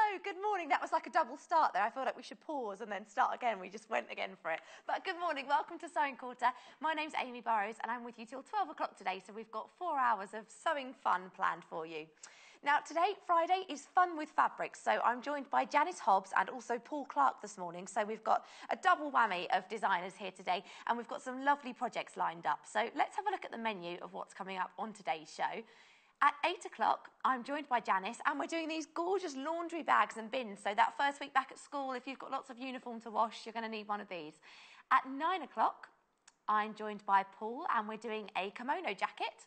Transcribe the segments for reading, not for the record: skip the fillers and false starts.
Hello, good morning. That was like a double start there. I feel like we should pause and then start again. We just went again for it. But good morning. Welcome to Sewing Quarter. My name's Amy Burrows and I'm with you till 12 o'clock today. So we've got 4 hours of sewing fun planned for you. Now today, Friday, is Fun with Fabrics. So I'm joined by Janis Hobbs and also Paul Clarke this morning. So we've got a double whammy of designers here today and we've got some lovely projects lined up. So let's have a look at the menu of what's coming up on today's show. At 8 o'clock, I'm joined by Janis and we're doing these gorgeous laundry bags and bins. So that first week back at school, if you've got lots of uniform to wash, you're going to need one of these. At 9 o'clock, I'm joined by Paul and we're doing a kimono jacket.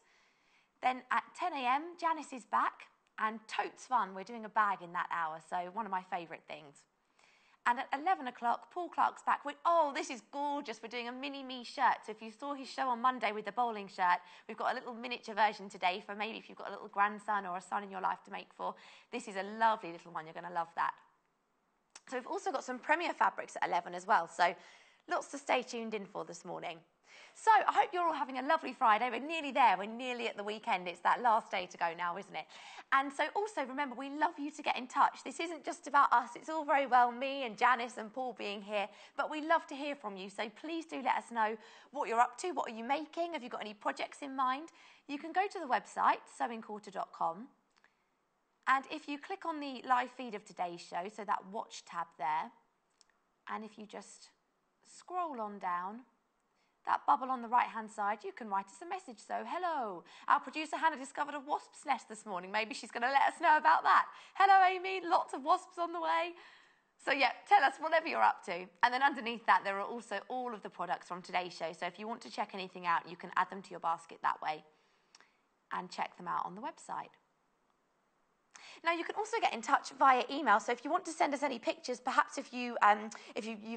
Then at 10 a.m, Janis is back and Totes Fun, we're doing a bag in that hour. So one of my favourite things. And at 11 o'clock, Paul Clarke's back with, oh, this is gorgeous. We're doing a mini-me shirt. So if you saw his show on Monday with the bowling shirt, we've got a little miniature version today for maybe if you've got a little grandson or a son in your life to make for. This is a lovely little one. You're going to love that. So we've also got some Premier fabrics at 11 as well. So lots to stay tuned in for this morning. So I hope you're all having a lovely Friday. We're nearly there. We're nearly at the weekend. It's that last day to go now, isn't it? And so also remember, we love you to get in touch. This isn't just about us. It's all very well me and Janis and Paul being here, but we love to hear from you. So please do let us know what you're up to. What are you making? Have you got any projects in mind? You can go to the website, sewingquarter.com. And if you click on the live feed of today's show, so that watch tab there, and if you just scroll on down, that bubble on the right-hand side, you can write us a message. So, hello, our producer Hannah discovered a wasp's nest this morning. Maybe she's going to let us know about that. Hello, Amy, lots of wasps on the way. So, yeah, tell us whatever you're up to. And then underneath that, there are also all of the products from today's show. So if you want to check anything out, you can add them to your basket that way and check them out on the website. Now, you can also get in touch via email. So if you want to send us any pictures, perhaps if you've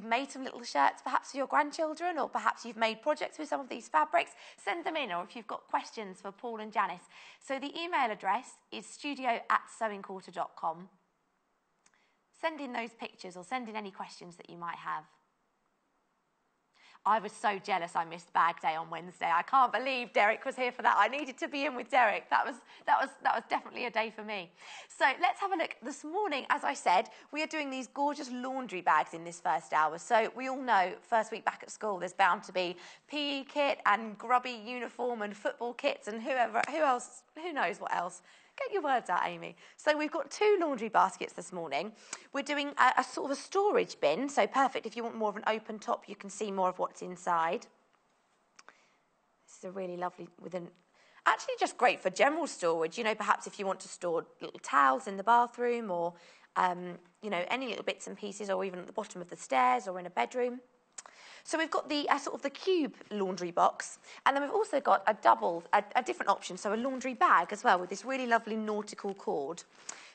made some little shirts, perhaps for your grandchildren, or perhaps you've made projects with some of these fabrics, send them in, or if you've got questions for Paul and Janis. So the email address is studio@sewingquarter.com. Send in those pictures or send in any questions that you might have. I was so jealous I missed bag day on Wednesday. I can't believe Derek was here for that. I needed to be in with Derek. That was definitely a day for me. So let's have a look. This morning, as I said, we are doing these gorgeous laundry bags in this first hour. So we all know first week back at school, there's bound to be PE kit and grubby uniform and football kits and who knows what else. Get your words out, Amy. So we've got 2 laundry baskets this morning. We're doing a sort of a storage bin, so perfect if you want more of an open top, you can see more of what's inside. This is a really lovely, actually just great for general storage. You know, perhaps if you want to store little towels in the bathroom or, you know, any little bits and pieces, or even at the bottom of the stairs or in a bedroom. So we've got the sort of the cube laundry box, and then we've also got a different option, so a laundry bag as well with this really lovely nautical cord.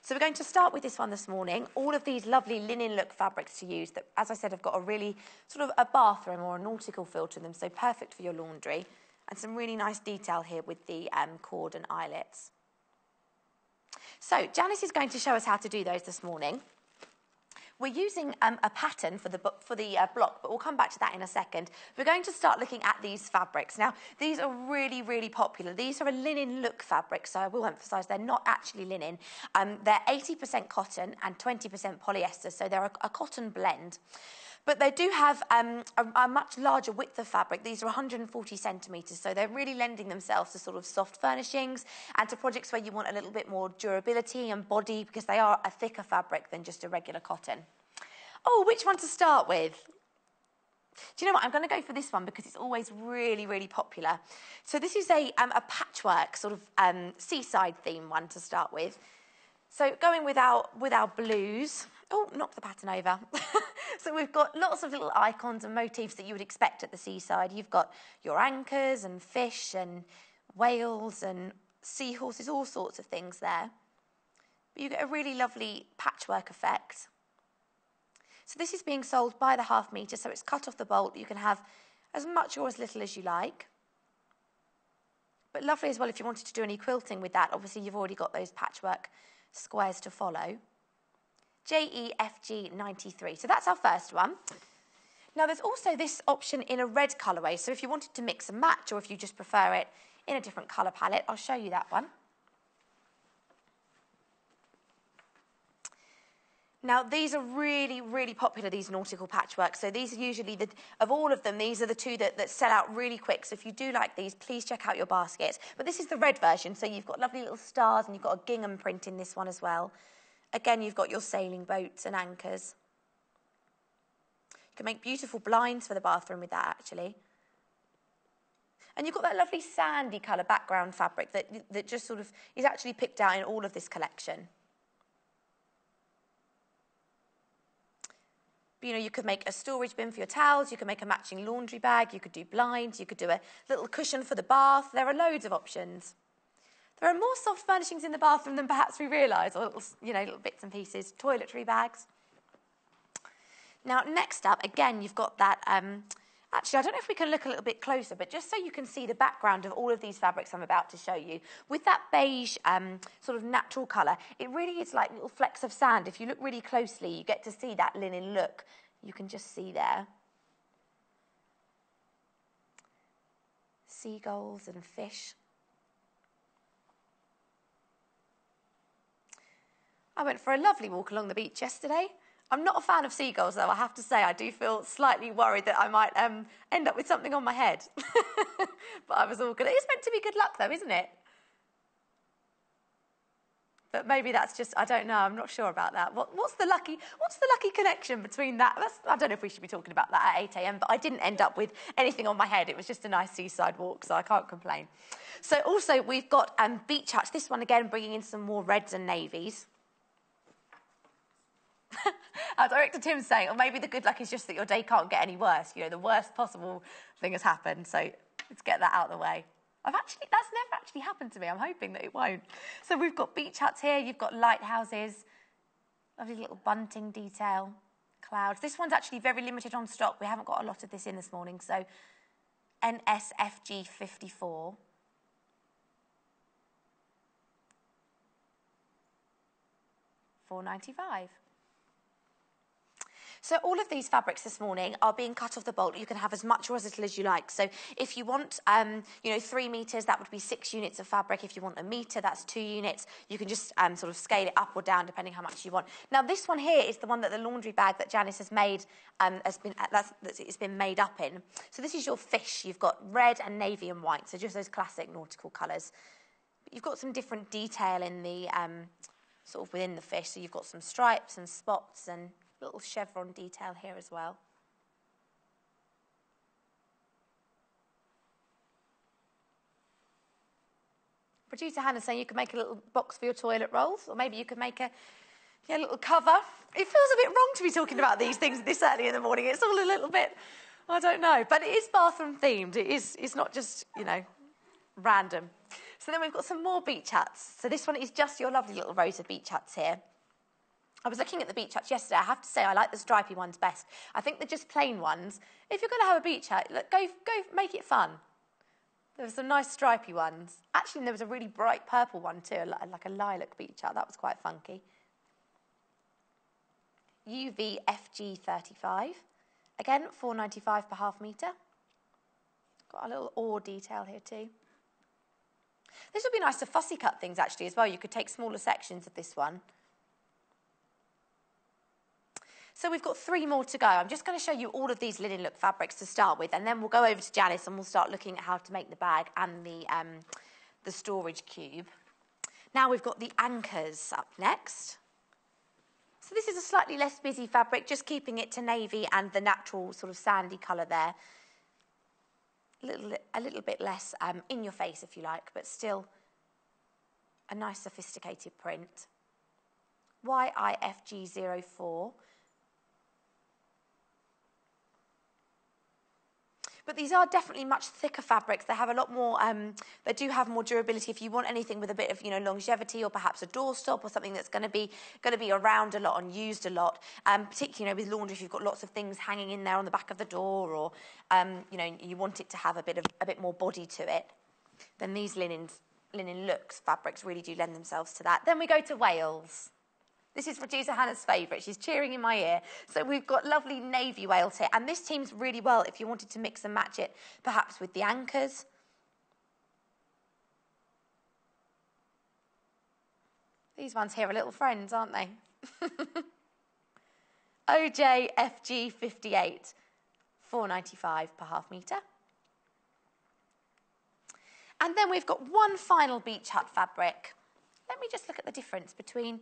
So we're going to start with this one this morning. All of these lovely linen look fabrics to use that, as I said, have got a really sort of a bathroom or a nautical feel to them, so perfect for your laundry. And some really nice detail here with the cord and eyelets. So Janis is going to show us how to do those this morning. We're using a pattern for the block, but we'll come back to that in a second. We're going to start looking at these fabrics. Now, these are really, really popular. These are a linen look fabric, so I will emphasise they're not actually linen. They're 80% cotton and 20% polyester, so they're a cotton blend. But they do have a much larger width of fabric. These are 140 centimetres, so they're really lending themselves to sort of soft furnishings and to projects where you want a little bit more durability and body, because they are a thicker fabric than just a regular cotton. Oh, which one to start with? Do you know what? I'm going to go for this one because it's always really, really popular. So this is a patchwork sort of seaside theme one to start with. So going with our blues. Oh, knocked the pattern over. So we've got lots of little icons and motifs that you would expect at the seaside. You've got your anchors and fish and whales and seahorses, all sorts of things there. But you get a really lovely patchwork effect. So this is being sold by the half metre, so it's cut off the bolt. You can have as much or as little as you like. But lovely as well if you wanted to do any quilting with that. Obviously, you've already got those patchwork squares to follow. JEFG 93. So that's our first one. Now there's also this option in a red colourway. So if you wanted to mix and match, or if you just prefer it in a different colour palette, I'll show you that one. Now, these are really, really popular, these nautical patchworks. So these are usually, of all of them, these are the two that sell out really quick. So if you do like these, please check out your baskets. But this is the red version. So you've got lovely little stars and you've got a gingham print in this one as well. Again, you've got your sailing boats and anchors. You can make beautiful blinds for the bathroom with that, actually. And you've got that lovely sandy colour background fabric that just sort of is actually picked out in all of this collection. You know, you could make a storage bin for your towels, you could make a matching laundry bag, you could do blinds, you could do a little cushion for the bath. There are loads of options. There are more soft furnishings in the bathroom than perhaps we realise, or little, you know, little bits and pieces, toiletry bags. Now, next up, again, you've got that, actually, I don't know if we can look a little bit closer, but just so you can see the background of all of these fabrics I'm about to show you, with that beige sort of natural colour, it really is like little flecks of sand. If you look really closely, you get to see that linen look. You can just see there. Seagulls and fish. I went for a lovely walk along the beach yesterday. I'm not a fan of seagulls, though, I have to say. I do feel slightly worried that I might end up with something on my head. But I was all good. It is meant to be good luck, though, isn't it? But maybe that's just, I don't know, I'm not sure about that. What's the lucky connection between that? I don't know if we should be talking about that at 8 a.m, but I didn't end up with anything on my head. It was just a nice seaside walk, so I can't complain. So also, we've got beach huts. This one, again, bringing in some more reds and navies. Our director Tim's saying, or maybe the good luck is just that your day can't get any worse. You know, the worst possible thing has happened, so let's get that out of the way. That's never actually happened to me. I'm hoping that it won't. So we've got beach huts here. You've got lighthouses, lovely little bunting detail, clouds. This one's actually very limited on stock. We haven't got a lot of this in this morning, so NSFG 54. $4.95. So all of these fabrics this morning are being cut off the bolt. You can have as much or as little as you like. So if you want, 3 metres, that would be 6 units of fabric. If you want a metre, that's 2 units. You can just sort of scale it up or down depending how much you want. Now this one here is the one that the laundry bag that Janis has made it's been made up in. So this is your fish. You've got red and navy and white. So just those classic nautical colours. But you've got some different detail in the sort of within the fish. So you've got some stripes and spots and little chevron detail here as well. Producer Hannah's saying you could make a little box for your toilet rolls, or maybe you could make a little cover. It feels a bit wrong to be talking about these things this early in the morning. It's all a little bit, I don't know, but it is bathroom themed. It's not just, random. So then we've got some more beach huts. So this one is just your lovely little rows of beach huts here. I was looking at the beach huts yesterday. I have to say I like the stripy ones best. I think they're just plain ones. If you're going to have a beach hut, go make it fun. There were some nice stripy ones. Actually, there was a really bright purple one too, like a lilac beach hut. That was quite funky. UVFG35. Again, $4.95 per half metre. Got a little oar detail here too. This would be nice to fussy cut things actually as well. You could take smaller sections of this one. So we've got 3 more to go. I'm just going to show you all of these linen look fabrics to start with, and then we'll go over to Janis and we'll start looking at how to make the bag and the storage cube. Now we've got the anchors up next. So this is a slightly less busy fabric, just keeping it to navy and the natural sort of sandy colour there. A little bit less in your face, if you like, but still a nice sophisticated print. YIFG04. But these are definitely much thicker fabrics. They have a lot more, they do have more durability. If you want anything with a bit of, longevity, or perhaps a doorstop or something that's going to be around a lot and used a lot, particularly, with laundry, if you've got lots of things hanging in there on the back of the door, or, you want it to have a bit more body to it, then these linen looks fabrics really do lend themselves to that. Then we go to Wales. This is producer Hannah's favourite. She's cheering in my ear. So we've got lovely navy Wales here. And this teams really well if you wanted to mix and match it, perhaps with the anchors. These ones here are little friends, aren't they? OJ FG 58, £4.95 per half metre. And then we've got one final beach hut fabric. Let me just look at the difference between...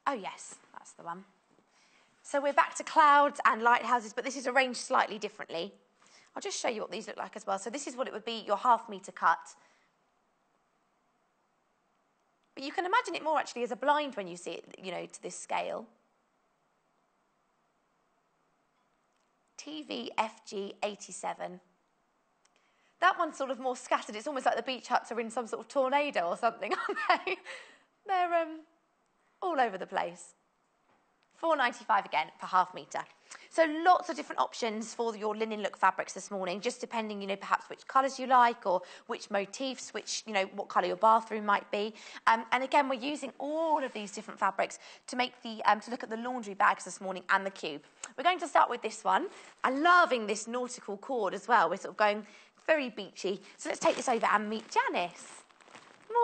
Oh, yes, that's the one. So we're back to clouds and lighthouses, but this is arranged slightly differently. I'll just show you what these look like as well. So this is what it would be, your half metre cut. But you can imagine it more actually as a blind when you see it, you know, to this scale. TVFG 87. That one's sort of more scattered. It's almost like the beach huts are in some sort of tornado or something, aren't they? They're all over the place. £4.95 again per half metre. So lots of different options for your linen look fabrics this morning, just depending, you know, perhaps which colours you like or which motifs, which, you know, what colour your bathroom might be. And again, we're using all of these different fabrics to make the, to look at the laundry bags this morning and the cube. We're going to start with this one. I'm loving this nautical cord as well. We're sort of going very beachy. So let's take this over and meet Janis.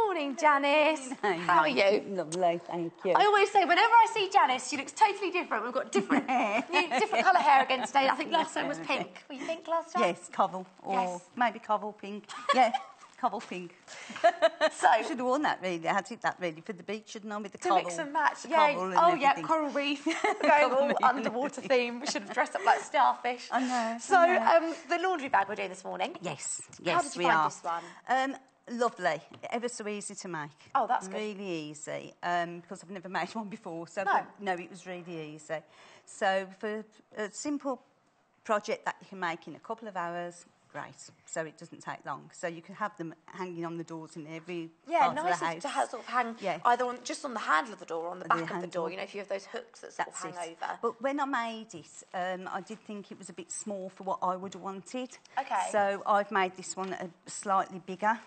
Morning, Janis. How are you? Lovely, thank you. I always say, whenever I see Janis, she looks totally different. We've got different colour hair again today. I think last time was pink. Were you pink last time? Yes, Covel, or maybe Covel pink. Yeah, Covel pink. So I should have worn that really. I had to that really for the beach, shouldn't I? With the coral. To mix and match. Yeah. Oh yeah, coral reef. We're going all underwater theme. We should have dressed up like starfish. I know. So the laundry bag we're doing this morning. Yes, How did you find this one? Lovely, ever so easy to make. Oh, that's good. Really easy, because I've never made one before, so No, it was really easy. So for a simple project that you can make in a couple of hours, great. So it doesn't take long. So you can have them hanging on the doors in every part of the house. To sort of hang either just on the handle of the door or on the back of the door. You know, if you have those hooks that sort of hang over. But when I made it, I did think it was a bit small for what I would have wanted. Okay. So I've made this one slightly bigger.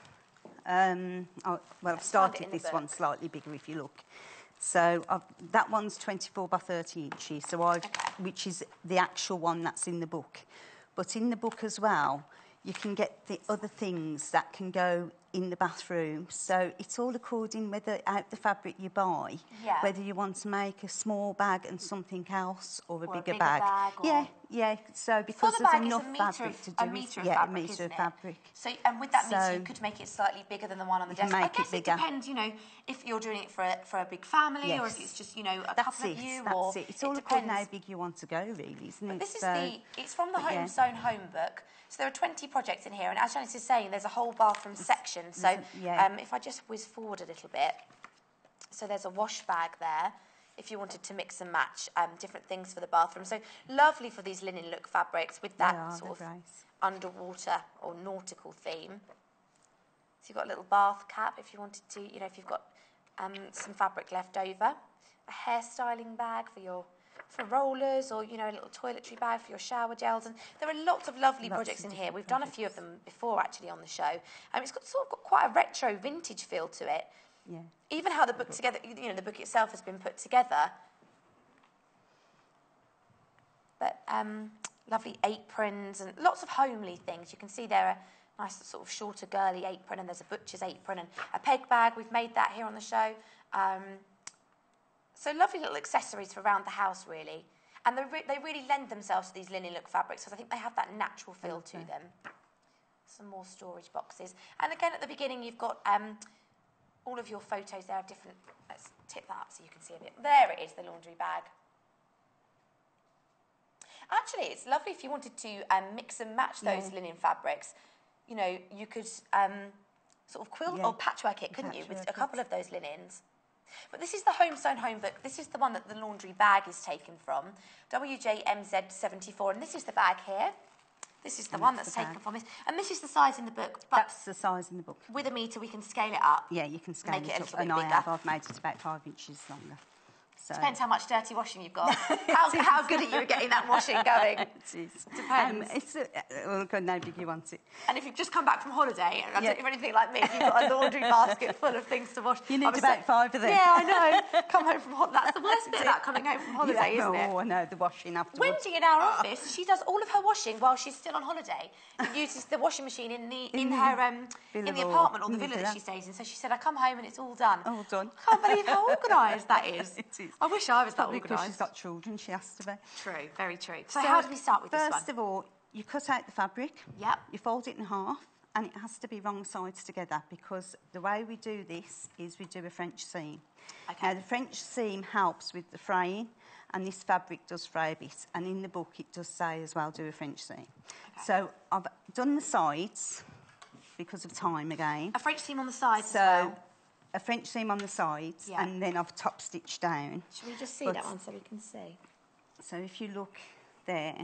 I've started this one slightly bigger if you look. So that one's 24 by 30 inches, so which is the actual one that's in the book. But in the book as well, you can get the other things that can go in the bathroom. So it's all according whether out the fabric you buy, whether you want to make a small bag and something else or a bigger bag. Yeah. So because there's enough fabric to do a metre of fabric. So and with that meter, you could make it slightly bigger than the one on the desk. I guess it depends, you know, if you're doing it for a big family or if it's just, you know, a couple of you. That's it. It's all according how big you want to go, really, isn't it? This is it's from the Home Sewn Home book. So there are 20 projects in here, and as Janis is saying, there's a whole bathroom section. So if I just whiz forward a little bit, so there's a wash bag there, if you wanted to mix and match different things for the bathroom. So lovely for these linen look fabrics with that sort of underwater or nautical theme. So you've got a little bath cap if you wanted to, you know, if you've got some fabric left over. A hairstyling bag for rollers, or, you know, a little toiletry bag for your shower gels. And there are lots of lovely projects in here. We've done a few of them before, actually, on the show. It's got quite a retro vintage feel to it. Yeah. Even how the book together, you know, the book itself has been put together. But lovely aprons and lots of homely things. You can see there a nice sort of shorter girly apron, and there's a butcher's apron and a peg bag. We've made that here on the show. So lovely little accessories for around the house, really. And they really lend themselves to these linen look fabrics because I think they have that natural feel to them. Some more storage boxes. And again, at the beginning, you've got all of your photos there of different... Let's tip that up so you can see a bit. There it is, the laundry bag. Actually, it's lovely if you wanted to mix and match those linen fabrics. You know, you could sort of quilt or patchwork it, couldn't you, with a couple of those linens. But this is the Home Sewn Home book. This is the one that the laundry bag is taken from, WJMZ74, and this is the bag here. This is the one that's taken from this. And this is the size in the book. But that's the size in the book. With a metre, we can scale it up. Yeah, you can scale it up. Make it a little bit bigger. I've made it about 5 inches longer. So. Depends how much dirty washing you've got. How good are you at getting that washing going? It is. Depends. Well, how big you want it. And if you've just come back from holiday, and I don't know if anything like me, if you've got a laundry basket full of things to wash. You need about 5 of them. Yeah, I know. Come home from holiday. That's the worst bit about coming home from holiday, isn't it? Oh, I know, the washing afterwards. Wendy in our office, she does all of her washing while she's still on holiday. She uses the washing machine in the apartment or the villa that she stays in. So she said, I come home and it's all done. All done. I can't believe how organised that is. It is. I wish I was that Probably because organised. she's got children, she has to be. True, very true. So how do we start with this one? First of all, you cut out the fabric. Yep. You fold it in half, and it has to be wrong sides together because the way we do this is we do a French seam. Okay. Now, the French seam helps with the fraying, and this fabric does fray a bit. And in the book, it does say as well, do a French seam. Okay. So I've done the sides because of time again. A French seam on the sides as well. A French seam on the sides, and then I've top stitched down. Should we just see that one so we can see? So if you look there,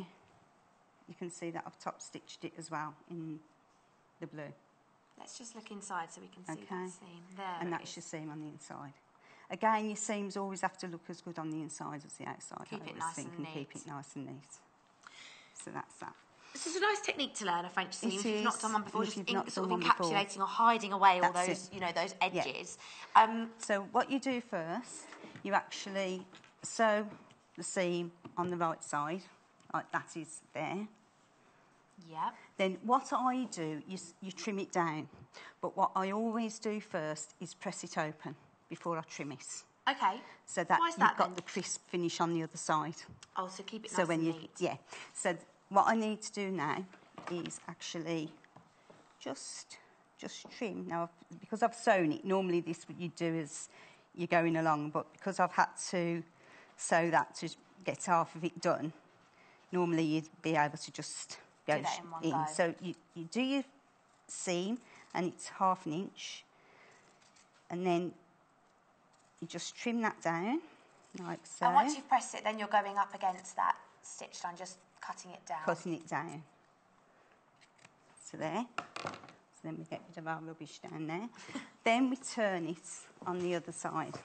you can see that I've top stitched it as well in the blue. Let's just look inside so we can see that seam. There and that's your seam on the inside. Again, your seams always have to look as good on the inside as the outside. Keep it nice and neat. Keep it nice and neat. So that's that. This is a nice technique to learn, a French seam. If you've not done one before, just sort of before. encapsulating or hiding away all those, you know, those edges. So what you do first, you actually sew the seam on the right side, like that is there. Yeah. Then what I do is you trim it down. But what I always do first is press it open before I trim it. Okay. So that you've got the crisp finish on the other side. Oh, so keep it nice and neat. Yeah. So what I need to do now is actually just trim. Now, because I've sewn it, normally this what you do as you're going along, but because I've had to sew that to get half of it done, normally you'd be able to just go in. So you do your seam, and it's 1/2 inch, and then you just trim that down, like so. And once you've pressed it, then you're going up against that stitch line, just cutting it down. Cutting it down. So there. So then we get rid of our rubbish down there. Then we turn it on the other side.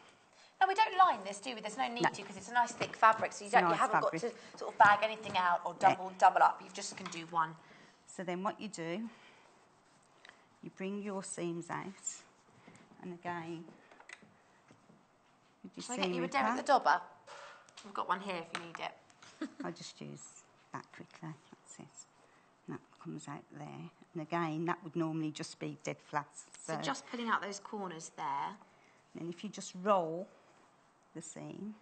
No, we don't line this, do we? There's no need to, because it's a nice thick fabric, so you haven't got to sort of bag anything out or double up. You just can do one. So then what you do, you bring your seams out, and again, shall I get you a Derek the Dobber? We've got one here if you need it. I just use that quickly. That's it. And that comes out there. And again, that would normally just be dead flat. So just pulling out those corners there. And if you just roll the seam,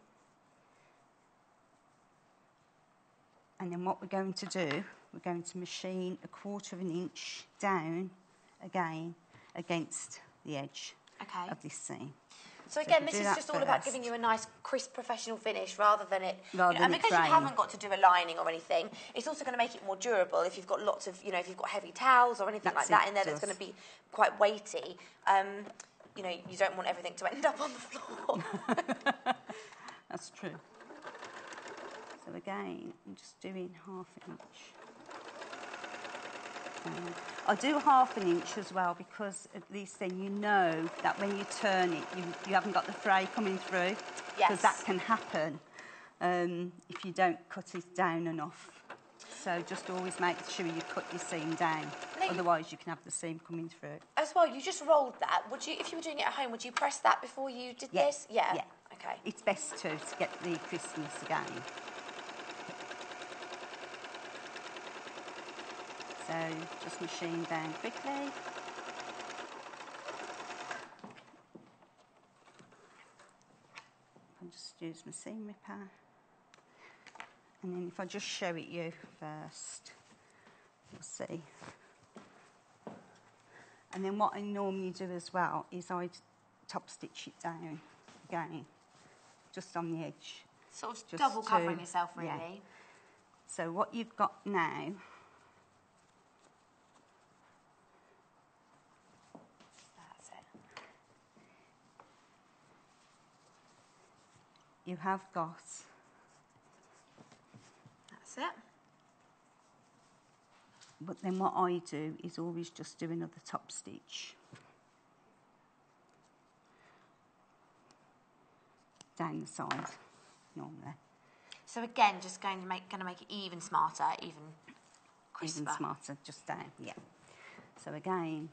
and then what we're going to do, we're going to machine 1/4 inch down again against the edge of this seam. So again, this is just all about giving you a nice, crisp, professional finish rather than it... and because you haven't got to do a lining or anything, it's also going to make it more durable if you've got lots of, you know, if you've got heavy towels or anything like that in there that's going to be quite weighty. You know, you don't want everything to end up on the floor. That's true. So again, I'm just doing 1/2 inch. I do 1/2 inch as well because at least then you know that when you turn it, you haven't got the fray coming through. Yes. Because that can happen if you don't cut it down enough. So just always make sure you cut your seam down. Otherwise, you can have the seam coming through. As well, you just rolled that. Would you, if you were doing it at home, would you press that before you did this? Yeah. Yeah. Okay. It's best to get the crispness again. So just machine down quickly. I'll just use my seam ripper. And then if I just show it you first, you'll see. And then what I normally do as well is I top stitch it down again, just on the edge. Sort of just double covering yourself, really. Yeah. So what you've got now, that's it. You have got. That's it. But then what I do is always just do another top stitch down the side, normally. So again, just going to make it even smarter, even crisper. Even smarter, just down, yeah. So again,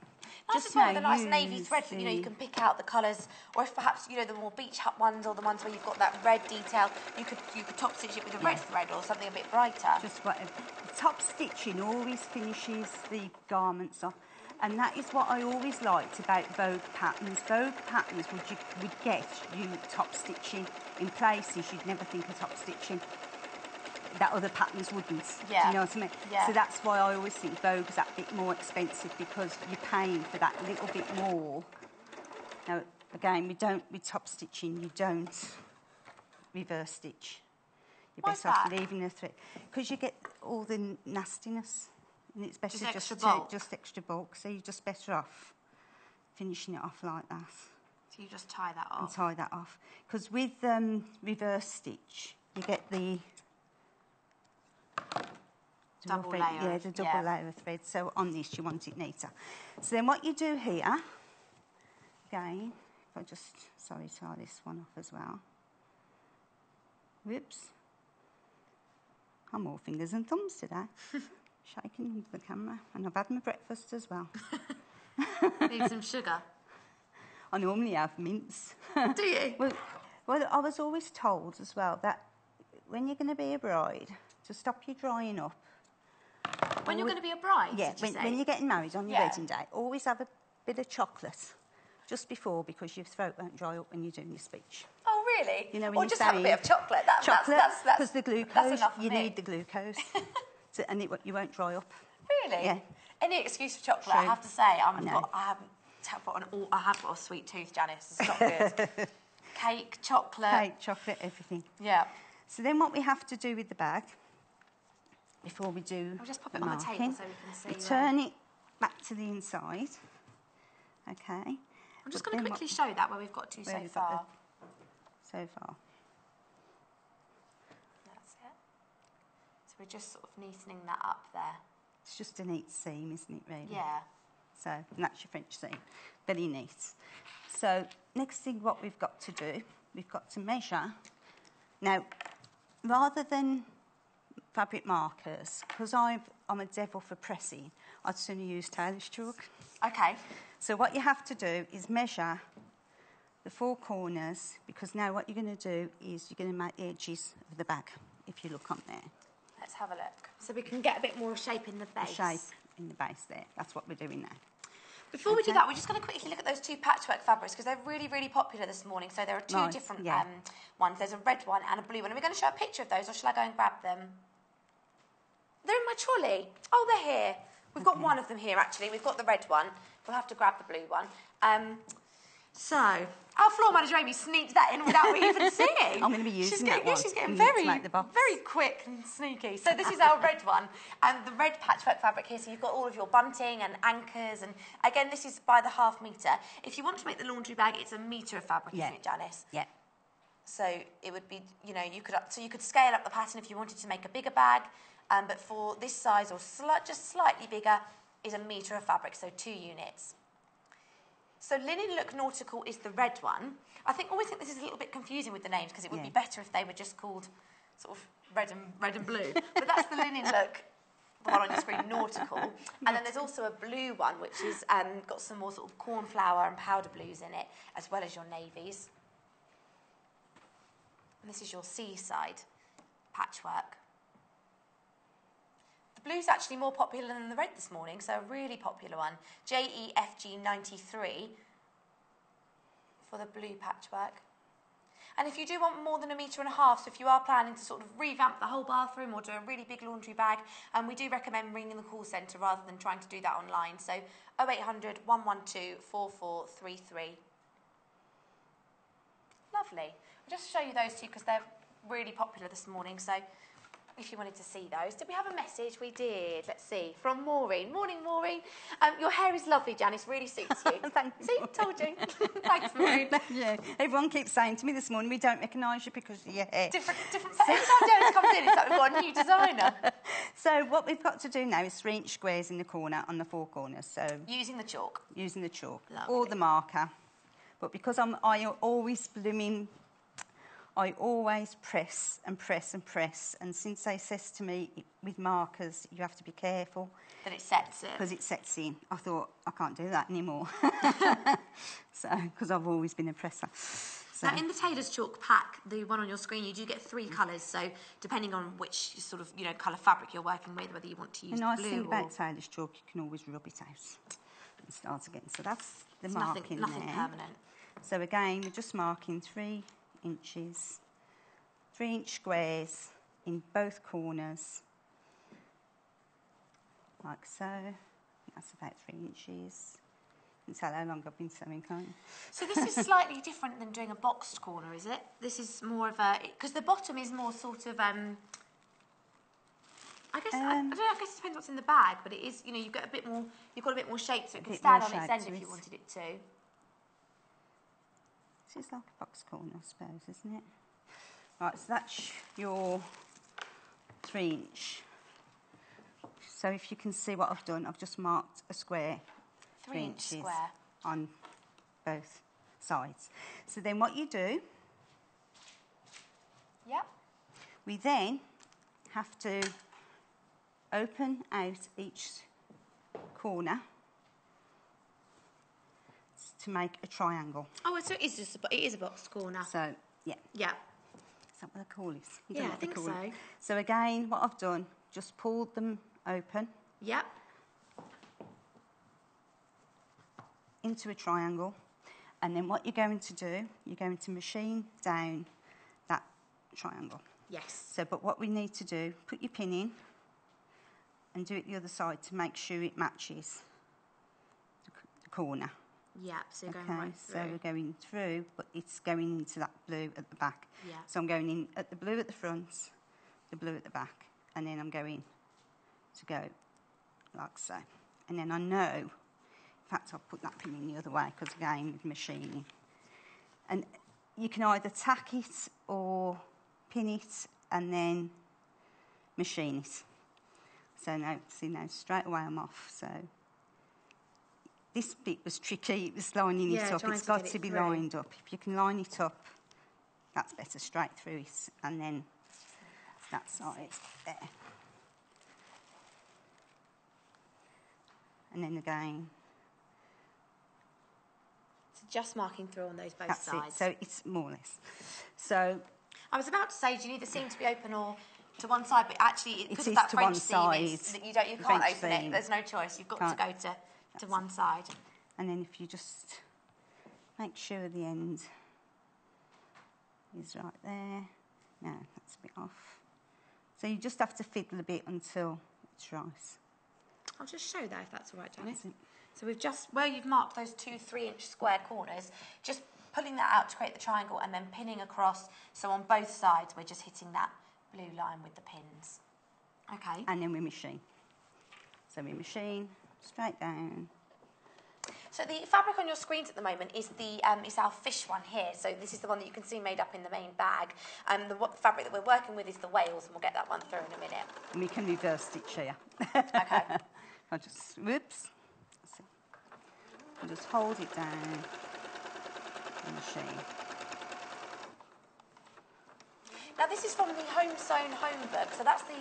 nice as well, the nice navy thread, you know, you can pick out the colours, or if perhaps, you know, the more beach hut ones or the ones where you've got that red detail, you could top stitch it with a red thread or something a bit brighter. Just whatever. The top stitching always finishes the garments off. And that is what I always liked about Vogue patterns. Vogue patterns would get you top stitching in places you'd never think of top stitching. That other patterns wouldn't. Yeah. Do you know what I mean? Yeah. So that's why I always think Vogue's that bit more expensive, because you're paying for that little bit more. Now, again, with top stitching, you don't reverse stitch. You're better off leaving the thread, because you get all the nastiness, and it's better just extra bulk. So you're just better off finishing it off like that. So you just tie that off. And tie that off, because with reverse stitch, you get the double thread, layer. Yeah, the double layer of thread. So on this, you want it neater. So then what you do here, again, if I just tie this one off as well. Whoops. I'm more fingers and thumbs today. Shaking into the camera. And I've had my breakfast as well. Need some sugar? I normally have mince. Do you? Well, I was always told as well that when you're going to be a bride, to stop you drying up. When you're going to be a bride? Yeah, when you're getting married on your wedding day, always have a bit of chocolate just before, because your throat won't dry up when you're doing your speech. Oh, really? You know, when or you just say have a bit of chocolate. Because the glucose, you me. need the glucose, and you won't dry up. Really? Yeah. Any excuse for chocolate, True. I have to say. I have got a sweet tooth, Janice. It's not good. Cake, chocolate. Everything. Yeah. So then what we have to do with the bag, before we do I'll just pop it on the table so we can see. We turn it back to the inside. Okay. I'm just going to quickly show that where we've got to so far. So far. That's it. So we're just sort of neatening that up there. It's just a neat seam, isn't it, really? Yeah. So, and that's your French seam. Very neat. So, next thing what we've got to do, we've got to measure. Now, rather than fabric markers, because I'm a devil for pressing, I'd sooner use tailor's chalk. Okay. So what you have to do is measure the four corners, because now what you're going to do is you're going to make the edges of the bag, if you look on there. Let's have a look. So we can get a bit more shape in the base. The shape in the base there. That's what we're doing now. Before we do that, we're just going to quickly look at those two patchwork fabrics, because they're really, really popular this morning. So there are two different ones. There's a red one and a blue one. And we're going to show a picture of those, or shall I go and grab them? They're in my trolley. Oh, they're here. We've got one of them here, actually. We've got the red one. We'll have to grab the blue one. So, our floor manager, Amy, sneaked that in without me even seeing. I'm going to be using that one. She's getting very quick and sneaky. So this is our red one. And the red patchwork fabric here, so you've got all of your bunting and anchors. And again, this is by the ½ metre. If you want to make the laundry bag, it's a metre of fabric, isn't it, Janice? Yeah. So it would be, you could scale up the pattern if you wanted to make a bigger bag. But for this size, or just slightly bigger, is a metre of fabric, so 2 units. So Linen Look Nautical is the red one. I always think this is a little bit confusing with the names, because it would be better if they were just called sort of red and blue. But that's the Linen Look, the one on your screen, Nautical. And then there's also a blue one, which is got some more sort of cornflower and powder blues in it, as well as your navies. And this is your seaside patchwork. Blue's actually more popular than the red this morning, so a really popular one. JEFG 93 for the blue patchwork. And if you do want more than 1.5 metres, so if you are planning to sort of revamp the whole bathroom or do a really big laundry bag, we do recommend ringing the call centre rather than trying to do that online. So 0800 112 4433. Lovely. I'll just show you those two because they're really popular this morning. So if you wanted to see those. Did we have a message? We did. Let's see. From Maureen. Morning, Maureen. Your hair is lovely, Janice. Really suits you. Thank you. See? Told you. Thanks, Maureen. Yeah. Everyone keeps saying to me this morning, we don't recognise you because of your hair. Different. Every time Janice comes in, it's like we've got a new designer. So what we've got to do now is 3-inch squares in the corner, on the 4 corners. So using the chalk. Using the chalk. Lovely. Or the marker. But because I always press and press and press, and since they says to me with markers you have to be careful that it sets it, because it sets in, I thought I can't do that anymore. So because I've always been a presser. So. Now in the tailor's chalk pack, the one on your screen, you do get 3 colours. So depending on which sort of colour fabric you're working with, whether you want to use the nice blue thing about tailor's chalk, you can always rub it out. and start again. So that's the It's marking nothing there. permanent. So again, we're just marking 3 inches, 3-inch squares in both corners, like so. That's about 3 inches. You can tell how long I've been sewing, can't you? So this is slightly different than doing a boxed corner, is it? This is more of a, because the bottom is more sort of, I guess I don't know. I guess it depends what's in the bag, but it is, you know, you've got a bit more shape, so it can stand on its end if you wanted it to. This is like a box corner, I suppose, isn't it? Right, so that's your 3-inch. So if you can see what I've done, I've just marked a square, 3 3-inch inches square on both sides. So then what you do, yep, we then have to open out each corner to make a triangle. Oh, so it is a boxed corner. So, yeah. Yeah. Is that what I call this? Yeah, I think so. So again, what I've done, just pulled them open. Yep. Into a triangle, and then what you're going to do, you're going to machine down that triangle. Yes. So, but what we need to do, put your pin in and do it the other side to make sure it matches the corner. Yeah, so you're going right through. So we're going through, but it's going into that blue at the back. Yeah. So I'm going in at the blue at the front, the blue at the back, and then I'm going to go like so. And then I know, in fact, I'll put that pin in the other way because, again, with machining. And you can either tack it or pin it and then machine it. So now, see now, straight away I'm off. So this bit was tricky, it was lining it up. It's got to be lined up. If you can line it up, that's better, straight through it. And then that side there. And then again. So just marking through on those both That's sides. it. So it's more or less. So I was about to say, do you need the seam to be open or to one side? But actually, because of is that to French one seam, side. is that you can't French open seam. it. There's no choice. You've got to go to one side. And then if you just make sure the end is right there. No, that's a bit off. So you just have to fiddle a bit until it's right. I'll just show that if that's all right, Janis. That's it. So we've just, where you've marked those 2 3-inch square corners, just pulling that out to create the triangle and then pinning across. So on both sides, we're just hitting that blue line with the pins. Okay. And then we machine. So we machine straight down. So the fabric on your screens at the moment is is our fish one here. So this is the one that you can see made up in the main bag. The fabric that we're working with is the whales, and we'll get that one through in a minute. And we can reverse stitch here. Okay. I'll just, whoops. I'll just hold it down and machine. Now this is from the Home Sewn Home book. So that's the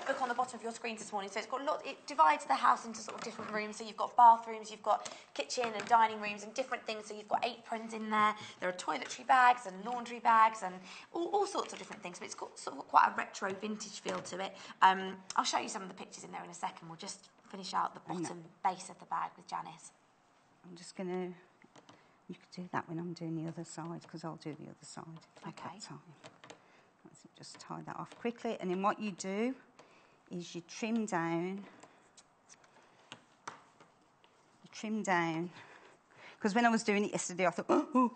book on the bottom of your screen this morning. So it's got it divides the house into sort of different rooms. So you've got bathrooms, you've got kitchen and dining rooms and different things. So you've got aprons in there. There are toiletry bags and laundry bags and all sorts of different things. But it's got sort of quite a retro vintage feel to it. I'll show you some of the pictures in there in a second. We'll just finish out the bottom base of the bag with Janis. I'm just going to, you could do that when I'm doing the other side, because I'll do the other side. Okay. Time. Just tie that off quickly, and then what you do is you trim down, because when I was doing it yesterday I thought, oh.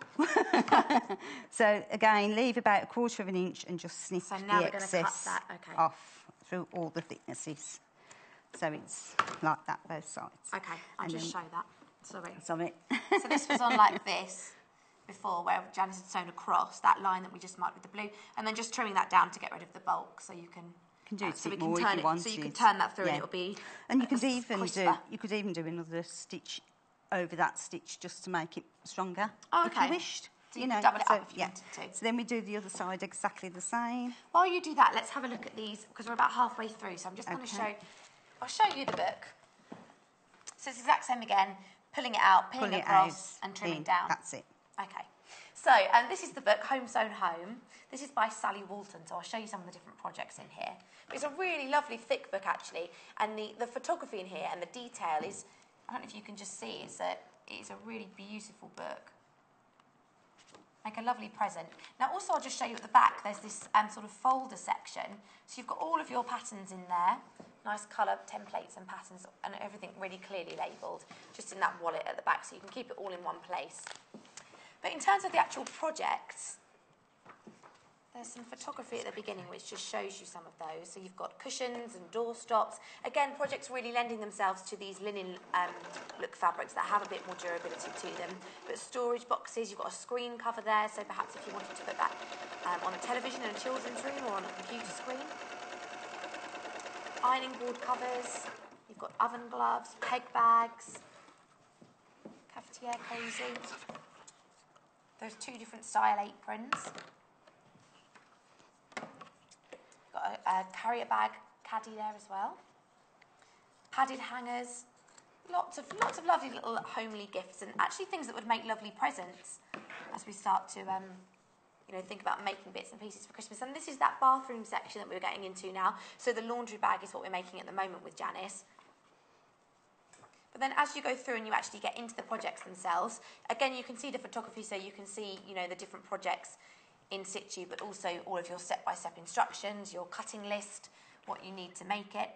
So again, leave about 1/4 of an inch and just snip the excess off through all the thicknesses. So it's like that both sides. Okay, I'll just show that. Sorry. Sorry. So this was on like this before, where Janis had sewn across that line that we just marked with the blue, and then just trimming that down to get rid of the bulk, so you can do it so a we bit can more turn if you it, want so you can it. turn that through and it'll be and you could even do another stitch over that stitch just to make it stronger. Oh, okay. If you wished. So you know, double it up if you wanted to. So then we do the other side exactly the same. While you do that, let's have a look at these, because we're about halfway through, so I'm just going to I'll show you the book. So it's the exact same again, pulling it out, pinning it across and trimming down. That's it. Okay. So, this is the book, Home Sewn Home. This is by Sally Walton, so I'll show you some of the different projects in here. But it's a really lovely thick book, actually, and the photography in here and the detail is I don't know if you can just see, it's a really beautiful book. Make a lovely present. Now also I'll just show you at the back, there's this sort of folder section. So you've got all of your patterns in there, nice colour templates and patterns and everything really clearly labelled, just in that wallet at the back, so you can keep it all in one place. But in terms of the actual projects, there's some photography at the beginning which just shows you some of those. So you've got cushions and door stops. Again, projects really lending themselves to these linen look fabrics that have a bit more durability to them. But storage boxes, you've got a screen cover there, so perhaps if you wanted to put that on a television in a children's room or on a computer screen. Ironing board covers, you've got oven gloves, peg bags, cafetiere cozy. Those two different style aprons. Got a carrier bag caddy there as well. Padded hangers. Lots of lovely little homely gifts, and actually things that would make lovely presents as we start to think about making bits and pieces for Christmas. And this is that bathroom section that we're getting into now. So the laundry bag is what we're making at the moment with Janis. But then as you go through and you actually get into the projects themselves, again, you can see the photography, so you can see, the different projects in situ, but also all of your step-by-step instructions, your cutting list, what you need to make it.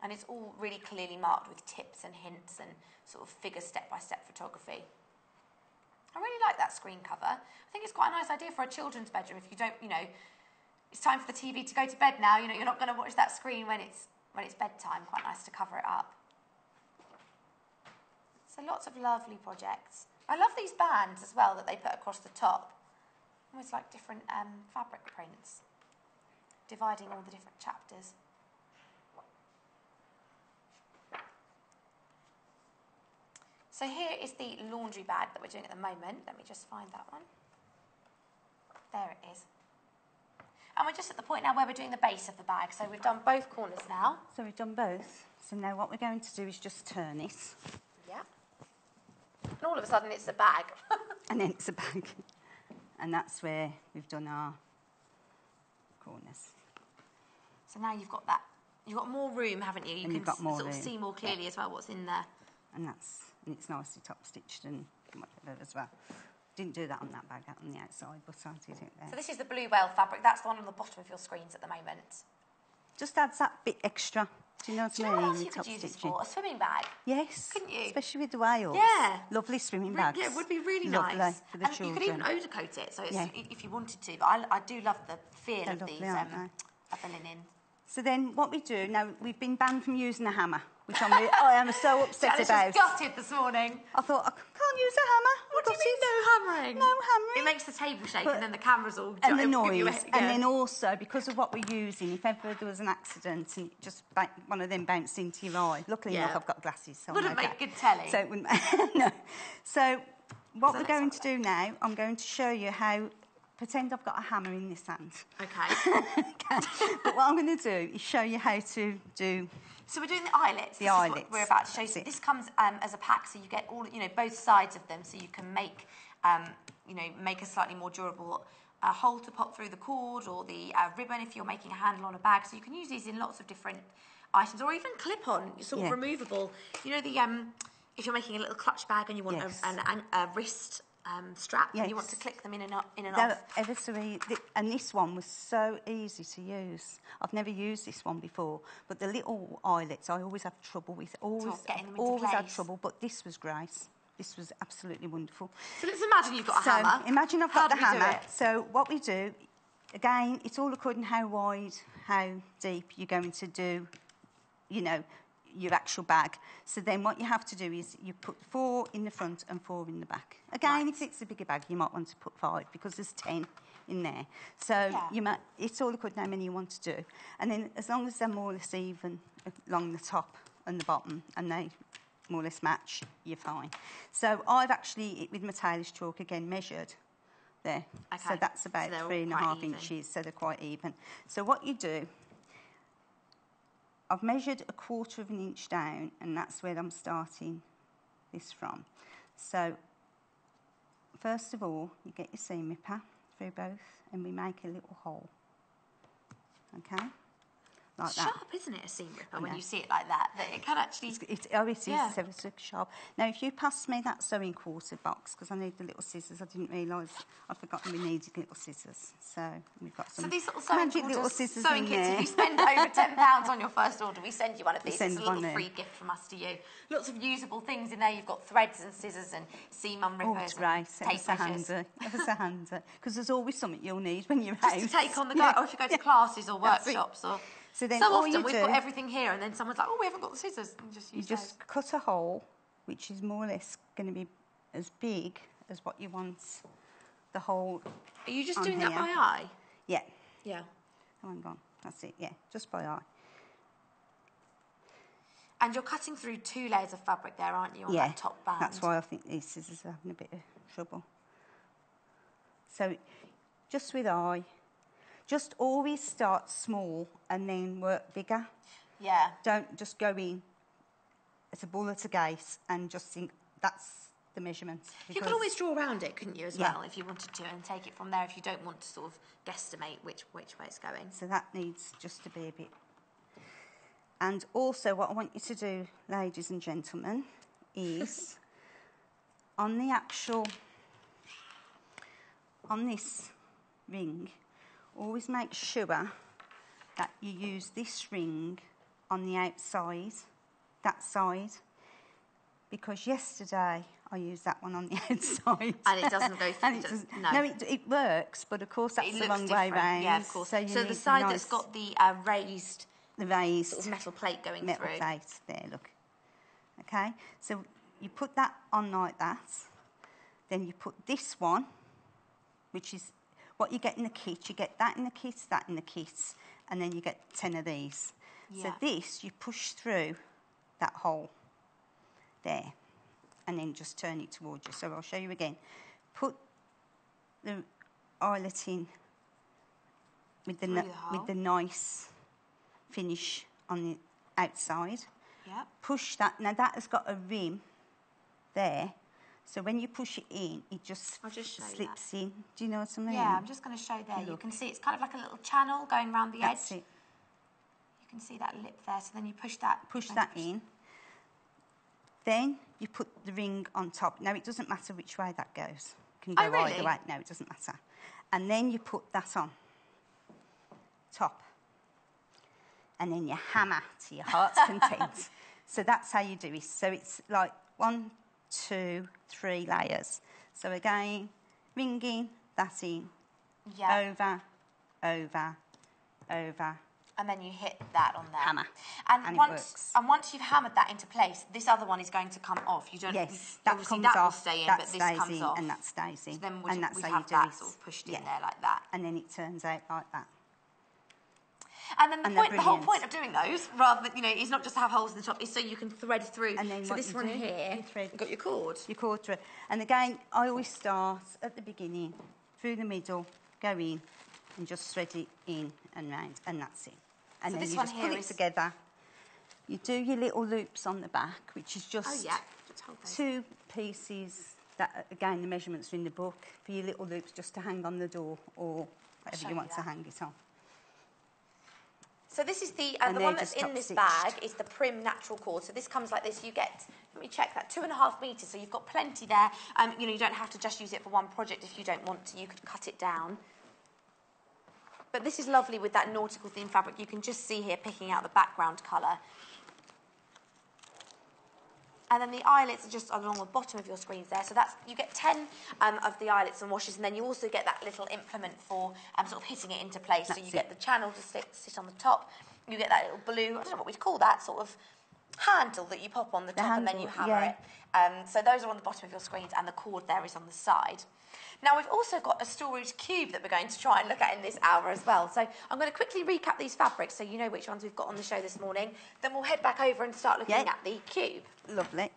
And it's all really clearly marked with tips and hints and sort of figure step-by-step photography. I really like that screen cover. I think it's quite a nice idea for a children's bedroom. If you don't, it's time for the TV to go to bed now, you're not going to watch that screen when it's bedtime. Quite nice to cover it up. So lots of lovely projects. I love these bands as well that they put across the top. Almost like different fabric prints, dividing all the different chapters. So here is the laundry bag that we're doing at the moment. Let me just find that one. There it is. And we're just at the point now where we're doing the base of the bag. So we've done both corners now. So we've done both. So now what we're going to do is just turn it. Yeah. And all of a sudden it's a bag. And then it's a bag. And that's where we've done our corners. So now you've got that. You've got more room, haven't you? You can sort of see more clearly as well what's in there. And it's nicely top stitched and whatever as well. Didn't do that on that bag out on the outside, but I did it there. So this is the blue whale fabric. That's the one on the bottom of your screens at the moment. Just adds that bit extra. Do you know what I mean? What else you could use this for? A swimming bag. Yes. Couldn't you? Especially with the whales. Yeah. Lovely swimming bags. Yeah, it would be really lovely nice. for the and children. You could even overcoat it, so if you wanted to. But I do love the feel of these of the linen. So then what we do, now we've been banned from using a hammer, which I am so upset Janis about. was gutted this morning. I thought, I can't use a hammer. What do you mean no hammering? No hammering. It makes the table shake and then the camera's all... And the noise. And then also, because of what we're using, if ever there was an accident and it just one of them bounced into your eye, luckily enough I've got glasses, so wouldn't make good telly. So it wouldn't... No. So what we're going to do now, I'm going to show you how... Pretend I've got a hammer in this hand. Okay. But what I'm going to do is show you how to do... So we're doing the eyelets. This is what we're about to show you. So this comes as a pack, so you get all, both sides of them, so you can make, make a slightly more durable hole to pop through the cord or the ribbon if you're making a handle on a bag. So you can use these in lots of different items, or even clip-on, sort of removable. If you're making a little clutch bag and you want a wrist strap, and you want to click them in and off. Ever so easy. And this one was so easy to use. I've never used this one before, but the little eyelets I always have trouble with. Always had trouble, but this was great. This was absolutely wonderful. So let's imagine you've got a hammer. Imagine I've got the hammer. So what we do, again, it's all according how wide, how deep you're going to do, your actual bag. So then what you have to do is you put 4 in the front and 4 in the back. Again, if it's a bigger bag, you might want to put 5 because there's 10 in there. So it's all according how many you want to do. And then as long as they're more or less even along the top and the bottom and they more or less match, you're fine. So I've actually, with my tailor's chalk, again, measured there. Okay. So that's about 3.5 inches, so they're quite even. So what you do, I've measured 1/4 of an inch down, and that's where I'm starting this from. So, first of all, you get your seam ripper through both, and we make a little hole. Okay? like it's that. sharp, isn't it, a seam ripper, when you see it like that? That it can actually... It is Yeah. ever so sharp. Now, if you pass me that sewing quarter box, because I need the little scissors, I didn't realise, I'd forgotten we needed little scissors. So we've got some So these little sewing magic little quarters, scissors sewing in kits, there. if you spend over £10 on your first order, we send you one of these. It's a little one free gift from us to you. Lots of usable things in there. You've got threads and scissors and seam unrippers. Oh, it's great. Tape measures. Ever so handy. Because there's always something you'll need when you're Just out. to take on the go, or if you go to classes or That's it. workshops. Or So then so all often you we've do, got everything here, and then someone's like, "Oh, we haven't got the scissors." And you just cut a hole, which is more or less going to be as big as what you want the hole. Are you just on doing here. that by eye? Yeah. Yeah. Oh, hang on. That's it. Yeah, just by eye. And you're cutting through 2 layers of fabric there, aren't you, on Yeah, that top band? that's why I think these scissors are having a bit of trouble. So, just with eye, just always start small and then work bigger. Yeah. Don't just go in as a bull at a gate and just think that's the measurement. You could always draw around it, couldn't you, as Yeah. well, if you wanted to, and take it from there if you don't want to sort of guesstimate which way it's going. So that needs just to be a bit. And also what I want you to do, ladies and gentlemen, is on the actual, on this ring, always make sure that you use this ring on the outside, that side, because yesterday I used that one on the outside. And it doesn't go through. And it doesn't, no, it works, but of course that's it the looks wrong way different. round. Yeah, of course. So you the need side nice that's got the raised sort of metal plate going metal through. plate there, look. Okay, so you put that on like that, then you put this one, which is what you get in the kit. You get that in the kit, that in the kit, and then you get 10 of these. Yeah. So this, you push through that hole there, and then just turn it towards you. So I'll show you again. Put the eyelet in with the nice finish on the outside. Yeah. Push that. Now that has got a rim there, so when you push it in, it just slips in. Do you know what I mean? Yeah, I'm just going to show there. You can see it's kind of like a little channel going around the That's edge. it. You can see that lip there. So then you push that. Push that in. Then you put the ring on top. Now it doesn't matter which way that goes. It can go either way. No, it doesn't matter. And then you put that on top. And then you hammer to your heart's content. So that's how you do it. So it's like 1, 2, 3 layers. So again, ring in, that in, over, over, over. And then you hit that on there. Hammer. And it works. once you've hammered that into place, this other one is going to come off. You don't. Yes, that comes that off. will stay in, that but stays this comes in, off. and that stays in. So then and that's we how have you do that it. sort of pushed in there like that. And then it turns out like that. And then the whole brilliant. point of doing those, rather than, is not just to have holes in the top, is so you can thread through. And then so what this you one do, here, you thread. you've got your cord. Your cord through. And again, I always start at the beginning, through the middle, go in, and just thread it in and round, and that's it. And So then this you one just here put it together. You do your little loops on the back, which is just Just hold those. 2 pieces. That again, the measurements are in the book for your little loops, just to hang on the door or whatever you want to hang it on. So this is the And one they're that's just in this top-stitched. bag is the Prim natural cord. So this comes like this. You get, let me check that, 2.5 metres. So you've got plenty there. You don't have to just use it for one project if you don't want to. You could cut it down. But this is lovely with that nautical theme fabric. You can just see here picking out the background colour. And then the eyelets are just along the bottom of your screens there. So that's, you get 10 of the eyelets and washes, and then you also get that little implement for sort of hitting it into place. So you get the channel to sit on the top. You get that little blue, I don't know what we'd call that, sort of handle that you pop on the top and then you hammer it. So those are on the bottom of your screens, and the cord there is on the side. Now, we've also got a storage cube that we're going to try and look at in this hour as well. So I'm going to quickly recap these fabrics so you know which ones we've got on the show this morning. Then we'll head back over and start looking at the cube. Lovely.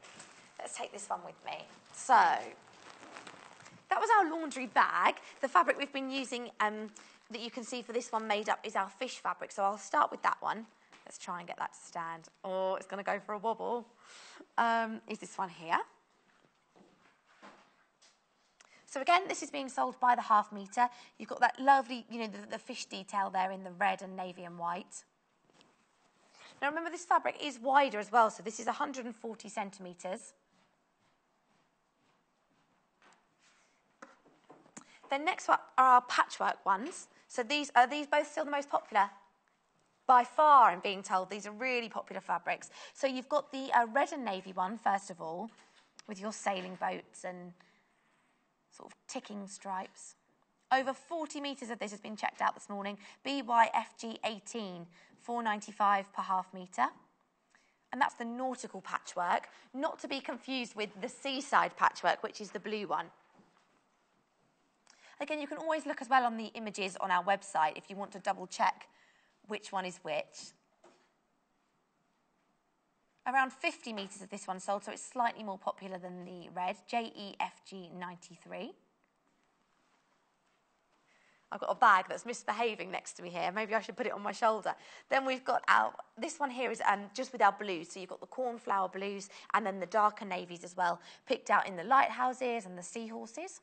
Let's take this one with me. So that was our laundry bag. The fabric we've been using that you can see for this one made up is our fish fabric. So I'll start with that one. Let's try and get that to stand. Oh, it's going to go for a wobble. Is this one here. So again, this is being sold by the half metre. You've got that lovely, the fish detail there in the red and navy and white. Now remember, this fabric is wider as well, so this is 140 centimetres. Then next up are our patchwork ones. So are these both still the most popular? By far, I'm being told these are really popular fabrics. So you've got the red and navy one, first of all, with your sailing boats and sort of ticking stripes. Over 40 metres of this has been checked out this morning. BYFG 18, £4.95 per half metre. And that's the nautical patchwork, not to be confused with the seaside patchwork, which is the blue one. Again, you can always look as well on the images on our website if you want to double check which one is which. Around 50 metres of this one sold, so it's slightly more popular than the red, JEFG 93. I've got a bag that's misbehaving next to me here. Maybe I should put it on my shoulder. Then we've got this one here is just with our blues. So you've got the cornflower blues and then the darker navies as well, picked out in the lighthouses and the seahorses.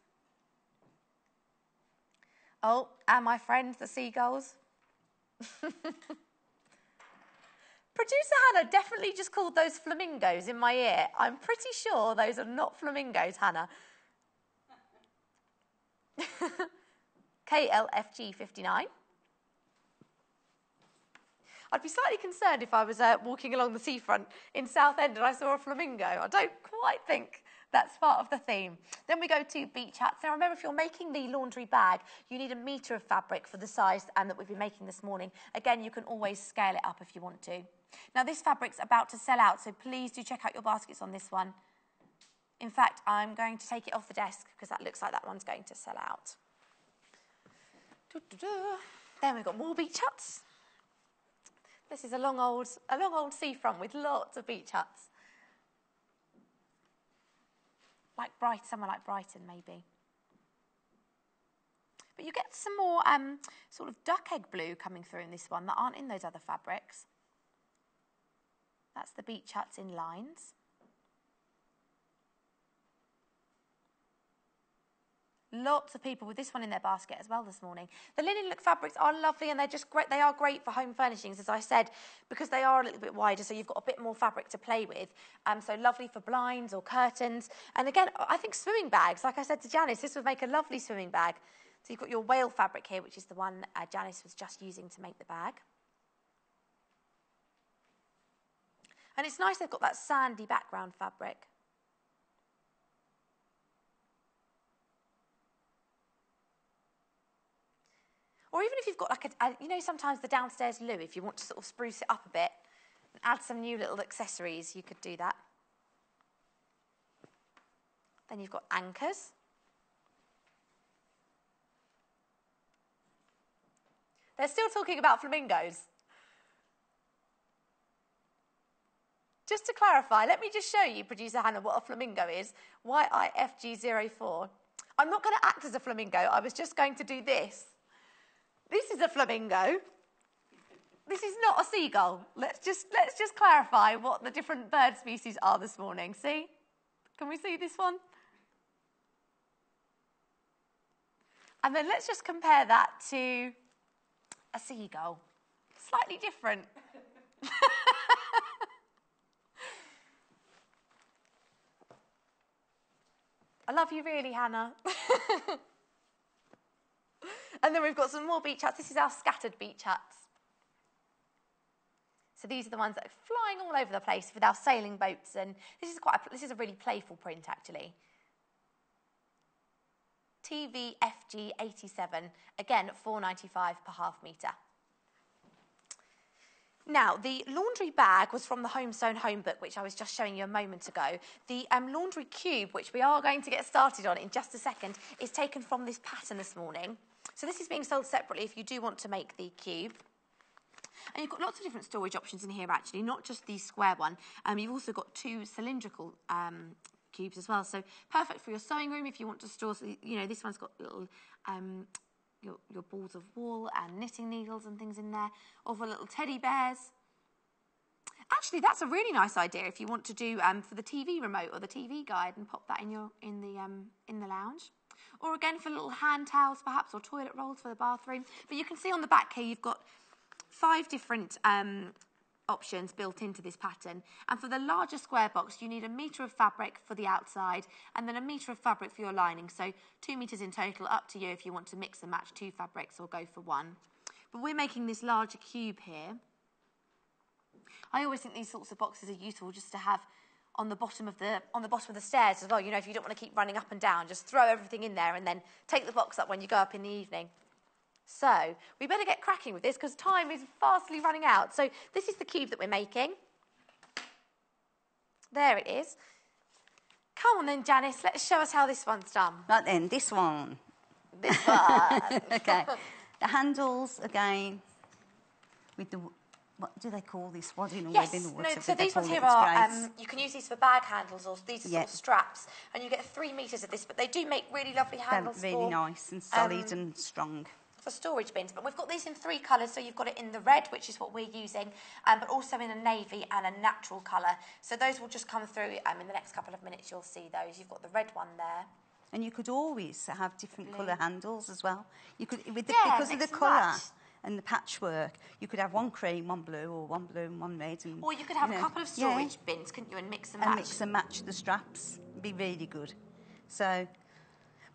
Oh, and my friends, the seagulls. Producer Hannah definitely just called those flamingos in my ear. I'm pretty sure those are not flamingos, Hannah. KLFG 59. I'd be slightly concerned if I was walking along the seafront in Southend and I saw a flamingo. I don't quite think that's part of the theme. Then we go to beach hats. Now remember, if you're making the laundry bag, you need a metre of fabric for the size that we've been making this morning. Again, you can always scale it up if you want to. Now this fabric's about to sell out, so please do check out your baskets on this one. In fact, I'm going to take it off the desk because that looks like that one's going to sell out. Then we've got more beach huts. This is a long old seafront with lots of beach huts. Somewhere like Brighton, maybe. But you get some more sort of duck egg blue coming through in this one that aren't in those other fabrics. That's the beach huts in lines. Lots of people with this one in their basket as well this morning. The linen look fabrics are lovely and they're just great. They are great for home furnishings, as I said, because they are a little bit wider, so you've got a bit more fabric to play with. So lovely for blinds or curtains. And again, I think swimming bags, like I said to Janice, this would make a lovely swimming bag. So you've got your whale fabric here, which is the one Janice was just using to make the bag. And it's nice they've got that sandy background fabric. Or even if you've got like you know, sometimes the downstairs loo, if you want to sort of spruce it up a bit and add some new little accessories, you could do that. Then you've got anchors. They're still talking about flamingos. Just to clarify, let me just show you, Producer Hannah, what a flamingo is. YIFG04. I'm not going to act as a flamingo. I was just going to do this. This is a flamingo. This is not a seagull. Let's just clarify what the different bird species are this morning. See? Can we see this one? And then let's just compare that to a seagull. Slightly different. I love you really, Hannah. And then we've got some more beach huts. This is our scattered beach huts. So these are the ones that are flying all over the place with our sailing boats. And this is a really playful print, actually. TVFG 87, again, £4.95 per half metre. Now, the laundry bag was from the Home Sewn Home book, which I was just showing you a moment ago. The laundry cube, which we are going to get started on in just a second, is taken from this pattern this morning. So this is being sold separately if you do want to make the cube. And you've got lots of different storage options in here, actually, not just the square one. You've also got two cylindrical cubes as well. So perfect for your sewing room if you want to store, you know, this one's got little your balls of wool and knitting needles and things in there, or for little teddy bears. Actually, that's a really nice idea if you want to do for the TV remote or the TV guide and pop that in the lounge. Or again for little hand towels perhaps, or toilet rolls for the bathroom. But you can see on the back here you've got 5 different options built into this pattern. And for the larger square box, you need 1 metre of fabric for the outside and then 1 metre of fabric for your lining. So 2 metres in total, up to you if you want to mix and match 2 fabrics or go for 1. But we're making this larger cube here. I always think these sorts of boxes are useful just to have on the bottom of the stairs as well. You know, if you don't want to keep running up and down, just throw everything in there and then take the box up when you go up in the evening. So we better get cracking with this because time is fastly running out. So this is the cube that we're making. There it is. Come on then, Janice, let's show us how this one's done. Right then, this one. This one. Okay. The handles, again, with the... What do they call this? Wadding or yes, webbing or no, whatever. so these ones here are, you can use these for bag handles or these are sort of straps, and you get 3 metres of this, but they do make really lovely handles. They're really nice and solid and strong. For storage bins, but we've got these in 3 colours, so you've got it in the red, which is what we're using, but also in a navy and a natural colour. So those will just come through in the next couple of minutes, you'll see those. You've got the red one there. And you could always have different colour handles as well. You could, because of the colour and the patchwork, you could have 1 cream, 1 blue, or 1 blue and 1 red. And, or you could have a couple of storage bins, couldn't you, and mix and match? And mix and match the straps. It'd be really good. So,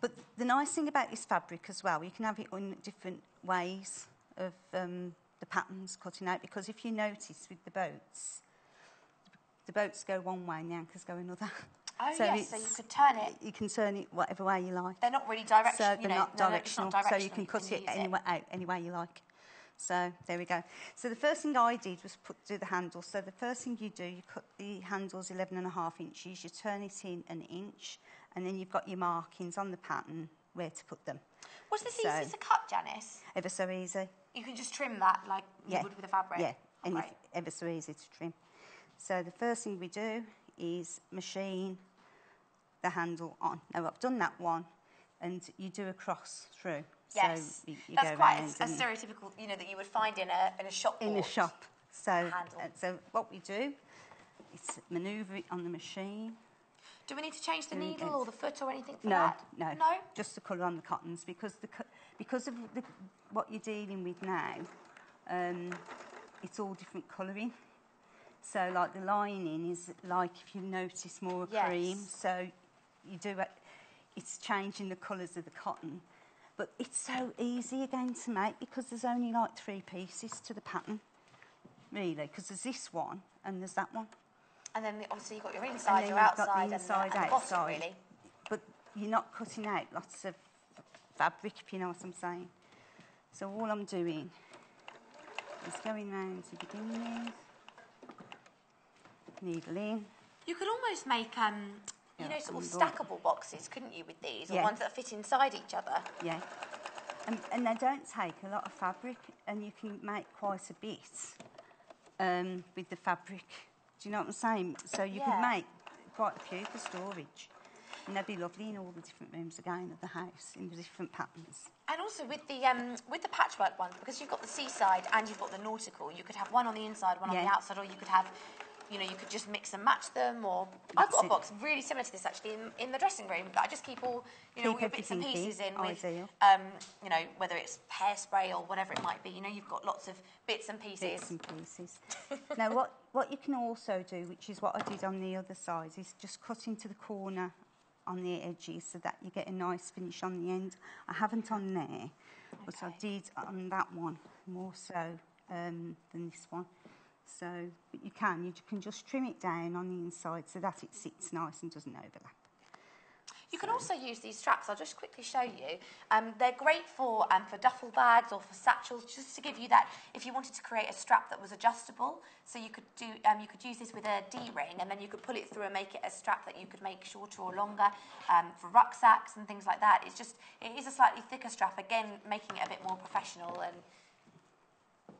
but the nice thing about this fabric as well, you can have it in different ways of the patterns cutting out, because if you notice with the boats go one way and the anchors go another. Oh, so yes, so you could turn it. You can turn it whatever way you like. They're not really directional. So they're not directional, so you can cut it any way you like. So there we go. So the first thing I did was do the handles. So the first thing you do, you cut the handles 11.5 inches, you turn it in 1 inch, and then you've got your markings on the pattern where to put them. Was this easy to cut, Janice? Ever so easy. You can just trim that like you would with the fabric? Yeah, and ever so easy to trim. So the first thing we do is machine the handle on. Now, I've done that one, and you do a cross through. Yes, so you that's go quite a stereotypical, that you would find in a shop. In a shop. So what we do is manoeuvre it on the machine. Do we need to change the needle or the foot or anything for that? No, just the colour on the cottons, because of what you're dealing with now, it's all different colouring. So, like the lining is like, if you notice, more cream. So you do it. It's changing the colours of the cotton, but it's so easy again to make because there's only like 3 pieces to the pattern, really. Because there's this one and there's that one. And then obviously you've got your inside, your outside, and the outside. Bottom, really. But you're not cutting out lots of fabric, if you know what I'm saying. So all I'm doing is going round to begin with, needle in. You could almost make, sort of stackable boxes, couldn't you, with these? Or ones that fit inside each other. Yeah. And they don't take a lot of fabric, and you can make quite a bit with the fabric. Do you know what I'm saying? So you could make quite a few for storage. And they'd be lovely in all the different rooms again of the house, in the different patterns. And also with the patchwork ones, because you've got the seaside and you've got the nautical, you could have one on the inside, one on the outside, or you could have, you could just mix and match them. Or I've got a box really similar to this actually in the dressing room that I just keep all, all your bits and pieces in with, whether it's hairspray or whatever it might be. You've got lots of bits and pieces. Bits and pieces. Now, what you can also do, which is what I did on the other side, is just cut into the corner on the edges so that you get a nice finish on the end. I haven't on there, but I did on that one more so than this one. So, but you can just trim it down on the inside so that it sits nice and doesn't overlap. You can also use these straps. I'll just quickly show you. They're great for duffel bags or for satchels, just to give you that. If you wanted to create a strap that was adjustable, so you could do, you could use this with a D-ring, and then you could pull it through and make it a strap that you could make shorter or longer for rucksacks and things like that. It is a slightly thicker strap, again making it a bit more professional,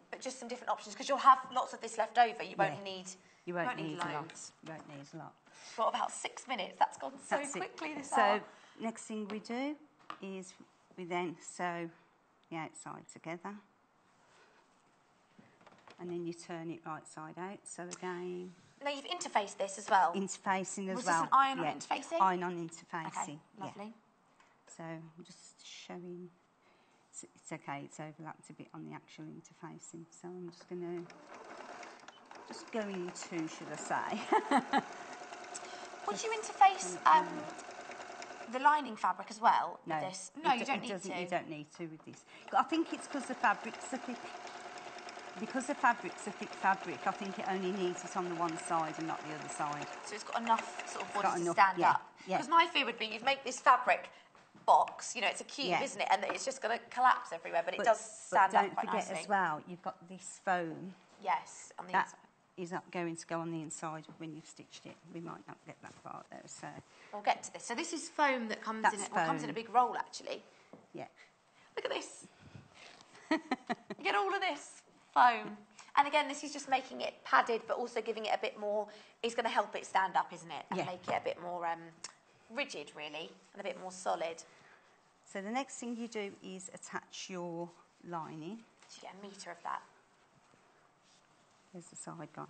but just some different options because you'll have lots of this left over. You won't need. You won't need loads. You won't need a lot. Got about 6 minutes. That's gone so quickly this hour. So next thing we do is we then sew the outside together, and then you turn it right side out. So again. Now you've interfaced this as well. Interfacing as well. Was this an iron-on interfacing? Iron-on interfacing. Okay, lovely. Yeah. So I'm just showing. It's okay. It's overlapped a bit on the actual interfacing. So I'm just going to just going to, should I say? Would you interface the lining fabric as well with this? No, you don't need to. You don't need to with this. I think it's because the fabric's a thick. Because the fabric's a thick fabric, I think it only needs it on the one side and not the other side. So it's got enough sort of body to stand up. Yeah. Because my fear would be you'd make this fabric box, you know, it's a cube, isn't it? And it's just going to collapse everywhere, but it does stand up quite nicely. Don't forget as well, you've got this foam. Yes, on the inside. Is that going to go on the inside when you've stitched it? We might not get that far though, so... We'll get to this. So this is foam that comes comes in a big roll, actually. Yeah. Look at this. You get all of this foam. And again, this is just making it padded, but also giving it a bit more... It's going to help it stand up, isn't it? And make it a bit more rigid, really, and a bit more solid. So the next thing you do is attach your lining. So you get a metre of that. There's the side gone.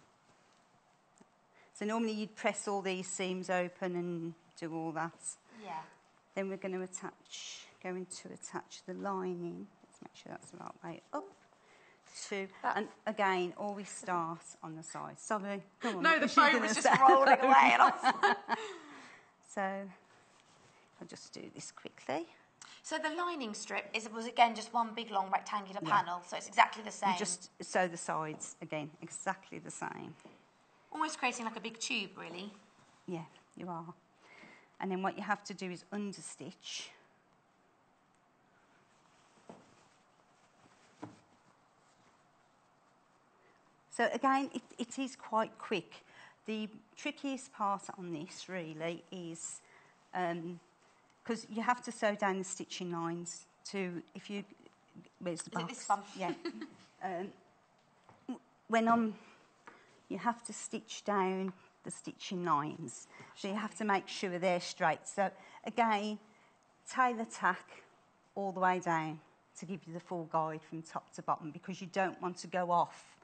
So normally you'd press all these seams open and do all that. Yeah. Then we're going to attach the lining. Let's make sure that's the right way up. And again, always start on the side. Sorry. Come on, no, the foam was just rolling away. And so I'll just do this quickly. So the lining strip was again just one big long rectangular panel, so it's exactly the same. You just sew the sides again, exactly the same. Almost creating like a big tube, really. Yeah, you are. And then what you have to do is understitch. So again, it is quite quick. The trickiest part on this really is because you have to sew down the stitching lines to, if you, where's the box? Is it this one? Yeah. You have to stitch down the stitching lines. So you have to make sure they're straight. So again, tailor tack all the way down to give you the full guide from top to bottom, because you don't want to go off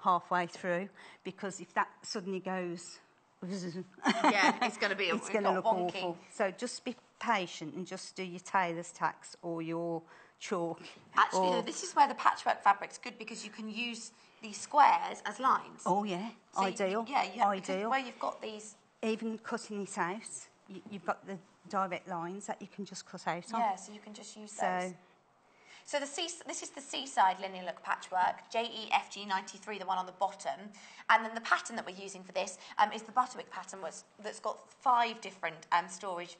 halfway through, because if that suddenly goes... yeah, it's going to be it's going to look wonky. Awful. So just be patient and just do your tailor's tacks or your chalk. Actually, though, this is where the patchwork fabric's good, because you can use these squares as lines. Oh, yeah. So ideal. Ideal. Where you've got these... Even cutting it out, you've got the direct lines that you can just cut out on. Yeah, so you can just use those. So this is the Seaside Linear Look Patchwork, JEFG93, the one on the bottom. And then the pattern that we're using for this is the Butterwick pattern that's got 5 different storage,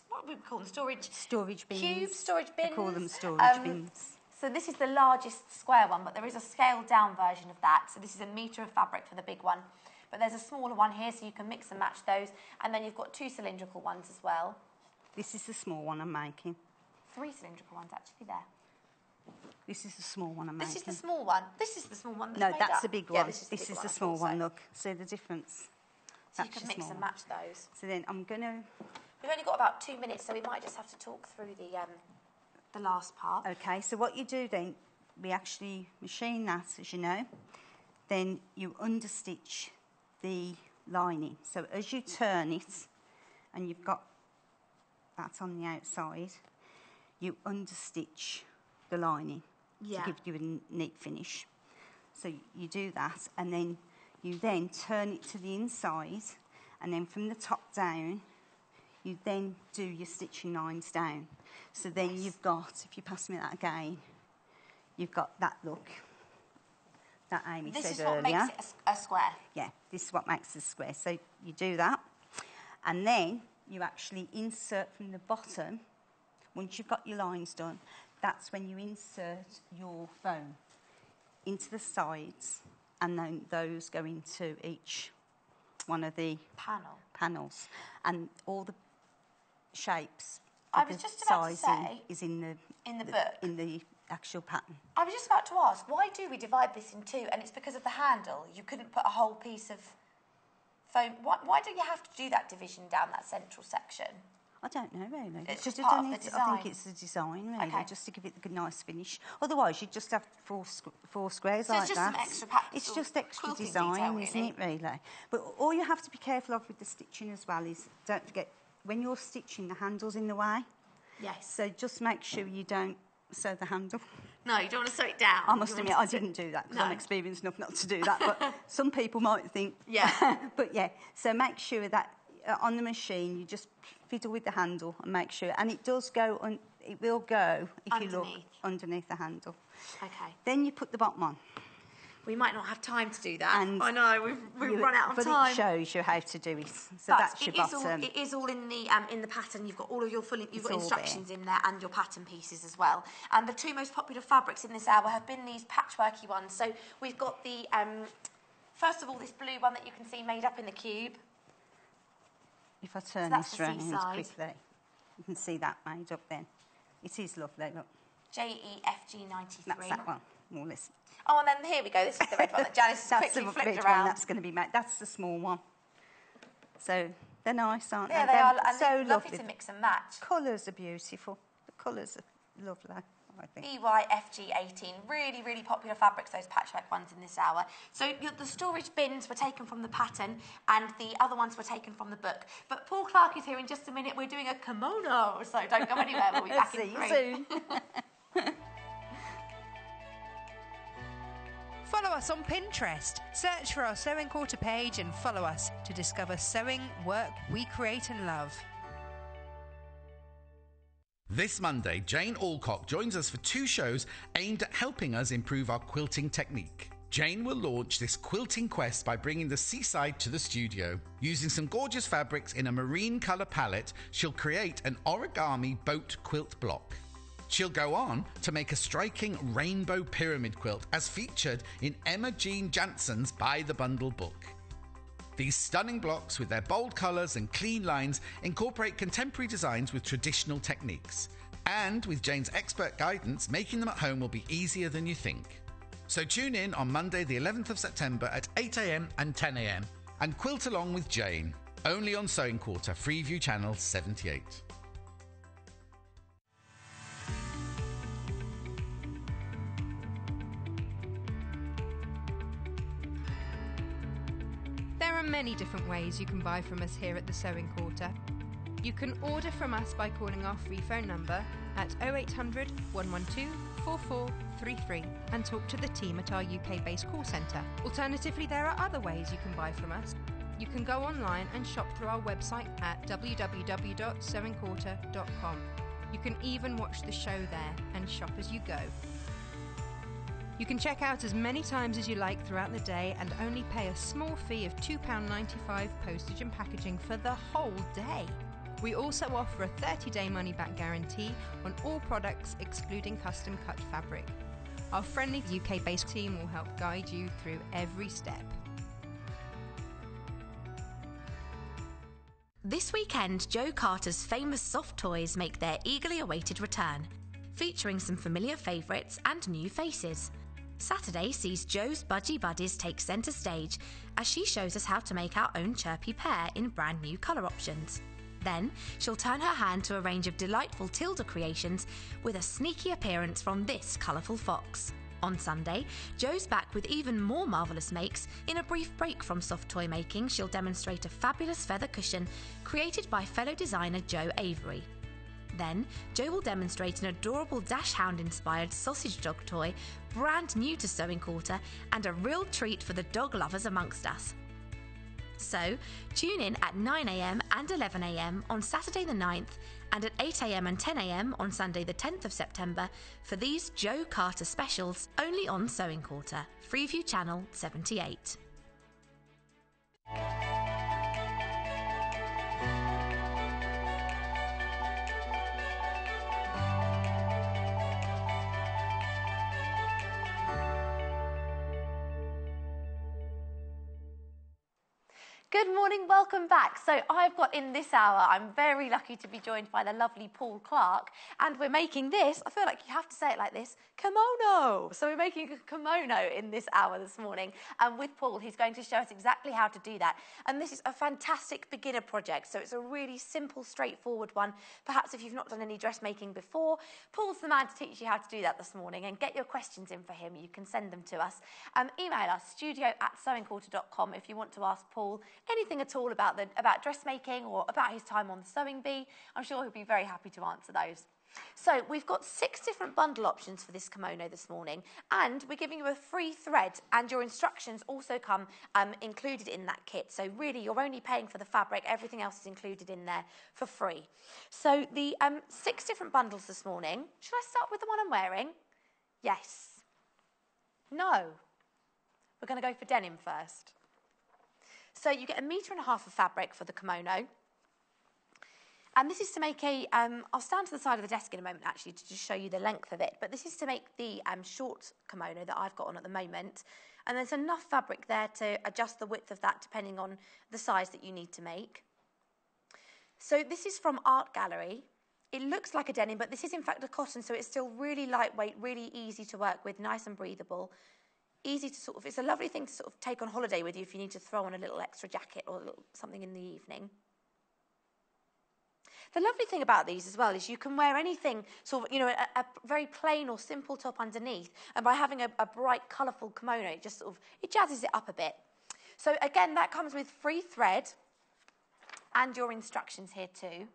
what would we call them? Storage bins. Cubes, storage bins. We call them storage bins. So this is the largest square one, but there is a scaled down version of that. So this is a metre of fabric for the big one. But there's a smaller one here, so you can mix and match those. And then you've got 2 cylindrical ones as well. This is the small one I'm making. 3 cylindrical ones actually there. This is the small one I'm making. This is the small one. This is the small one that's No, made that's up. the big one. Yeah, this is the small one, look. See the difference? So you can mix and match those. So then I'm going to... We've only got about 2 minutes, so we might just have to talk through the last part. Okay, so what you do then, we actually machine that, as you know. Then you understitch the lining. So as you turn it, and you've got that on the outside, you understitch the lining to give you a neat finish. So you do that, and then you turn it to the inside, and then from the top down, you then do your stitching lines down. So then you've got, if you pass me that again, you've got that look that Amy said earlier. This is what makes it a square. Yeah, this is what makes it a square. So you do that, and then you actually insert from the bottom. Once you've got your lines done, that's when you insert your foam into the sides, and then those go into each one of the panels. And all the shapes, I was just about to say, is in the book. In the actual pattern. I was just about to ask, why do we divide this in 2? And it's because of the handle. You couldn't put a whole piece of foam. Why do you have to do that division down that central section? I don't know, really. It's just part of the design. I think it's the design, really, just to give it a nice finish. Otherwise, you'd just have four squares so like it's just that. some extra pattern. It's just extra design, detail, isn't it, really? But all you have to be careful of with the stitching as well is, don't forget, when you're stitching, the handle's in the way. Yes. So just make sure you don't sew the handle. No, you don't want to sew it down. I must admit, I didn't do that because I'm experienced enough not to do that. But some people might think. Yeah. But yeah, so make sure that on the machine you just fiddle with the handle and make sure, and it does go on. It will go if underneath. you look underneath the handle. Okay. Then you put the bottom on. We might not have time to do that. And I know we've run out of time. But it shows you how to do it. So that's your bottom. It is all in the pattern. You've got all of your you've got instructions in there and your pattern pieces as well. And the two most popular fabrics in this hour have been these patchworky ones. So we've got the first of all this blue one that you can see made up in the cube. If I turn this around quickly, you can see that made up then. It is lovely, look. JEFG93. That's that one, more or less. Oh, and then here we go. This is the red one that Janis has quickly flipped around. One that's going to be made. That's the small one. So they're nice, aren't they? Yeah, they are. And so lovely to mix and match. Colours are beautiful. The colours are lovely, I think. EYFG18. Really, really popular fabrics, those patchwork ones in this hour. So the storage bins were taken from the pattern and the other ones were taken from the book. But Paul Clarke is here in just a minute. We're doing a kimono, so don't go anywhere. We'll be back in 3. See you soon. Follow us on Pinterest. Search for our Sewing Quarter page and follow us to discover sewing work we create and love. This Monday, Jane Alcock joins us for 2 shows aimed at helping us improve our quilting technique. Jane will launch this quilting quest by bringing the seaside to the studio. Using some gorgeous fabrics in a marine colour palette, she'll create an origami boat quilt block. She'll go on to make a striking rainbow pyramid quilt as featured in Emma Jean Jansen's By the Bundle book. These stunning blocks with their bold colours and clean lines incorporate contemporary designs with traditional techniques. And with Jane's expert guidance, making them at home will be easier than you think. So tune in on Monday the 11th of September at 8 a.m. and 10 a.m. and quilt along with Jane, only on Sewing Quarter, Freeview Channel 78. There are many different ways you can buy from us here at the Sewing Quarter. You can order from us by calling our free phone number at 0800 112 4433 and talk to the team at our UK-based call centre. Alternatively, there are other ways you can buy from us. You can go online and shop through our website at www.sewingquarter.com. You can even watch the show there and shop as you go. You can check out as many times as you like throughout the day and only pay a small fee of £2.95 postage and packaging for the whole day. We also offer a 30-day money-back guarantee on all products excluding custom-cut fabric. Our friendly UK-based team will help guide you through every step. This weekend, Joe Carter's famous soft toys make their eagerly awaited return, featuring some familiar favourites and new faces. Saturday sees Joe's Budgie Buddies take centre stage as she shows us how to make our own chirpy pair in brand new colour options. Then she'll turn her hand to a range of delightful Tilda creations with a sneaky appearance from this colourful fox. On Sunday, Joe's back with even more marvellous makes. In a brief break from soft toy making, she'll demonstrate a fabulous feather cushion created by fellow designer Joe Avery. Then, Joe will demonstrate an adorable Dash Hound-inspired sausage dog toy, brand new to Sewing Quarter, and a real treat for the dog lovers amongst us. So, tune in at 9 a.m. and 11 a.m. on Saturday the 9th and at 8 a.m. and 10 a.m. on Sunday the 10th of September for these Joe Carter specials only on Sewing Quarter, Freeview Channel 78. Good morning, welcome back. So I've got in this hour, I'm very lucky to be joined by the lovely Paul Clarke, and we're making this, I feel like you have to say it like this, kimono. So we're making a kimono in this hour this morning, and with Paul, he's going to show us exactly how to do that. And this is a fantastic beginner project, so it's a really simple, straightforward one. Perhaps if you've not done any dressmaking before, Paul's the man to teach you how to do that this morning, and get your questions in for him. You can send them to us. Email us, studio@sewingquarter.com if you want to ask Paul anything at all about dressmaking or about his time on the sewing bee. I'm sure he'll be very happy to answer those. So we've got 6 different bundle options for this kimono this morning, and we're giving you a free thread, and your instructions also come included in that kit. So really, you're only paying for the fabric. Everything else is included in there for free. So the 6 different bundles this morning. Should I start with the one I'm wearing? Yes. No. We're going to go for denim first. So you get 1.5 meters of fabric for the kimono. And this is to make a, I'll stand to the side of the desk in a moment actually to just show you the length of it, but this is to make the short kimono that I've got on at the moment. And there's enough fabric there to adjust the width of that depending on the size that you need to make. So this is from Art Gallery. It looks like a denim, but this is in fact a cotton, so it's still really lightweight, really easy to work with, nice and breathable. Easy to it's a lovely thing to sort of take on holiday with you if you need to throw on a little extra jacket or something in the evening. The lovely thing about these as well is you can wear anything, sort of, a very plain or simple top underneath, and by having a bright, colourful kimono, it just it jazzes it up a bit. So again, that comes with free thread and your instructions here too.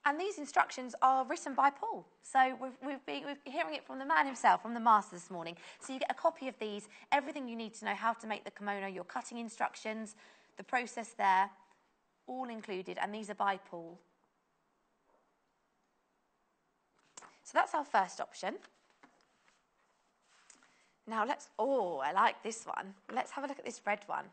And these instructions are written by Paul. So we're hearing it from the man himself, from the master this morning. So you get a copy of these, everything you need to know how to make the kimono, your cutting instructions, the process there, all included, and these are by Paul. So that's our first option. Now I like this one. Let's have a look at this red one.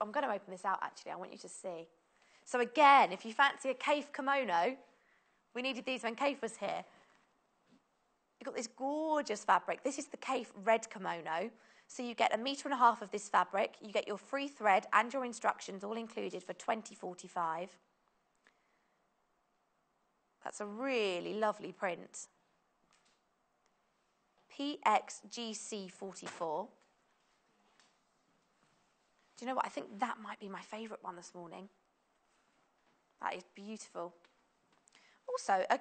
I'm going to open this out actually, I want you to see. So again, if you fancy a Kaffe kimono, we needed these when Kaffe was here. You've got this gorgeous fabric. This is the Kaffe red kimono. So you get 1.5 meters of this fabric. You get your free thread and your instructions all included for $20.45. That's a really lovely print. PXGC44. Do you know what? I think that might be my favourite one this morning. That is beautiful. Also, a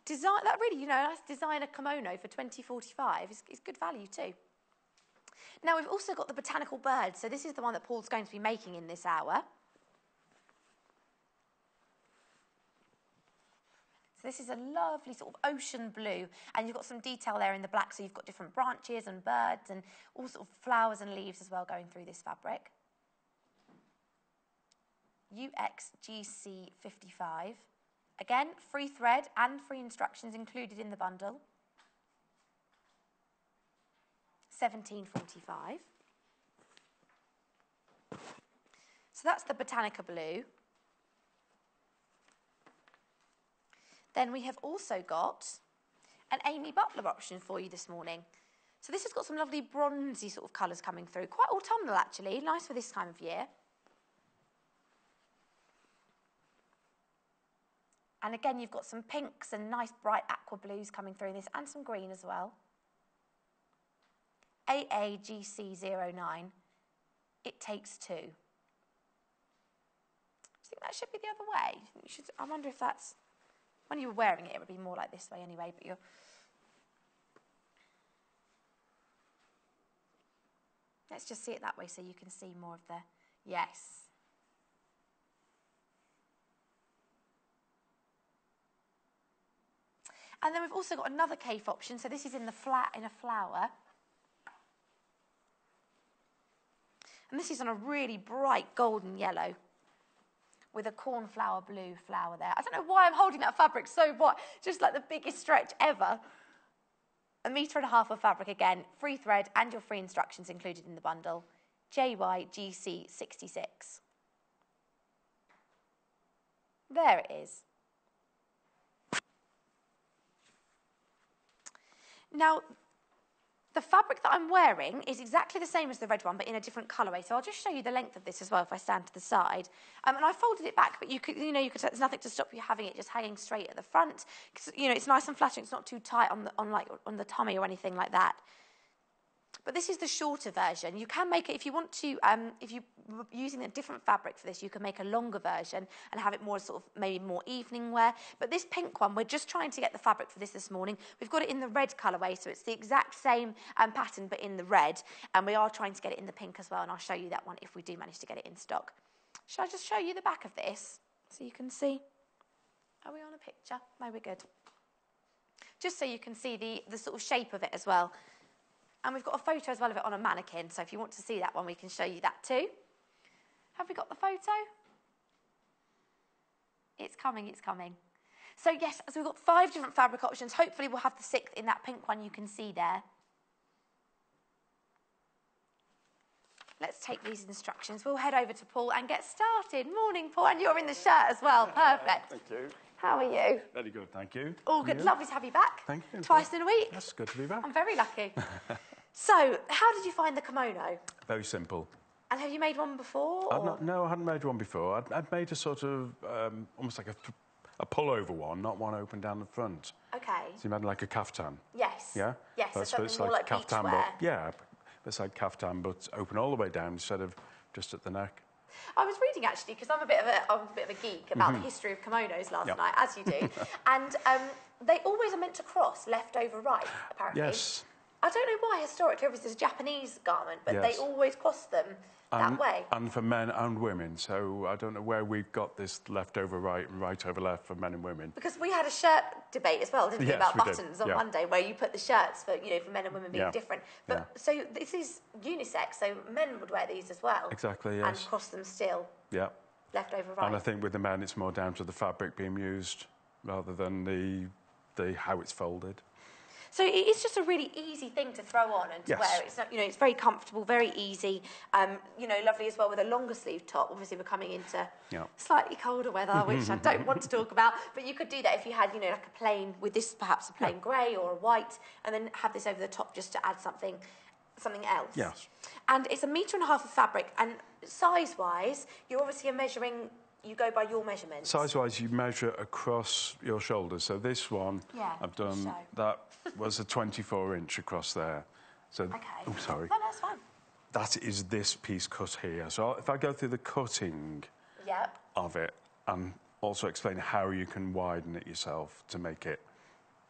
design that really, nice designer kimono for $20.45 is good value too. Now we've also got the botanical bird. So this is the one that Paul's going to be making in this hour. So this is a lovely sort of ocean blue, and you've got some detail there in the black. So you've got different branches and birds and all sort of flowers and leaves as well going through this fabric. UXGC55. Again, free thread and free instructions included in the bundle. $17.45. So that's the Botanica blue. Then we have also got an Amy Butler option for you this morning. So this has got some lovely bronzy sort of colours coming through. Quite autumnal actually, nice for this time of year. And again, you've got some pinks and nice bright aqua blues coming through this, and some green as well. AAGC09. It takes 2. I think that should be the other way. I wonder if that's... When you were wearing it, it would be more like this way anyway, but you're... Let's just see it that way so you can see more of the... Yes. And then we've also got another Kaffe option. So this is in a flower. And this is on a really bright golden yellow with a cornflower blue flower there. I don't know why I'm holding that fabric so wide, just like the biggest stretch ever. 1.5 meters of fabric again, free thread and your free instructions included in the bundle. JYGC66. There it is. Now, the fabric that I'm wearing is exactly the same as the red one, but in a different colourway. So I'll just show you the length of this as well if I stand to the side. And I folded it back, but there's nothing to stop you having it just hanging straight at the front. Because, it's nice and flattering. It's not too tight on the tummy or anything like that. but this is the shorter version. You can make it, if you want to, if you're using a different fabric for this, you can make a longer version and have it more sort of, maybe more evening wear. But this pink one, we're just trying to get the fabric for this morning. We've got it in the red colourway, so it's the exact same pattern, but in the red. And we are trying to get it in the pink as well, and I'll show you that one if we do manage to get it in stock. Shall I just show you the back of this so you can see? Are we on a picture? No, we're good. Just so you can see the sort of shape of it as well. And we've got a photo as well of it on a mannequin, so if you want to see that one, we can show you that too. Have we got the photo? It's coming, it's coming. So yes, so we've got 5 different fabric options. Hopefully we'll have the 6th in that pink one you can see there. Let's take these instructions. We'll head over to Paul and get started. Morning, Paul, and you're in the shirt as well. Perfect. Thank you. How are you? Very good, thank you. All good. Lovely to have you back. Thank you. Twice in a week. That's good to be back. I'm very lucky. So, how did you find the kimono? Very simple. And have you made one before? No, I hadn't made one before. I'd made a sort of, almost like a pullover one, not one open down the front. Okay. So you made like a kaftan. Yes. Yeah? Yes, so something it's more like kaftan, beachwear. but yeah, it's like kaftan, but open all the way down instead of just at the neck. I was reading actually because I'm a bit of a geek about the history of kimonos last night, as you do, and they always are meant to cross left over right. Apparently. Yes. I don't know why historically, obviously it's a Japanese garment, but they always cross them that way. And for men and women, so I don't know where we've got this left over right and right over left for men and women. Because we had a shirt debate as well, didn't we, about buttons on yeah. Monday, where you put the shirts for, for men and women being different. But so this is unisex, so men would wear these as well. Exactly, yes. And cross them still. Yeah. Left over right. And I think with the men, it's more down to the fabric being used rather than the how it's folded. So it's just a really easy thing to throw on and to wear. It's not, it's very comfortable, very easy. Lovely as well with a longer sleeve top. Obviously, we're coming into slightly colder weather, which I don't want to talk about. But you could do that if you had, like a plain with this, perhaps a plain grey or a white, and then have this over the top just to add something else. Yes. And it's 1.5 meters of fabric, and size-wise, you're obviously measuring. You go by your measurements. Size-wise, you measure across your shoulders. So this one, I've done, that was a 24-inch across there. So, oh, sorry. No, that's fine. That is this piece cut here. So if I go through the cutting of it and also explain how you can widen it yourself to make it,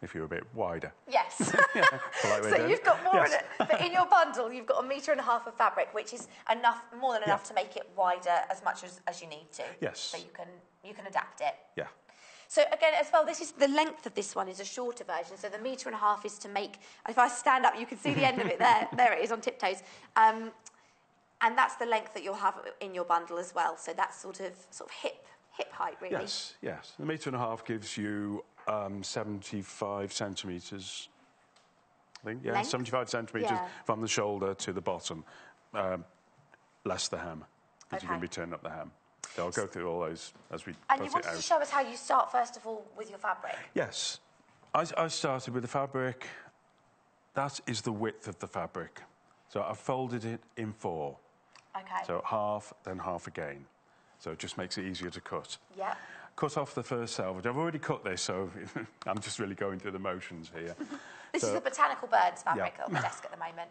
if you're a bit wider. Yes. So you've got more in it. But in your bundle, you've got 1.5 meters of fabric, which is more than enough to make it wider as much as you need to. Yes. So you can adapt it. Yeah. So again, as well, this is the length of this one is a shorter version. So the 1.5 meters is to make. If I stand up, you can see the end of it there. There it is on tiptoes. And that's the length that you'll have in your bundle as well. So that's sort of hip height, really. Yes, yes. The 1.5 meters gives you 75 centimetres, I think, Length? 75 centimetres from the shoulder to the bottom, less the hem, because you're going to be turning up the hem. So I'll go through all those as we put it out. And you wanted to show us how you start, first of all, with your fabric? Yes. I started with the fabric. That is the width of the fabric. So I've folded it in 4. Okay. So half, then half again. So it just makes it easier to cut. Yeah. Cut off the first selvage. I've already cut this, so I'm just really going through the motions here. This is the botanical birds fabric on the desk at the moment.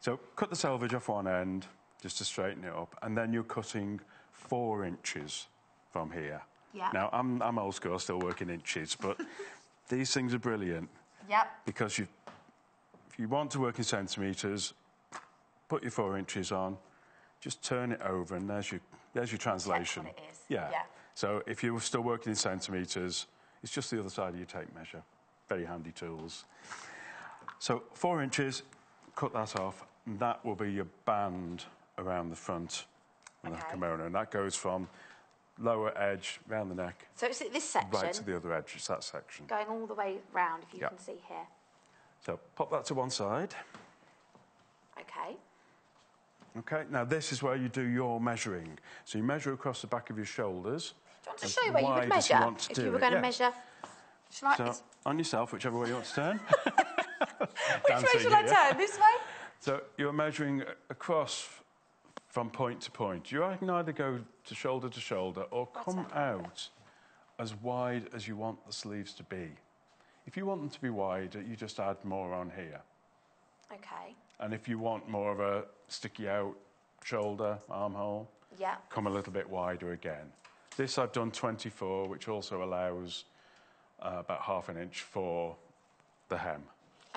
So cut the selvage off one end, just to straighten it up, and then you're cutting 4 inches from here. Yeah. Now, I'm old school, I still work in inches, but these things are brilliant. Yep. Because if you want to work in centimetres, put your 4 inches on, just turn it over, and there's your translation. Check what it is. Yeah. So if you're still working in centimetres, it's just the other side of your tape measure. Very handy tools. So 4 inches, cut that off, and that will be your band around the front of the kimono. And that goes from lower edge round the neck. So it's this section. Right to the other edge, it's that section. Going all the way round, if you can see here. So pop that to one side. Okay. Okay, now this is where you do your measuring. So you measure across the back of your shoulders. Do you want to show you where you would measure? If you were going to measure. So on yourself, whichever way you want to turn. Which way shall I turn? This way? So you're measuring across from point to point. You can either go to shoulder or come out as wide as you want the sleeves to be. If you want them to be wider, you just add more on here. Okay. And if you want more of a sticky out shoulder, armhole, Yeah. come a little bit wider again. This I've done 24, which also allows about half an inch for the hem.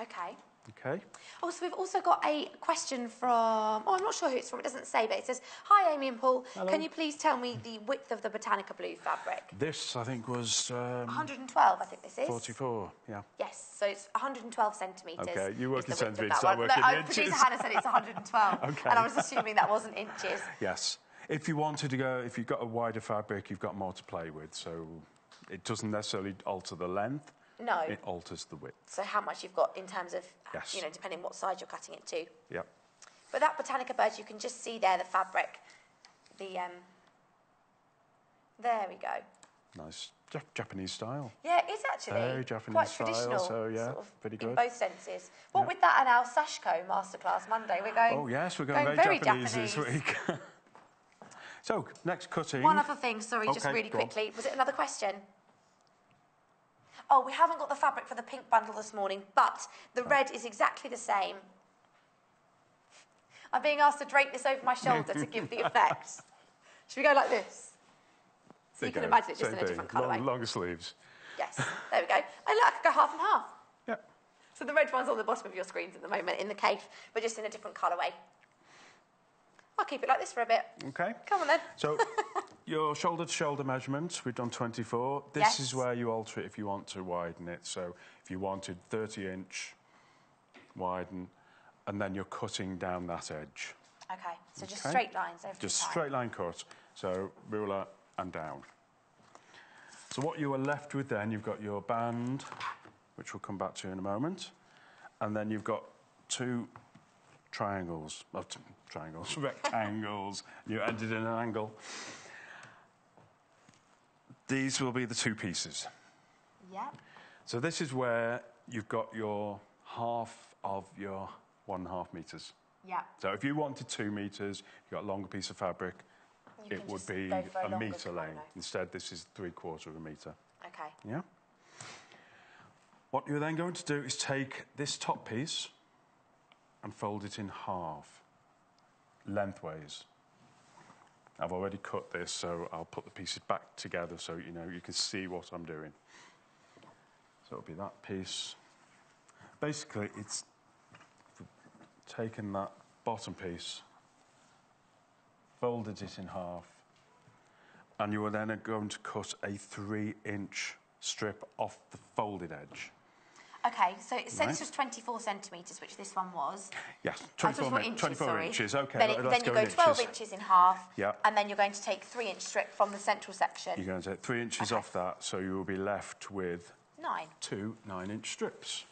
Okay. Okay. Oh, so we've also got a question from, I'm not sure who it's from, it doesn't say, but it says, "Hi Amy and Paul, Hello. Can you please tell me the width of the Botanica blue fabric?" This, I think, was 112, I think this is. 44, yeah. Yes, so it's 112 centimetres. Okay, you work in is the width of centimetres, that I one. work in No, inches. producer Hannah said it's 112, Okay. and I was assuming that wasn't inches. Yes. If you wanted to go, if you've got a wider fabric, you've got more to play with, so it doesn't necessarily alter the length. No. It alters the width. So how much you've got in terms of, Yes. you know, depending what side you're cutting it to. Yep. But that Botanica bird, you can just see there the fabric. There we go. Nice Japanese style. Yeah, it is actually. Very Japanese quite style, traditional, so yeah, sort of, pretty in good. both senses. What with that and our Sashko masterclass Monday, we're going. Oh yes, we're going very Japanese this week. So, next cutting. One other thing, sorry, just Okay, really go on. quickly. Was it another question? Oh, we haven't got the fabric for the pink bundle this morning, but the red is exactly the same. I'm being asked to drape this over my shoulder to give the effect. Should we go like this? So you can imagine it just in a different colourway. Longer sleeves. Yes, there we go. Oh, look, I could go half and half. Yep. So the red one's on the bottom of your screens at the moment in the cave, but just in a different colourway. I'll keep it like this for a bit. Okay. Come on then. So, your shoulder-to-shoulder measurement, we've done 24. This Yes. is where you alter it if you want to widen it. So, if you wanted 30-inch, widen, and then you're cutting down that edge. Okay, so just Okay. straight lines every Just time. straight line cut. So, ruler and down. So what you are left with then, you've got your band, which we'll come back to in a moment, and then you've got two triangles, rectangles. You ended in an angle. These will be the two pieces. Yeah. So this is where you've got your half of your 1.5 metres. Yeah. So if you wanted 2 metres, you've got a longer piece of fabric, You it can would just be go for a a longer metre kimono. length. Instead, this is 3/4 of a metre. Okay. Yeah? What you're then going to do is take this top piece and fold it in half, lengthways. I've already cut this, so I'll put the pieces back together so you can see what I'm doing. So it'll be that piece. Basically, it's taken that bottom piece, folded it in half, and you are then going to cut a 3-inch strip off the folded edge. Okay, so it said Right. this was 24 centimetres, which this one was. Yes, 24 inches, 24 sorry. inches. Okay, Then, let's then you go go in 12 inches. inches in half, Yeah. and then you're going to take 3-inch strip from the central section. You're going to take 3 inches Okay. off that, so you will be left with 9. 2 9-inch strips.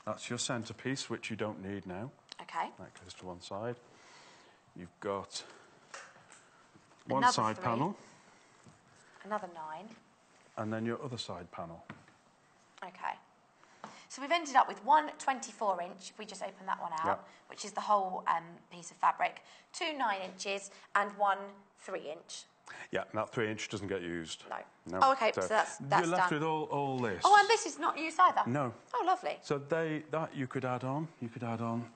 That's your centrepiece, which you don't need now. Okay. That goes to one side. You've got one Another side 3. panel, Another 9. and then your other side panel. Okay. So we've ended up with one 24-inch, if we just open that one out, Yep. which is the whole piece of fabric, 2 9-inches, and one 3-inch. Yeah, that 3-inch doesn't get used. No. Oh, okay, so that's You're left done. with all this. Oh, and this is not used either? No. Oh, lovely. So that you could add on. You could add on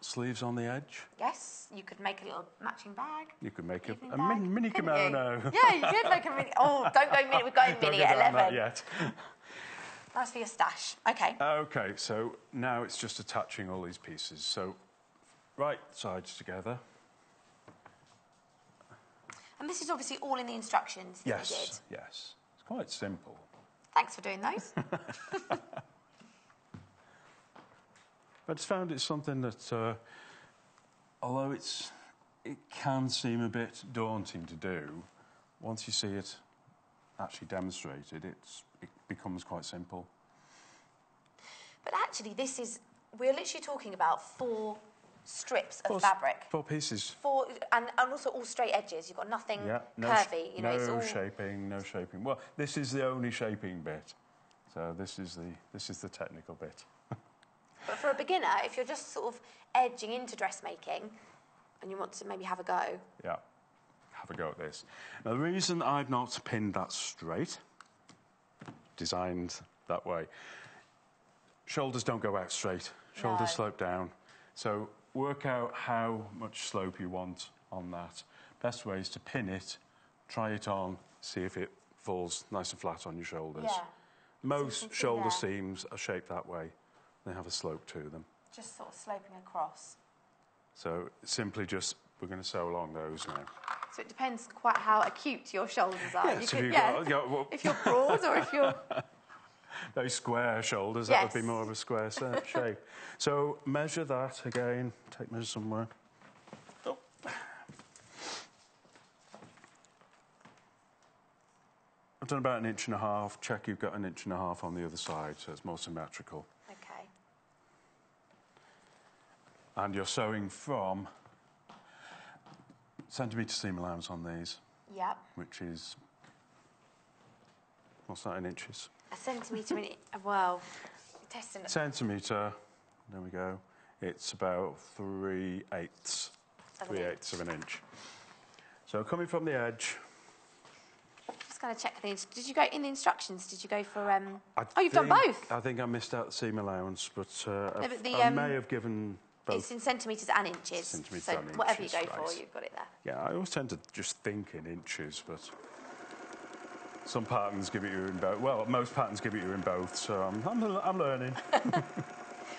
sleeves on the edge. Yes, you could make a little matching bag. You could make Evening a bag, mini couldn't you? kimono. Yeah, you could make a mini. Oh, don't go mini. We're going Don't mini go at down that 11. yet. Nice for your stash. Okay. Okay, so now it's just attaching all these pieces. So right sides together. And this is obviously all in the instructions that you did. Yes. It's quite simple. Thanks for doing those. I just found it something that, although it can seem a bit daunting to do, once you see it actually demonstrated, it becomes quite simple. But actually, we're literally talking about 4 strips of 4 fabric. 4 pieces. 4, and also all straight edges. You've got nothing Yeah, curvy. It's no all... shaping, no shaping. Well, this is the only shaping bit. So this is the technical bit. But for a beginner, if you're just sort of edging into dressmaking and you want to maybe have a go. Yeah, have a go at this. Now, the reason I've not pinned that straight, designed that way, shoulders don't go out straight. Shoulders slope down. So work out how much slope you want on that. Best way is to pin it, try it on, see if it falls nice and flat on your shoulders. Yeah. Most shoulder seams are shaped that way. They have a slope to them. Just sort of sloping across. So simply just, we're going to sew along those now. So it depends quite how acute your shoulders are. Yes, If you're broad or if you're... Very square shoulders, Yes. that would be more of a square shape. So measure that again, take measure somewhere. Oh. I've done about 1.5 inches. Check you've got 1.5 inches on the other side, so it's more symmetrical. Okay. And you're sewing from centimetre seam allowance on these. Yep. Which is, what's that in inches? A centimetre in... Well, testing it. Centimetre, there we go. It's about 3/8 of an inch. So coming from the edge... Just going to check the... Did you go in the instructions? Did you go for... Oh, you've done both? I think I missed out the seam allowance, but, I may have given both. It's in centimetres and inches. Centimetres so and whatever inches, you go for, right. you've got it there. Yeah, I always tend to just think in inches, but some patterns give it you in both. Well, most patterns give it you in both, so I'm learning.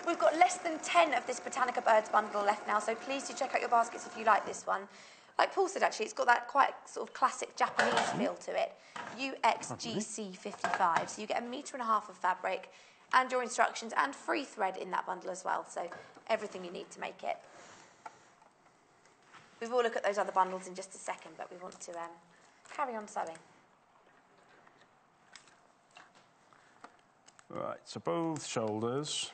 We've got less than 10 of this Botanica Birds bundle left now, so please do check out your baskets if you like this one. Like Paul said, actually, it's got that quite sort of classic Japanese feel to it. UXGC55. So you get 1.5 metres of fabric and your instructions and free thread in that bundle as well. So everything you need to make it. We will look at those other bundles in just a second, but we want to carry on sewing. Right, so both shoulders,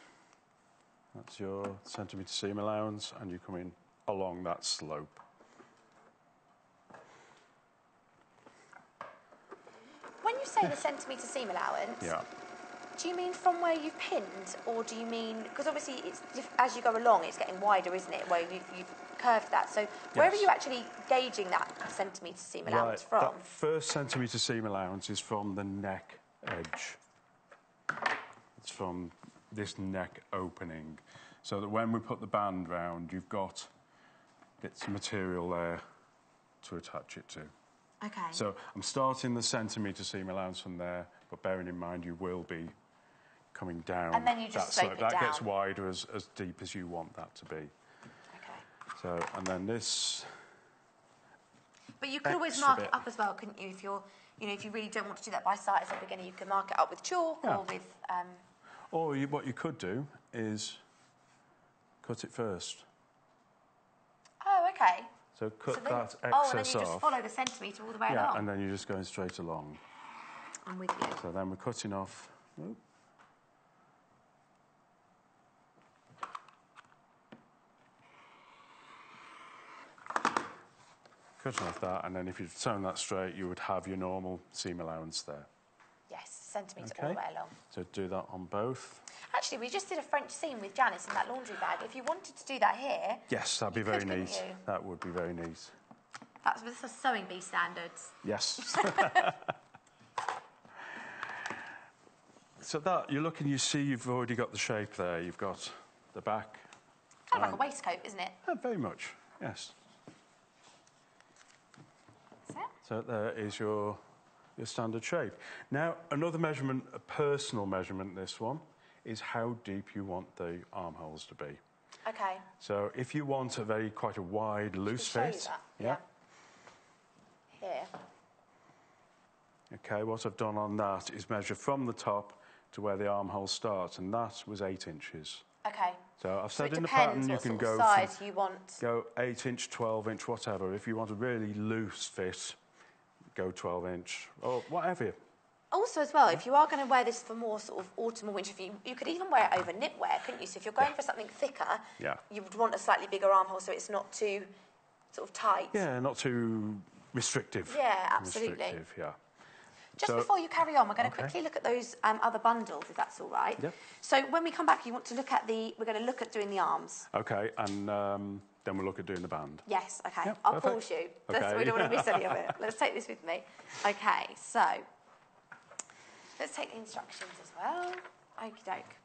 that's your centimetre seam allowance, and you come in along that slope. When you say the centimetre seam allowance, Yeah. do you mean from where you've pinned, or do you mean... Because obviously, it's, as you go along, it's getting wider, isn't it, where you've curved that. So where are you actually gauging that centimetre seam allowance from? That first centimetre seam allowance is from the neck edge. It's from this neck opening, so that when we put the band round, you've got bits of material there to attach it to. Okay. So I'm starting the centimetre seam allowance from there, but bearing in mind you will be coming down. And then you just slope it that down. gets wider as deep as you want that to be. Okay. So, and then this... But you could always mark it up as well, couldn't you? If you're, if you really don't want to do that by sight at the beginning, you can mark it up with chalk or with... Or what you could do is cut it first. Oh, okay. So cut that excess off. Oh, and then you just off. follow the centimetre all the way along. Yeah, and then you're just going straight along. I'm with you. So then we're cutting off... Ooh. Cutting off that, and then if you'd sewn that straight, you would have your normal seam allowance there. Yes, centimetre all the way along. So do that on both. Actually, we just did a French seam with Janis in that laundry bag. If you wanted to do that here... Yes, that'd be very neat. You? That would be very neat. That's with the sewing bee standards. Yes. So that, you're looking, you see you've already got the shape there. You've got the back. Kind of like a waistcoat, isn't it? Very much, yes. That's it. So there is your standard shape. Now, another measurement, a personal measurement, this one, is how deep you want the armholes to be. Okay. So if you want quite a wide, loose fit... Yeah. Here. Okay, what I've done on that is measure from the top to where the armhole starts, and that was 8 inches. Okay. So I've said it in the depends pattern you what can sort go of size you want. Go 8 inch, 12 inch, whatever. If you want a really loose fit, go 12 inch or whatever. Also, as well, if you are going to wear this for more sort of autumn or winter, you could even wear it over knitwear, couldn't you? So if you're going for something thicker, you would want a slightly bigger armhole so it's not too sort of tight. Yeah, not too restrictive. Yeah, absolutely. Restrictive, yeah. Just before you carry on, we're going to quickly look at those other bundles, if that's all right. Yep. So when we come back, you want to look at we're going to look at doing the arms. Okay, and then we'll look at doing the band. Yes, okay. Yep, I'll perfect. pause you. Okay. We don't want to miss any of it. Let's take this with me. Okay, so let's take the instructions as well. Okie doke.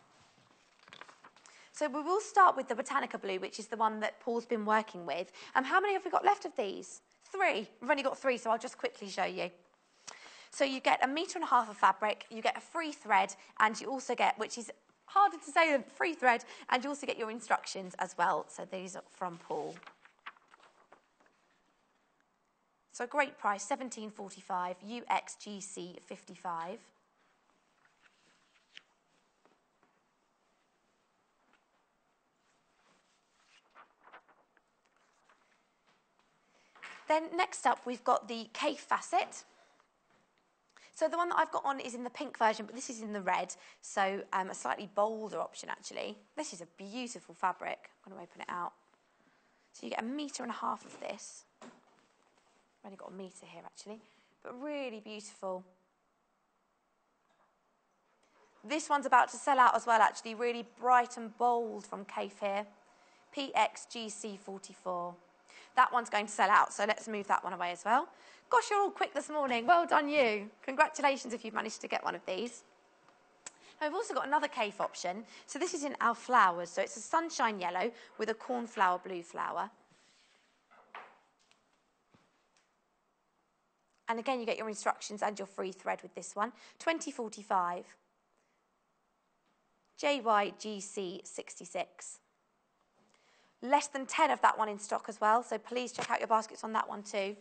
So we will start with the Botanica blue, which is the one that Paul's been working with. How many have we got left of these? 3. We've only got 3, so I'll just quickly show you. So you get 1.5 meters of fabric, you get a free thread, and you also get, which is harder to say than free thread, and you also get your instructions as well. So these are from Paul. So a great price, $17.45, UXGC 55. Then next up, we've got the K facet. So the one that I've got on is in the pink version, but this is in the red, so a slightly bolder option, actually. This is a beautiful fabric. I'm going to open it out. So you get 1.5 meters of this. I've only got 1 meter here, actually, but really beautiful. This one's about to sell out as well, actually, really bright and bold from Kaf here. PXGC 44. That one's going to sell out, so let's move that one away as well. Gosh, you're all quick this morning. Well done, you. Congratulations if you've managed to get one of these. Now, we've also got another Kaf option. So this is in our flowers. So it's a sunshine yellow with a cornflower blue flower. And again, you get your instructions and your free thread with this one. $20.45. JYGC 66. Less than 10 of that one in stock as well, so please check out your baskets on that one too.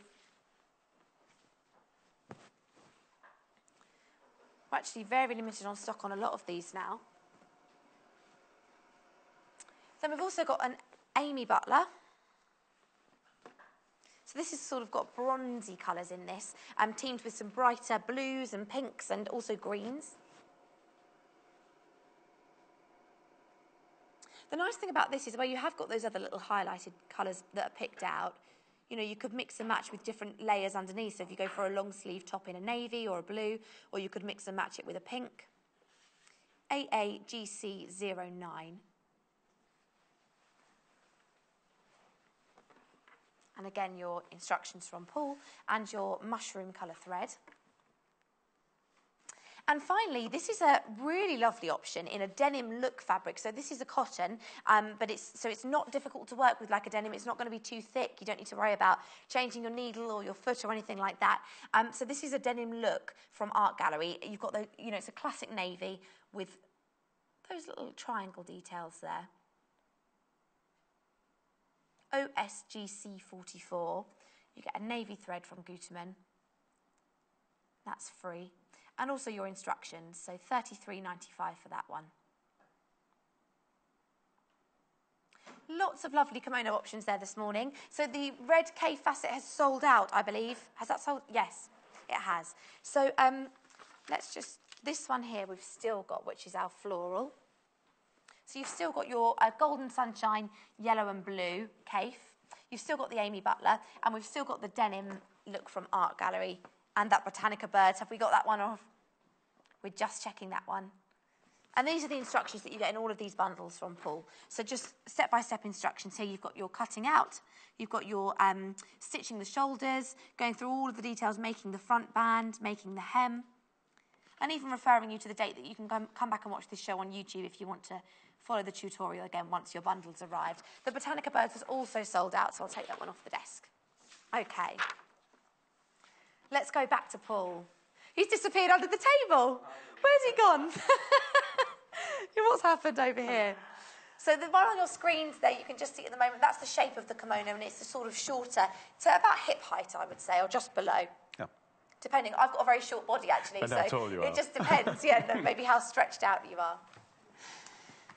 We're actually very limited on stock on a lot of these now. Then we've also got an Amy Butler. So this has sort of got bronzy colours in this, teamed with some brighter blues and pinks and also greens. The nice thing about this is where you have got those other little highlighted colours that are picked out, you know, you could mix and match with different layers underneath. So if you go for a long sleeve top in a navy or a blue, or you could mix and match it with a pink. AAGC09. And again, your instructions from Paul and your mushroom colour thread. And finally, this is a really lovely option in a denim look fabric. So this is a cotton, but it's not difficult to work with like a denim. It's not going to be too thick. You don't need to worry about changing your needle or your foot or anything like that. So this is a denim look from Art Gallery. You've got the, you know, it's a classic navy with those little triangle details there. OSGC 44. You get a navy thread from Gutermann. That's free. And also your instructions, so $33.95 for that one. Lots of lovely kimono options there this morning. So the red K facet has sold out, I believe. Has that sold? Yes, it has. So let's just, this one here we've still got, which is our floral. So you've still got your golden sunshine, yellow and blue Kaf. You've still got the Amy Butler, and we've still got the denim look from Art Gallery. And that Botanica bird, have we got that one off? We're just checking that one. And these are the instructions that you get in all of these bundles from Paul. So just step-by-step instructions here. You've got your cutting out, you've got your stitching the shoulders, going through all of the details, making the front band, making the hem, and even referring you to the date that you can come back and watch this show on YouTube if you want to follow the tutorial again once your bundle's arrived. The Botanica birds was also sold out, so I'll take that one off the desk. Okay. Let's go back to Paul. He's disappeared under the table. Where's he gone? What's happened over here? So the one on your screens there, you can just see at the moment, that's the shape of the kimono, and it's the sort of shorter, to about hip height, I would say, or just below. Yeah. Depending. I've got a very short body, actually, so it just depends, yeah, maybe how stretched out you are.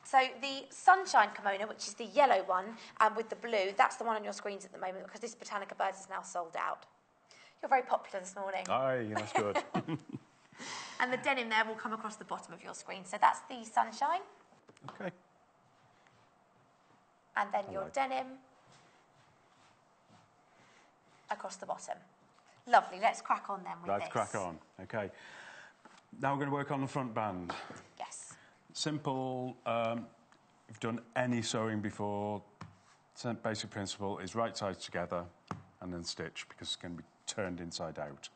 So the sunshine kimono, which is the yellow one, with the blue, that's the one on your screens at the moment, because this Botanica bird is now sold out. You're very popular this morning. Aye, that's good. And the denim there will come across the bottom of your screen. So that's the sunshine. Okay. And then your denim across the bottom. Lovely. Let's crack on then with this. Let's crack on. Okay. Now we're going to work on the front band. Yes. Simple. If you've done any sewing before, basic principle is right sides together and then stitch, because it's going to be turned inside out.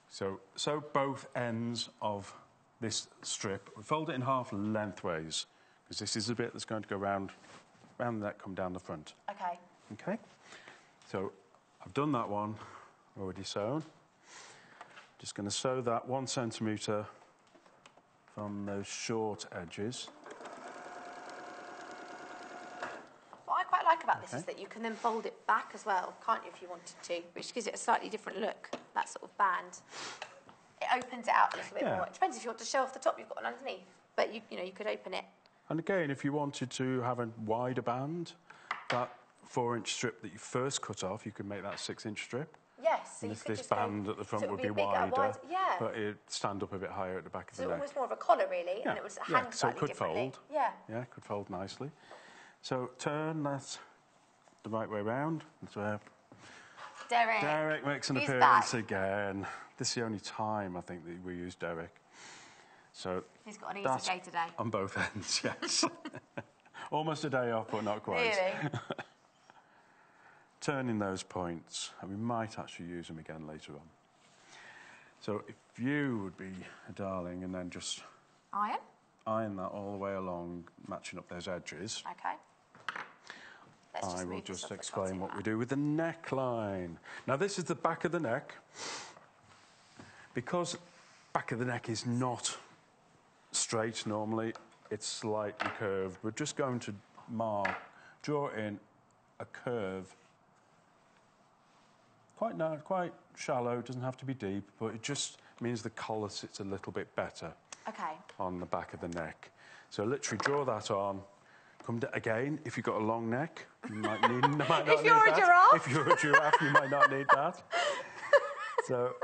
So sew both ends of this strip. We fold it in half lengthways, because this is the bit that's going to go round the neck, come down the front. Okay. Okay? So I've done that one, already sewn. Just going to sew that 1 centimetre from those short edges. What I quite like about this is that you can then fold it back as well, can't you, if you wanted to, which gives it a slightly different look, that sort of band. It opens it out a little bit more. It depends if you want to show off the top you've got one underneath, but you know, you could open it. And again, if you wanted to have a wider band, that 4-inch strip that you first cut off, you could make that 6-inch strip. Yes, so and you if could this just band go, at the front so would be be bigger, wider, yeah. but it'd stand up a bit higher at the back of the So neck. almost more of a collar, really, and it would hang so it slightly could differently. fold. Yeah. Yeah, it could fold nicely. So turn that the right way round. That's where Derek makes an appearance again. This is the only time, I think, that we use Derek. So he's got an easy day today. On both ends, yes. Almost a day off, but not quite. Really? Turning those points, and we might actually use them again later on. So if you would be a darling and then just iron that all the way along, matching up those edges. Okay. I will just explain what we do with the neckline. Now this is the back of the neck. Because back of the neck is not straight normally, it's slightly curved. We're just going to draw in a curve. Quite shallow, doesn't have to be deep, but it just means the collar sits a little bit better on the back of the neck. So literally draw that on. Come again, if you've got a long neck, you might need that. If you're a giraffe? If you're a giraffe, you might not need that. So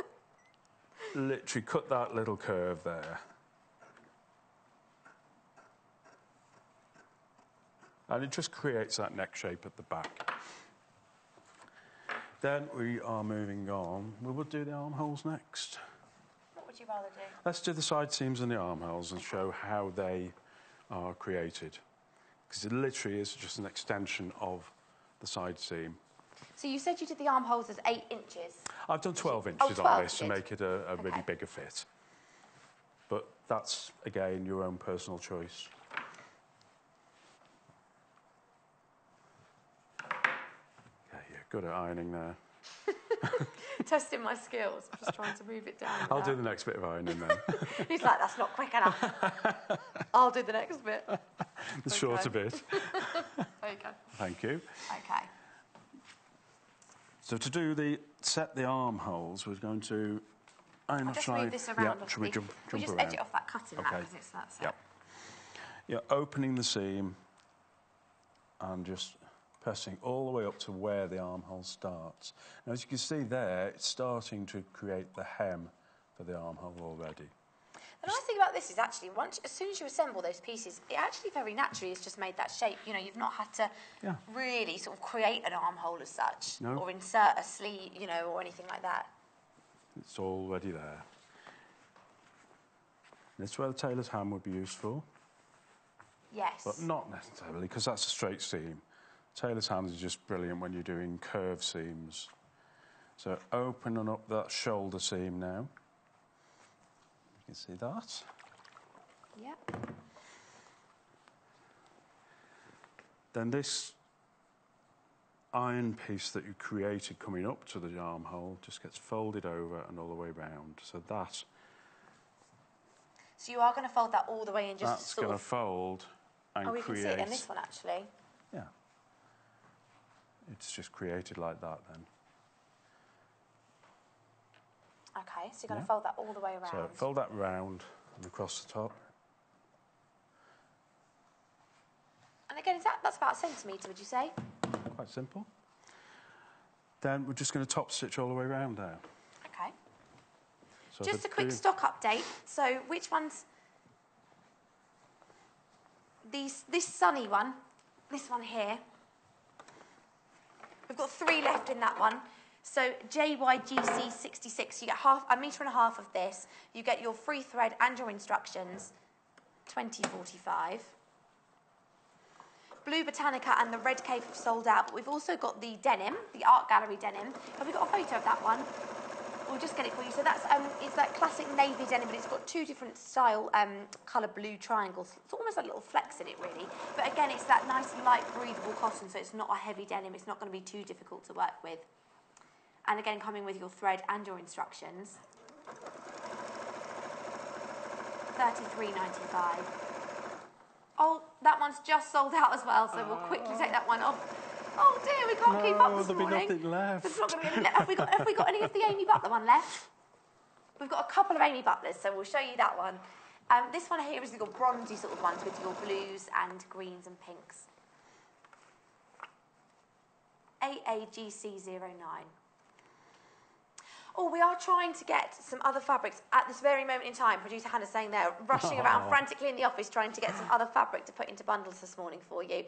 literally cut that little curve there. And it just creates that neck shape at the back. Then we are moving on. We will do the armholes next. What would you rather do? Let's do the side seams and the armholes and show how they are created. Because it literally is just an extension of the side seam. So you said you did the armholes as 8 inches? I've done 12 inches on this to make it a really bigger fit. But that's, again, your own personal choice. Good at ironing there. Testing my skills. I'm just trying to move it down. I'll do the next bit of ironing then. He's like, that's not quick enough. I'll do the next bit. The shorter bit. There you go. Thank you. Okay. So to set the armholes, we're going to iron I'll just move this around. Yeah, should we jump we just around? edge it off that cutting mat because it's that set. Yep. Yeah, opening the seam and just pressing all the way up to where the armhole starts. Now, as you can see there, it's starting to create the hem for the armhole already. The nice thing about this is actually, as soon as you assemble those pieces, it actually very naturally has just made that shape. You know, you've not had to really sort of create an armhole as such, or insert a sleeve, you know, or anything like that. It's already there. This is where the tailor's ham would be useful. Yes. But not necessarily, because that's a straight seam. Tailor's hands are just brilliant when you're doing curved seams. So opening up that shoulder seam now. You can see that. Yep. Then this iron piece that you created coming up to the armhole just gets folded over and all the way round. So that. So you are going to fold that all the way and just that's going to fold and we create. can see it in this one actually. Yeah. It's just created like that then. Okay, so you're going to fold that all the way around. So fold that round and across the top. And again, that's about a centimetre, would you say? Quite simple. Then we're just going to top stitch all the way around now. Okay. So just a quick stock update. So which one's... This sunny one, this one here. We've got 3 left in that one. So JYGC 66, you get a metre and a half of this. You get your free thread and your instructions, 20.45. Blue Botanica and the Red Cape have sold out, but we've also got the denim, the Art Gallery denim. Have we got a photo of that one? We'll just get it for you. So that's it's that classic navy denim, but it's got two different style colour blue triangles. It's almost like a little flex in it, really. But again, it's that nice, light, breathable cotton, so it's not a heavy denim. It's not going to be too difficult to work with. And again, coming with your thread and your instructions. $33.95. Oh, that one's just sold out as well, so we'll quickly take that one off. Oh dear, we can't keep up this morning. There'll be nothing left. There's not going to be any left. Have we got any of the Amy Butler one left? We've got a couple of Amy Butlers, so we'll show you that one. This one here is your bronzy sort of ones with your blues and greens and pinks. AAGC09. Oh, we are trying to get some other fabrics at this very moment in time. Producer Hannah's saying they're rushing around frantically in the office trying to get some other fabric to put into bundles this morning for you.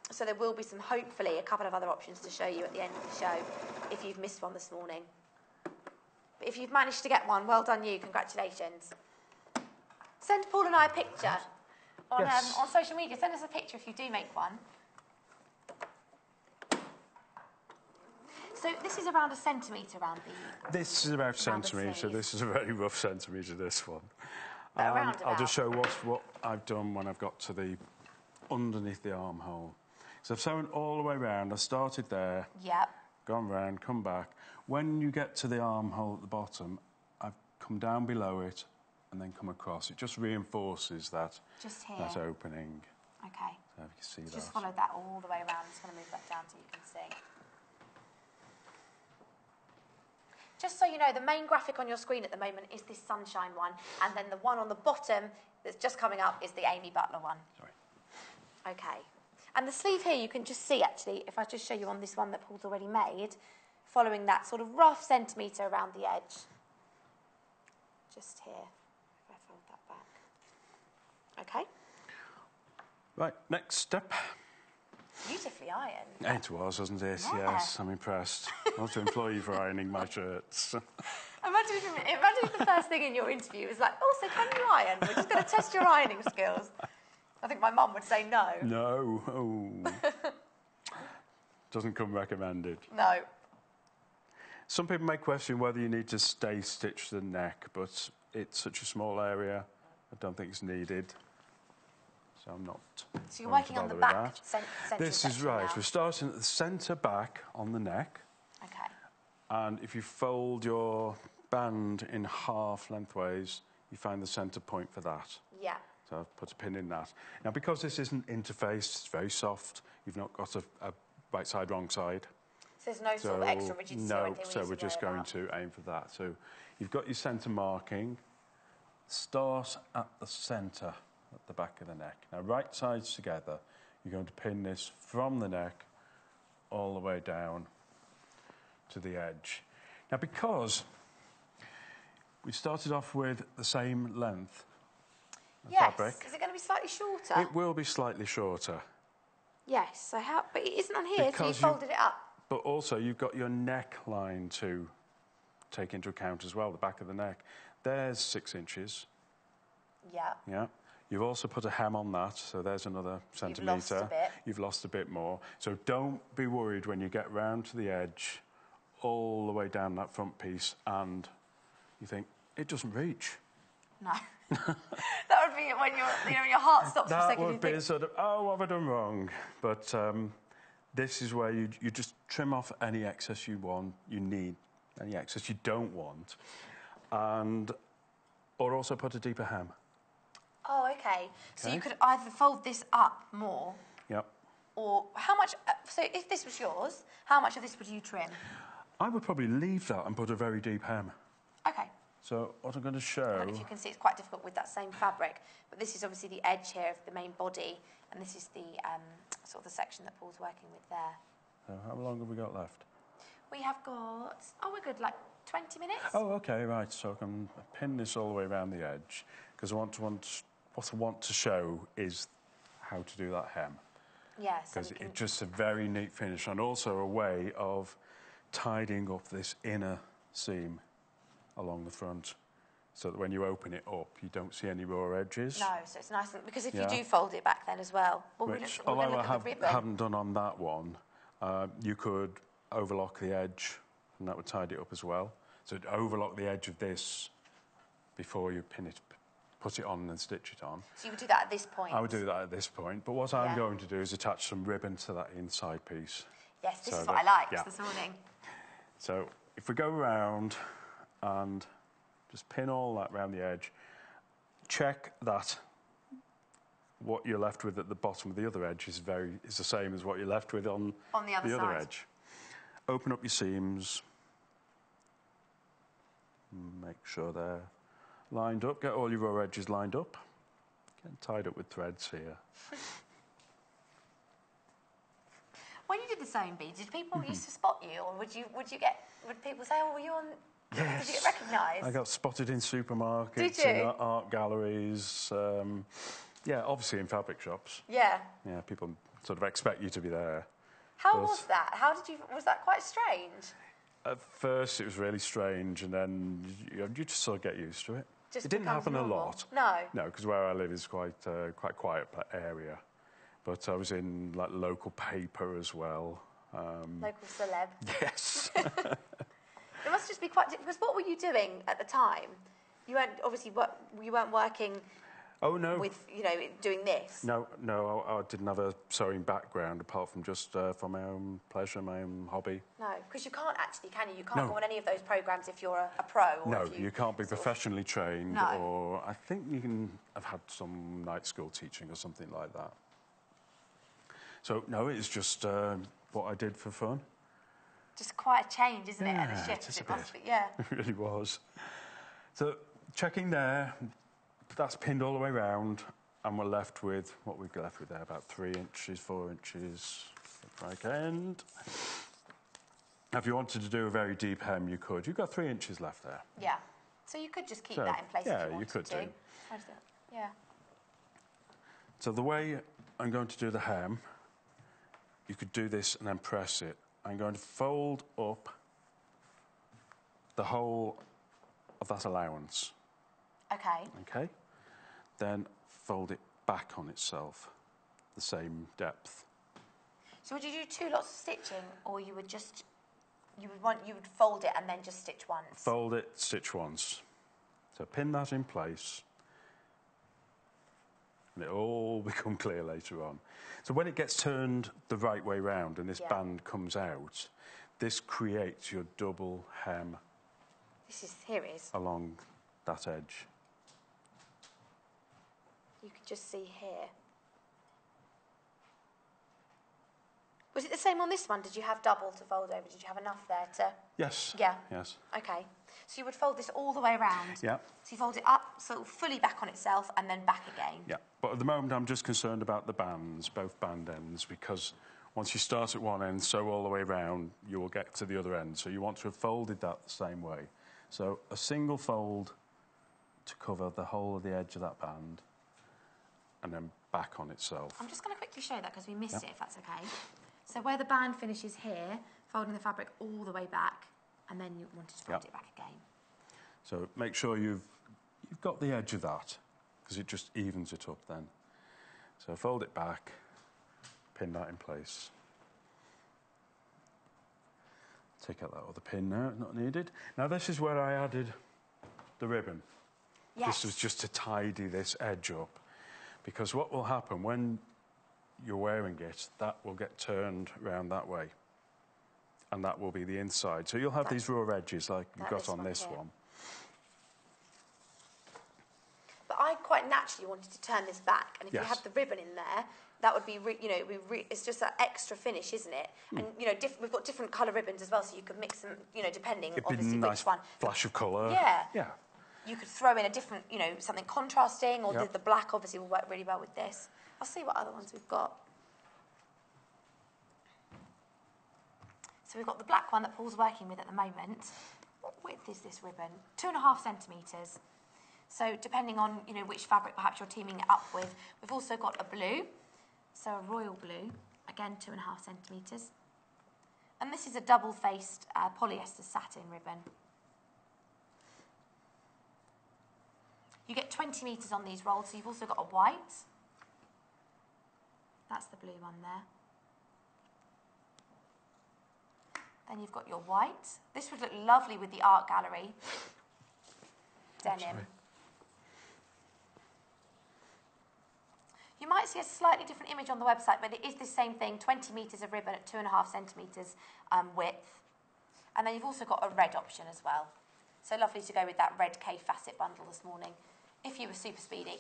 So there will be some, hopefully, a couple of other options to show you at the end of the show if you've missed one this morning. But if you've managed to get one, well done you, congratulations. Send Paul and I a picture on social media. Send us a picture if you do make one. So this is around a centimetre around the... This is about a centimetre. This is a very rough centimetre, this one. I'll just show what I've done when I've got to the underneath the armhole. So I've sewn all the way round. I started there. Yep. Gone round, come back. When you get to the armhole at the bottom, I've come down below it and then come across. It just reinforces that, that opening. Okay. So if you can see that. Just follow that all the way around. I'm just going to move that down so you can see. Just so you know, the main graphic on your screen at the moment is this sunshine one, and then the one on the bottom that's just coming up is the Amy Butler one. Sorry. Okay. And the sleeve here, you can just see, actually, if I just show you on this one that Paul's already made, following that sort of rough centimetre around the edge. Just here, if I fold that back. Okay. Right, next step. Beautifully ironed. It was, wasn't it? Yeah. Yes, I'm impressed. I'll have to employ you for ironing my shirts. Imagine if the first thing in your interview was like, oh, so can you iron? We're just going to test your ironing skills. I think my mum would say no. No. Oh. Doesn't come recommended. No. Some people may question whether you need to stay stitch the neck, but it's such a small area, I don't think it's needed. So I'm not. So you're working on the back centre. This is right. Now. We're starting at the centre back on the neck. Okay. And if you fold your band in half lengthways, you find the centre point for that. Yeah. So I've put a pin in that. Now, because this isn't interfaced, it's very soft. You've not got a right side, wrong side. So there's no sort of extra rigidity or anything. No, so we're just going to aim for that. So you've got your centre marking. Start at the centre. At the back of the neck. Now, right sides together, you're going to pin this from the neck all the way down to the edge. Now, because we started off with the same length of fabric... Is it going to be slightly shorter? It will be slightly shorter. Yes, but it isn't on here, so you folded it up. But also, you've got your neckline to take into account as well, the back of the neck. There's 6 inches. Yeah. Yeah. You've also put a hem on that, so there's another centimetre. You've lost a bit. You've lost a bit more. So don't be worried when you get round to the edge, all the way down that front piece, and you think, it doesn't reach. No. That would be when your heart stops for a second. That would be sort of, oh, what have I done wrong? But this is where you just trim off any excess you want, you need, any excess you don't want, or also put a deeper hem. Oh, okay. So you could either fold this up more. Yep. Or how much... So if this was yours, how much of this would you trim? I would probably leave that and put a very deep hem. Okay. So what I'm going to show... And if you can see, it's quite difficult with that same fabric. But this is obviously the edge here of the main body. And this is the sort of the section that Paul's working with there. So how long have we got left? We have got... Oh, we're good, like 20 minutes? Oh, OK, right. So I can pin this all the way around the edge. Because what I want to show is how to do that hem. Yes. Because it's just a very neat finish and also a way of tidying up this inner seam along the front so that when you open it up, you don't see any raw edges. No, so it's nice. Because if you do fold it back then as well... Which, although I haven't done on that one, you could overlock the edge and that would tidy it up as well. So overlock the edge of this before you put it on and stitch it on. So you would do that at this point? I would do that at this point. But what I'm going to do is attach some ribbon to that inside piece. Yes, this is what I liked this morning. So if we go around and just pin all that around the edge, check that what you're left with at the bottom of the other edge is the same as what you're left with on the other edge. Open up your seams. Make sure they're lined up. Get all your raw edges lined up. Getting tied up with threads here. When you did the sewing bee, did people used to spot you, or would people say, "Oh, were you on?" Yes. Did you get recognised? I got spotted in supermarkets, did you? in art galleries. Obviously in fabric shops. Yeah. Yeah, people sort of expect you to be there. How was that? Was that quite strange? At first, it was really strange, and then you just sort of get used to it. Just it didn't happen normal. a lot. No. No, because where I live is quite quiet area. But I was in like local paper as well. Local celeb. Yes. It must just be quite. Because what were you doing at the time? You weren't working. Oh no. With doing this. No, I didn't have a sewing background apart from just for my own pleasure, my own hobby. No, because you can't actually, can you? You can't go on any of those programs if you're a pro. Or No, if you can't be professionally trained, No. or I think you can have had some night school teaching or something like that. So no, it's just what I did for fun. Just quite a change, isn't it? Yeah, And a shift. just a It must bit. be, yeah. It really was. So checking there, that's pinned all the way round, and we're left with what we've left with there, about 3 inches, 4 inches, right end. Now, if you wanted to do a very deep hem, you could. You've got 3 inches left there. Yeah. So you could just keep that in place if you wanted you could to. do. Yeah. So the way I'm going to do the hem, you could do this and then press it. I'm going to fold up the whole of that allowance. Okay. Okay? Then fold it back on itself, the same depth. So would you do 2 lots of stitching, or you would fold it and then just stitch once? Fold it, stitch once. So pin that in place, and it'll all become clear later on. So when it gets turned the right way round and this band comes out, this creates your double hem. Here it is. Along that edge. You can just see here. Was it the same on this one? Did you have double to fold over? Did you have enough there to... Yes. Yeah. Yes. Okay. So you would fold this all the way around? Yeah. So you fold it up, so fully back on itself, and then back again? Yeah. But at the moment, I'm just concerned about the bands, both band ends, because once you start at one end, sew all the way around, you will get to the other end. So you want to have folded that the same way. So a single fold to cover the whole of the edge of that band, and then back on itself. I'm just going to quickly show that because we missed it, if that's okay. So where the band finishes here, folding the fabric all the way back, and then you wanted to fold it back again. So make sure you've got the edge of that, because it just evens it up then. So fold it back, pin that in place. Take out that other pin now, not needed. Now this is where I added the ribbon. Yes. This was just to tidy this edge up, because what will happen when you're wearing it, that will get turned round that way, and that will be the inside. So you'll have these raw edges like you've got on this one. But I quite naturally wanted to turn this back, and if you had the ribbon in there, that would be, it's just that extra finish, isn't it? And we've got different colour ribbons as well, so you could mix them, depending obviously nice which one. Flash of colour. Yeah. Yeah. You could throw in a different, something contrasting, or the black obviously will work really well with this. I'll see what other ones we've got. So we've got the black one that Paul's working with at the moment. What width is this ribbon? 2.5 centimetres. So depending on, which fabric perhaps you're teaming it up with. We've also got a blue, so a royal blue, again 2.5 centimetres. And this is a double-faced polyester satin ribbon. You get 20 metres on these rolls, so you've also got a white. That's the blue one there. Then you've got your white. This would look lovely with the art gallery. Denim. Sorry. You might see a slightly different image on the website, but it is the same thing, 20 metres of ribbon at 2.5 centimetres width. And then you've also got a red option as well. So lovely to go with that red K facet bundle this morning, if you were super speedy.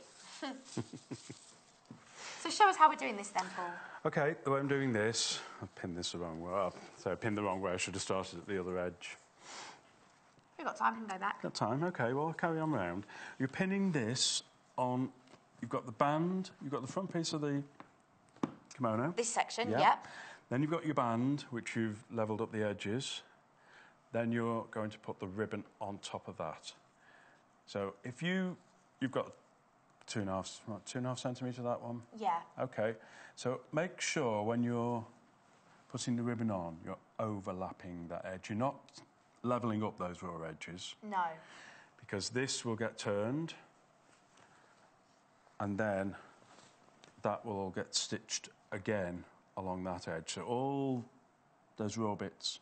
So show us how we're doing this then, Paul. Okay, the way I'm doing this, I pinned this the wrong way up. So I pinned the wrong way, I should have started at the other edge. We've got time, we can go back. Got time, okay, well, I'll carry on round. You're pinning this on, you've got the band, you've got the front piece of the kimono. This section, Yeah. yep. Then you've got your band, which you've levelled up the edges. Then you're going to put the ribbon on top of that. So if you've got 2.5 centimetre, that one? Yeah. Okay, so make sure when you're putting the ribbon on, you're overlapping that edge. You're not levelling up those raw edges. No. Because this will get turned, and then that will all get stitched again along that edge. So all those raw bits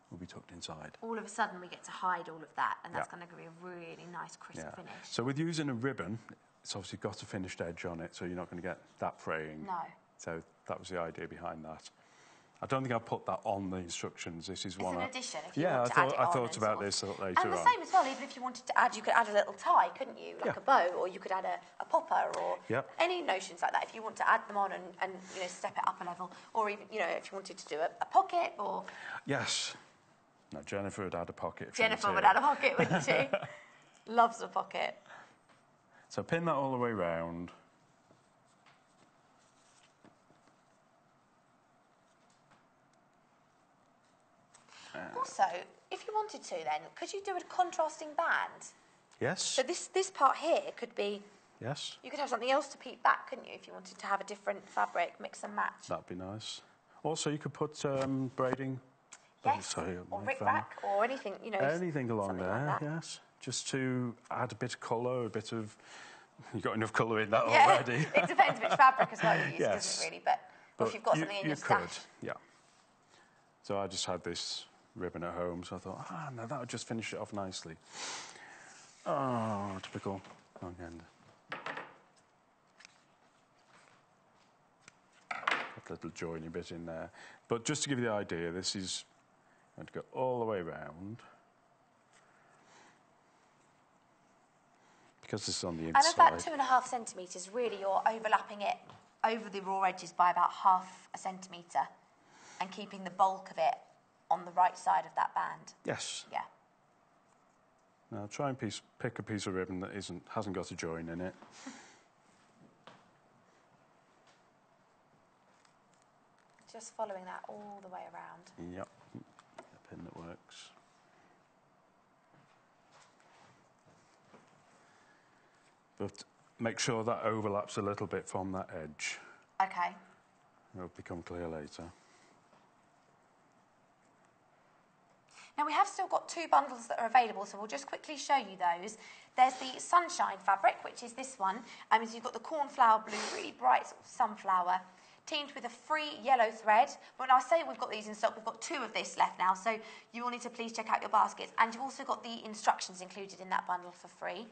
will be tucked inside. All of a sudden we get to hide all of that, and that's Yeah. going to be a really nice crisp finish. So with using a ribbon, it's obviously got a finished edge on it, so you're not going to get that fraying. No. So that was the idea behind that. I don't think I put that on the instructions. This is It's one. an addition if you want to I add it on thought and about sort of- this later And the on. same as well, even if you wanted to add, you could add a little tie, couldn't you? Like Yeah. a bow, or you could add a popper, or Yep. any notions like that. If you want to add them on and you know, step it up a level, or even, you know, if you wanted to do a pocket, or... Yes. No, Jennifer would add a pocket. If she Jennifer was would here. add a pocket, wouldn't she? Loves a pocket. So pin that all the way round. Also, if you wanted to then, could you do a contrasting band? Yes. So this part here could be, Yes. you could have something else to peek back, couldn't you, if you wanted to have a different fabric, mix and match? That'd be nice. Also, you could put braiding. Yes, sorry, or my rick-rack, or anything, you know. Anything along something there, like that. yes. Just to add a bit of colour, a bit of... You've got enough colour in that Yeah, already. it depends which fabric as well you use, Yes. doesn't it, really? But or if you've got something in your you stash. could, yeah. So I just had this ribbon at home, so I thought, no, that would just finish it off nicely. Oh, typical wrong end. That little joiny bit in there. But just to give you the idea, this is going to go all the way round. Because this is on the inside. And of that 2.5 centimetres, really you're overlapping it over the raw edges by about 0.5 centimetre and keeping the bulk of it on the right side of that band. Yes. Yeah. Now try and pick a piece of ribbon that hasn't got a join in it. Just following that all the way around. Yep. A pin that works. But make sure that overlaps a little bit from that edge. Okay. It'll become clear later. Now we have still got 2 bundles that are available, so we'll just quickly show you those. There's the Sunshine fabric, which is this one. So you've got the cornflower blue, really bright sort of sunflower, teamed with a free yellow thread. When I say we've got these in stock, we've got 2 of this left now, so you will need to please check out your baskets. And you've also got the instructions included in that bundle for free.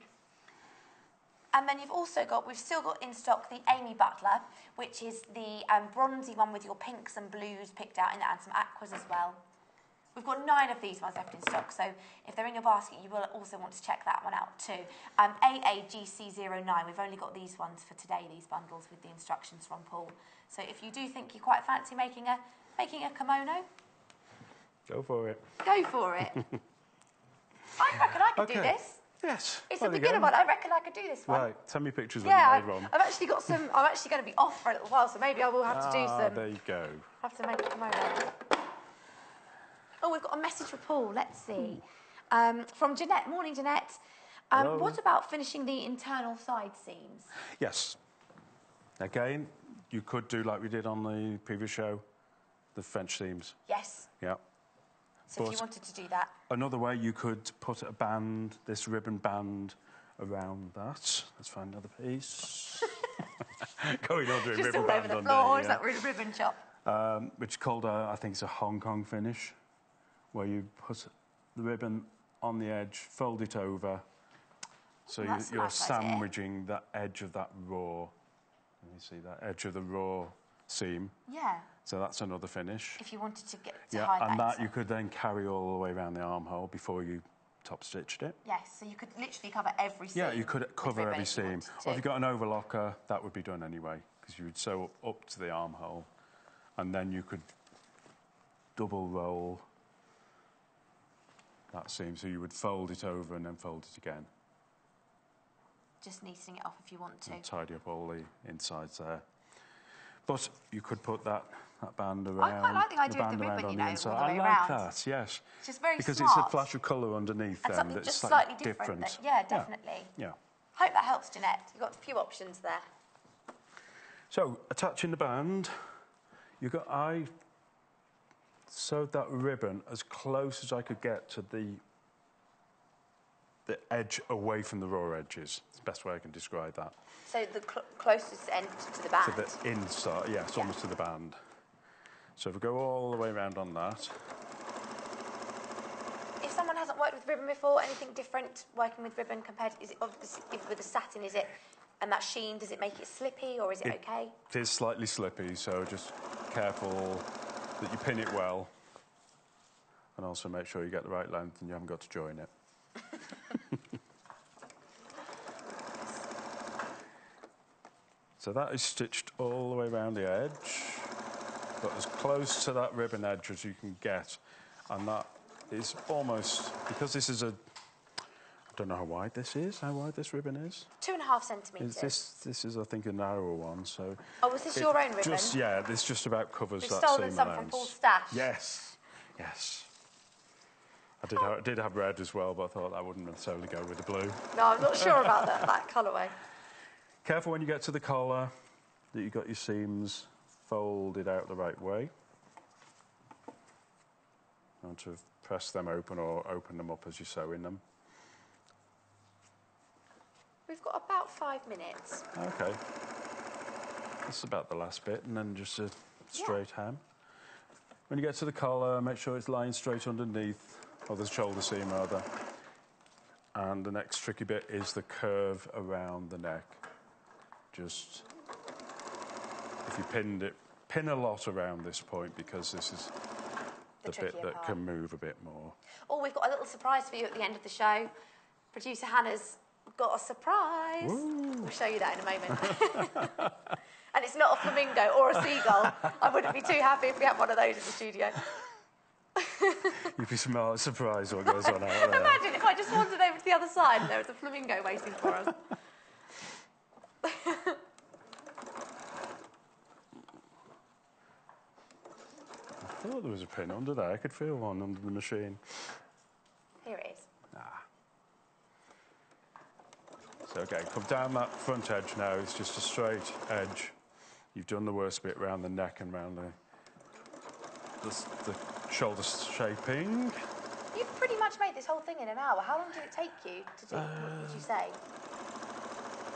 And then we've still got in stock the Amy Butler, which is the bronzy one with your pinks and blues picked out in it and some aquas as well. We've got 9 of these ones left in stock, so if they're in your basket, you will also want to check that one out too. AAGC09, we've only got these ones for today, these bundles with the instructions from Paul. So if you do think you quite fancy making a kimono, Go for it. go for it. I reckon I could do this. Yes. It's Well, a beginner again. one. I reckon I could do this one. Right, send me pictures Yeah, when you made one. I've actually got some. I'm actually going to be off for a little while, so maybe I will have to do some. There you go. Have to make a kimono. Oh, we've got a message for Paul. Let's see. From Jeanette. Morning, Jeanette. Hello. What about finishing the internal side seams? Yes. Again, you could do like we did on the previous show, the French seams. Yes. Yeah. So if But- you wanted to do that. Another way, you could put a band, this ribbon band, around that. Let's find another piece. Going under a Just ribbon all band over the under, floor. Is yeah. that ribbon chop? Which is called, I think it's a Hong Kong finish. where you put the ribbon on the edge, fold it over, so That's a you're nice idea. sandwiching that edge of that raw. Let me see that edge of the raw seam. Yeah. So that's another finish. If you wanted to get to Yeah, hide and that that inside. you could then carry all the way around the armhole before you top stitched it. Yes, so you could literally cover every seam. Yeah, you could with cover ribbon every if you seam. wanted Or to. if you've got an overlocker, that would be done anyway, because you would sew up to the armhole, and then you could double roll that seam, so you would fold it over and then fold it again. Just neatening it off if you want to. And tidy up all the insides there. But you could put that band around. I quite like the idea of the band around ribbon, on you the know, inside. all the way I like around. that, yes. It's just very because smart. it's a flash of colour underneath And them something that's just slightly slightly different. different. Yeah, definitely. Yeah. Hope that helps, Jeanette. You've got a few options there. So, attaching the band, I sewed that ribbon as close as I could get to the edge away from the raw edges. It's the best way I can describe that. So the closest end to the band. To the inside, yes, almost to the band. So if we go all the way around on that. If someone hasn't worked with ribbon before, anything different working with ribbon compared to, is it obviously, if with the satin, is it, and that sheen, does it make it slippy or is it okay? It is slightly slippy, so just careful that you pin it well. And also make sure you get the right length and you haven't got to join it. So that is stitched all the way around the edge, but as close to that ribbon edge as you can get. And that is almost, because this is I don't know how wide this ribbon is. 2.5 centimetres. This is, I think, a narrower one, so... Oh, was this your own ribbon? Yeah, this just about covers We've that stolen seam some allowance. from Paul's stash. Yes, yes. I did have red as well, but I thought that wouldn't necessarily go with the blue. No, I'm not sure about that colourway. Careful when you get to the collar that you've got your seams folded out the right way. You want to press them open or open them up as you're sewing them. We've got about 5 minutes. Okay. That's about the last bit, and then just a straight hem. When you get to the collar, make sure it's lying straight underneath, or the shoulder seam rather. And the next tricky bit is the curve around the neck. Just, if you pin a lot around this point, because this is the bit that part. can move a bit more. Oh, we've got a little surprise for you at the end of the show. Producer Hannah's got a surprise. Ooh. We'll show you that in a moment. And it's not a flamingo or a seagull. I wouldn't be too happy if we had one of those in the studio. You'd be surprised what goes on out there. Imagine if I just wandered over to the other side and there was a flamingo waiting for us. I thought there was a pin under there. I could feel one under the machine. Here it is. So, okay, come down that front edge now. It's just a straight edge. You've done the worst bit around the neck and around the shoulder shaping. You've pretty much made this whole thing in an hour. How long did it take you to do? What would you say?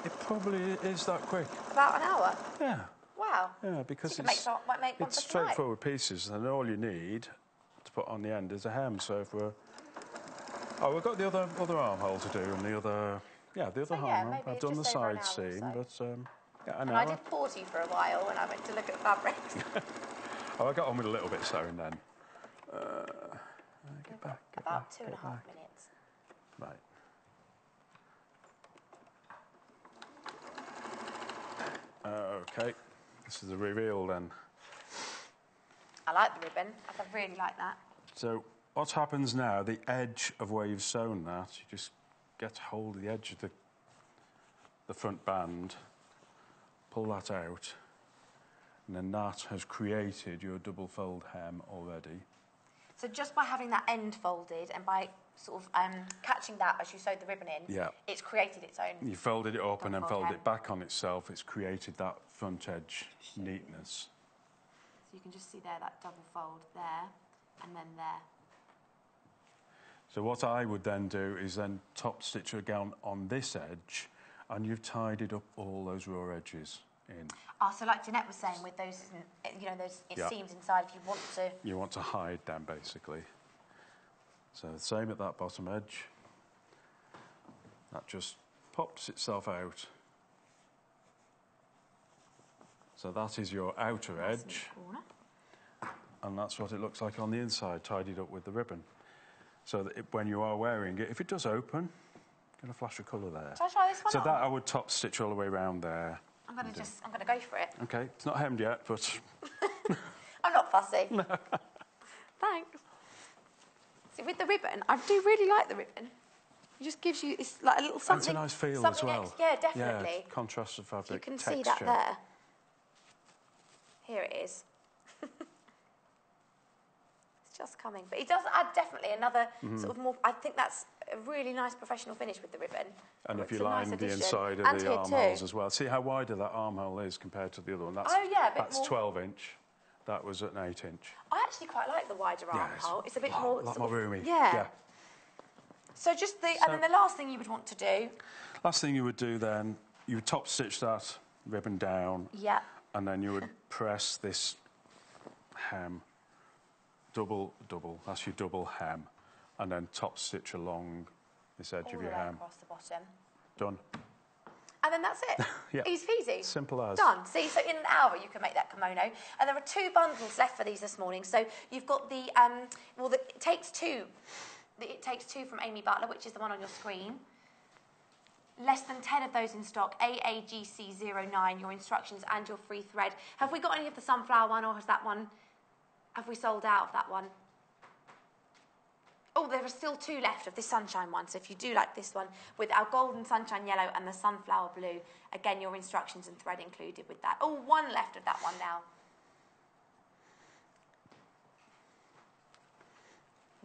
It probably is that quick. About an hour? Yeah. Wow. Yeah, because So you could make one it's for tonight. straightforward pieces, and all you need to put on the end is a hem. So if we're... Oh, we've got the other armhole to do, and the other armhole. maybe I've done the just over an side hour or seam, so. but an And hour. I did pause you for a while when I went to look at fabrics. Oh, I got on with a little bit sewing then. Get back. About 2.5 minutes. Right. Okay, this is the reveal then. I like the ribbon. I really like that. So what happens now, the edge of where you've sewn that, you just get hold of the edge of the front band, pull that out, and then that has created your double fold hem already. So just by having that end folded and by sort of catching that as you sewed the ribbon in, it's created its own. You folded it up and then double fold hem. it back on itself, it's created that front edge neatness. So you can just see there that double fold there and then there. So what I would then do is then top stitch again on this edge, and you've tidied up all those raw edges in. Oh, so like Jeanette was saying, with those, those seams inside, if you want to... You want to hide them, basically. So the same at that bottom edge. That just pops itself out. So that is your outer edge. And that's what it looks like on the inside, tidied up with the ribbon. So that when you are wearing it, if it does open, get a flash of colour there. Shall I try this one So on? that I would top stitch all the way around there. I'm going to go for it. Okay, it's not hemmed yet, but... I'm not fussy. Thanks. See, with the ribbon, I do really like the ribbon. It just gives you, it's like a little something. And it's a nice feel as well. Yeah, definitely. Yeah, contrast of fabric, You can texture. see that there. Here it is. It's just coming. But it does add definitely another sort of more, I think that's a really nice professional finish with the ribbon. And if It's you a nice line the addition. inside And of the here armholes too. as well. See how wide that armhole is compared to the other one? That's, Oh, yeah, a bit that's more. 12 inch. That was an 8 inch. I actually quite like the wider armhole. It's a bit more... A lot sort more of- roomy. Yeah. So just the... and then the last thing you would want to do... Last thing you would do then, you would top stitch that ribbon down. Yeah. And then you would press this hem. Double. That's your double hem. And then top stitch along this edge All of the your way hem. across the bottom. Done. And then that's it. Yeah. Easy peasy. Simple as. Done. See, so in an hour you can make that kimono. And there are 2 bundles left for these this morning. So you've got the, it takes two. It takes 2 from Amy Butler, which is the one on your screen. Less than 10 of those in stock. AAGC09, your instructions and your free thread. Have we got any of the sunflower one, or has that one, have we sold out of that one? Oh, there are still 2 left of this sunshine one. So if you do like this one with our golden sunshine yellow and the sunflower blue, again, your instructions and thread included with that. Oh, 1 left of that one now.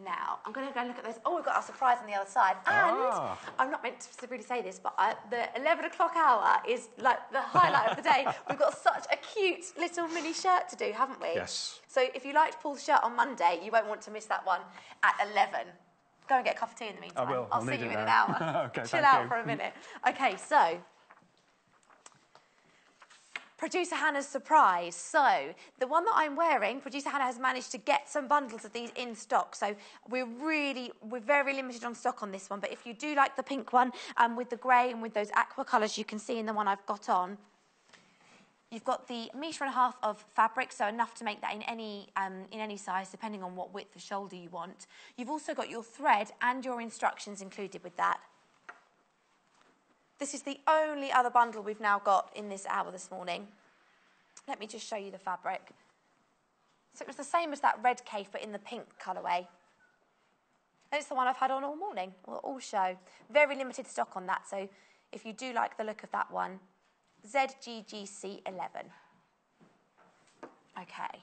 Now, I'm going to go and look at those. Oh, we've got our surprise on the other side. And I'm not meant to really say this, but the 11 o'clock hour is like the highlight of the day. We've got such a cute little mini shirt to do, haven't we? Yes. So if you liked Paul's shirt on Monday, you won't want to miss that one at 11. Go and get a cup of tea in the meantime. I will. I'll see you in an hour. Okay, Chill thank out you. for a minute. Okay, so... Producer Hannah's surprise. So, the one that I'm wearing, Producer Hannah has managed to get some bundles of these in stock. So, we're very limited on stock on this one. But if you do like the pink one, with the grey and with those aqua colours you can see in the one I've got on, you've got the 1.5 metres of fabric, so enough to make that in any size, depending on what width of shoulder you want. You've also got your thread and your instructions included with that. This is the only other bundle we've now got in this hour this morning. Let me just show you the fabric. So it was the same as that red cape, but in the pink colourway. And it's the one I've had on all morning, or all show. Very limited stock on that, so if you do like the look of that one, ZGGC11. Okay.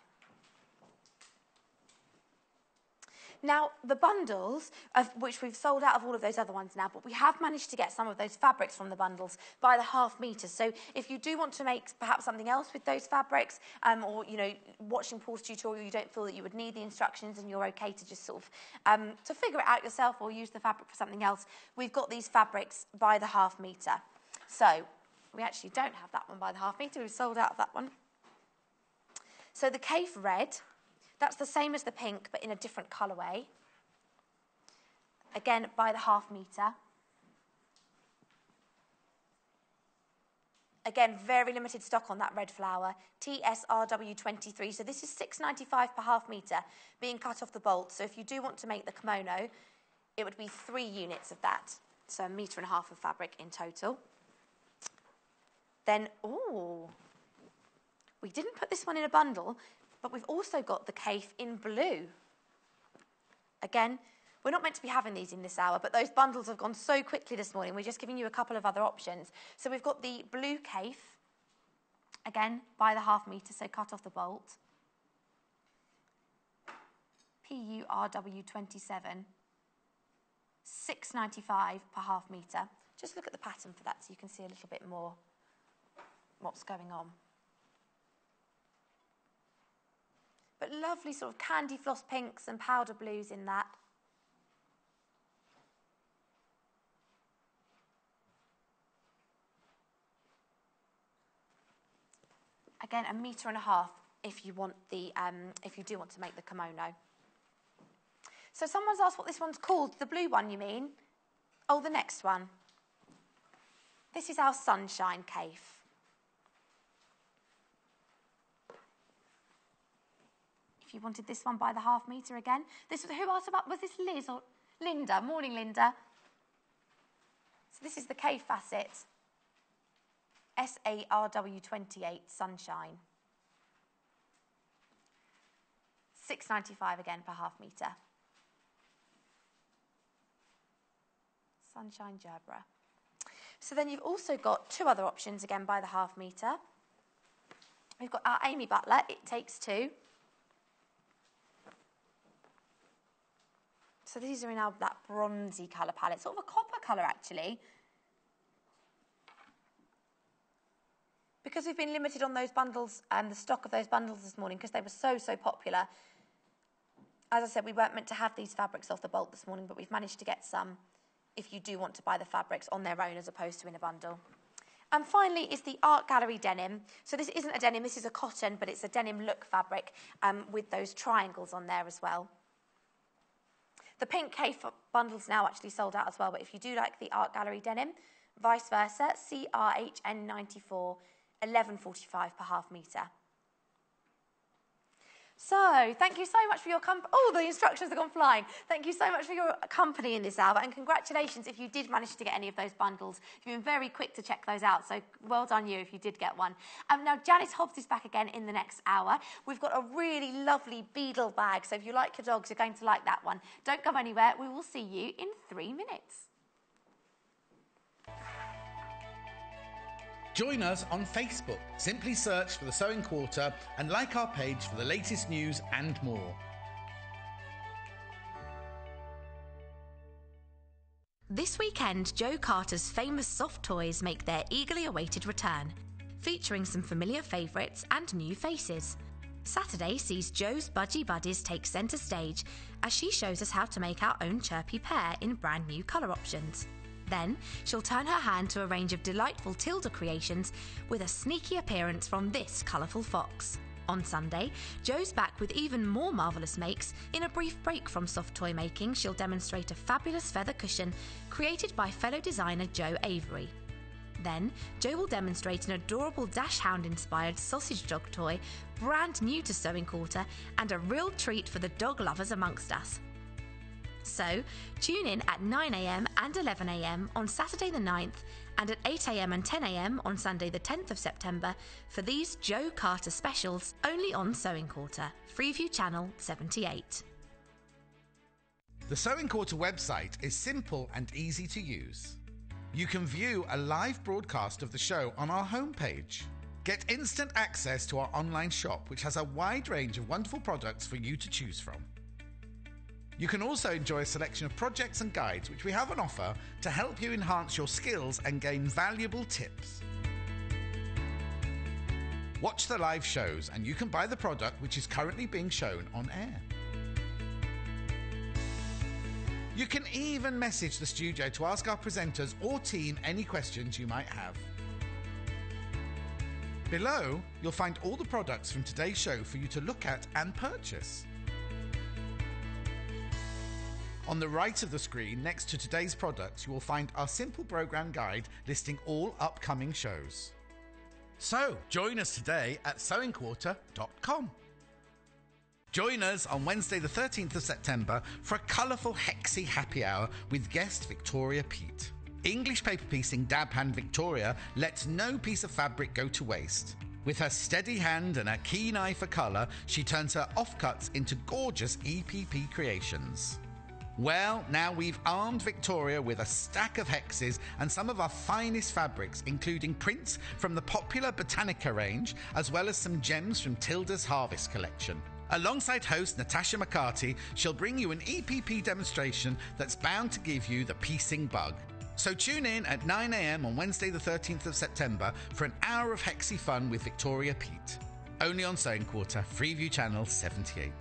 Now, the bundles, which we've sold out of all of those other ones now, but we have managed to get some of those fabrics from the bundles by the half metre. So if you do want to make perhaps something else with those fabrics, or, you know, watching Paul's tutorial, you don't feel that you would need the instructions and you're okay to just sort of, to figure it out yourself or use the fabric for something else, we've got these fabrics by the half metre. So we actually don't have that one by the half metre. We've sold out of that one. So the Cave Red... That's the same as the pink, but in a different colourway. Again, by the half metre. Again, very limited stock on that red flower. TSRW23. So this is £6.95 per half metre, being cut off the bolt. So if you do want to make the kimono, it would be 3 units of that. So 1.5 metres of fabric in total. Then, ooh, we didn't put this one in a bundle, but we've also got the Caif in blue. Again, we're not meant to be having these in this hour, but those bundles have gone so quickly this morning, we're just giving you a couple of other options. So we've got the blue Caif, again, by the half metre, so cut off the bolt. PURW27, £6.95 per half metre. Just look at the pattern for that so you can see a little bit more what's going on. But lovely sort of candy floss pinks and powder blues in that. Again, 1.5 metres if you want the if you do want to make the kimono. So someone's asked what this one's called. The blue one, you mean? Oh, the next one. This is our sunshine cave. If you wanted this one by the half metre again. Who asked about, was this Liz or Linda? Morning, Linda. So this is the cave facet. SARW28, sunshine. £6.95 again per half metre. Sunshine Gerbera. So then you've also got two other options again by the half metre. We've got our Amy Butler, It Takes Two. So these are in that bronzy colour palette, sort of a copper colour actually. Because we've been limited on those bundles and the stock of those bundles this morning because they were so popular. As I said, we weren't meant to have these fabrics off the bolt this morning, but we've managed to get some if you do want to buy the fabrics on their own as opposed to in a bundle. And finally is the Art Gallery denim. So this isn't a denim, this is a cotton, but it's a denim look fabric with those triangles on there as well. The pink cave bundle's now actually sold out as well, but if you do like the Art Gallery denim, vice versa, CRHN94, £11.45 per half metre. So, thank you so much for your company. Oh, the instructions have gone flying. Thank you so much for your company in this hour, and congratulations if you did manage to get any of those bundles. You've been very quick to check those out, so well done you if you did get one. Now, Janis Hobbs is back again in the next hour. We've got a really lovely beadle bag, so if you like your dogs, you're going to like that one. Don't go anywhere. We will see you in 3 minutes. Join us on Facebook. Simply search for The Sewing Quarter and like our page for the latest news and more. This weekend, Joe Carter's famous soft toys make their eagerly awaited return, featuring some familiar favourites and new faces. Saturday sees Joe's Budgie Buddies take centre stage as she shows us how to make our own chirpy pair in brand new colour options. Then, she'll turn her hand to a range of delightful Tilda creations with a sneaky appearance from this colourful fox. On Sunday, Joe's back with even more marvellous makes. In a brief break from soft toy making, she'll demonstrate a fabulous feather cushion created by fellow designer Joe Avery. Then, Joe will demonstrate an adorable Dachshund-inspired sausage dog toy, brand new to Sewing Quarter, and a real treat for the dog lovers amongst us. So, tune in at 9 a.m. and 11 a.m. on Saturday the 9th and at 8 a.m. and 10 a.m. on Sunday the 10th of September for these Joe Carter specials only on Sewing Quarter, Freeview Channel 78. The Sewing Quarter website is simple and easy to use. You can view a live broadcast of the show on our homepage. Get instant access to our online shop, which has a wide range of wonderful products for you to choose from. You can also enjoy a selection of projects and guides which we have on offer to help you enhance your skills and gain valuable tips. Watch the live shows and you can buy the product which is currently being shown on air. You can even message the studio to ask our presenters or team any questions you might have. Below, you'll find all the products from today's show for you to look at and purchase. On the right of the screen, next to today's products, you will find our simple programme guide listing all upcoming shows. So, join us today at sewingquarter.com. Join us on Wednesday the 13th of September for a colourful Hexy happy hour with guest Victoria Peat. English paper piecing dab hand Victoria lets no piece of fabric go to waste. With her steady hand and her keen eye for colour, she turns her offcuts into gorgeous EPP creations. Well, now we've armed Victoria with a stack of hexes and some of our finest fabrics, including prints from the popular Botanica range, as well as some gems from Tilda's Harvest collection. Alongside host Natasha McCarty, she'll bring you an EPP demonstration that's bound to give you the piecing bug. So tune in at 9 a.m. on Wednesday the 13th of September for an hour of Hexy fun with Victoria Peat. Only on Sewing Quarter, Freeview Channel 78.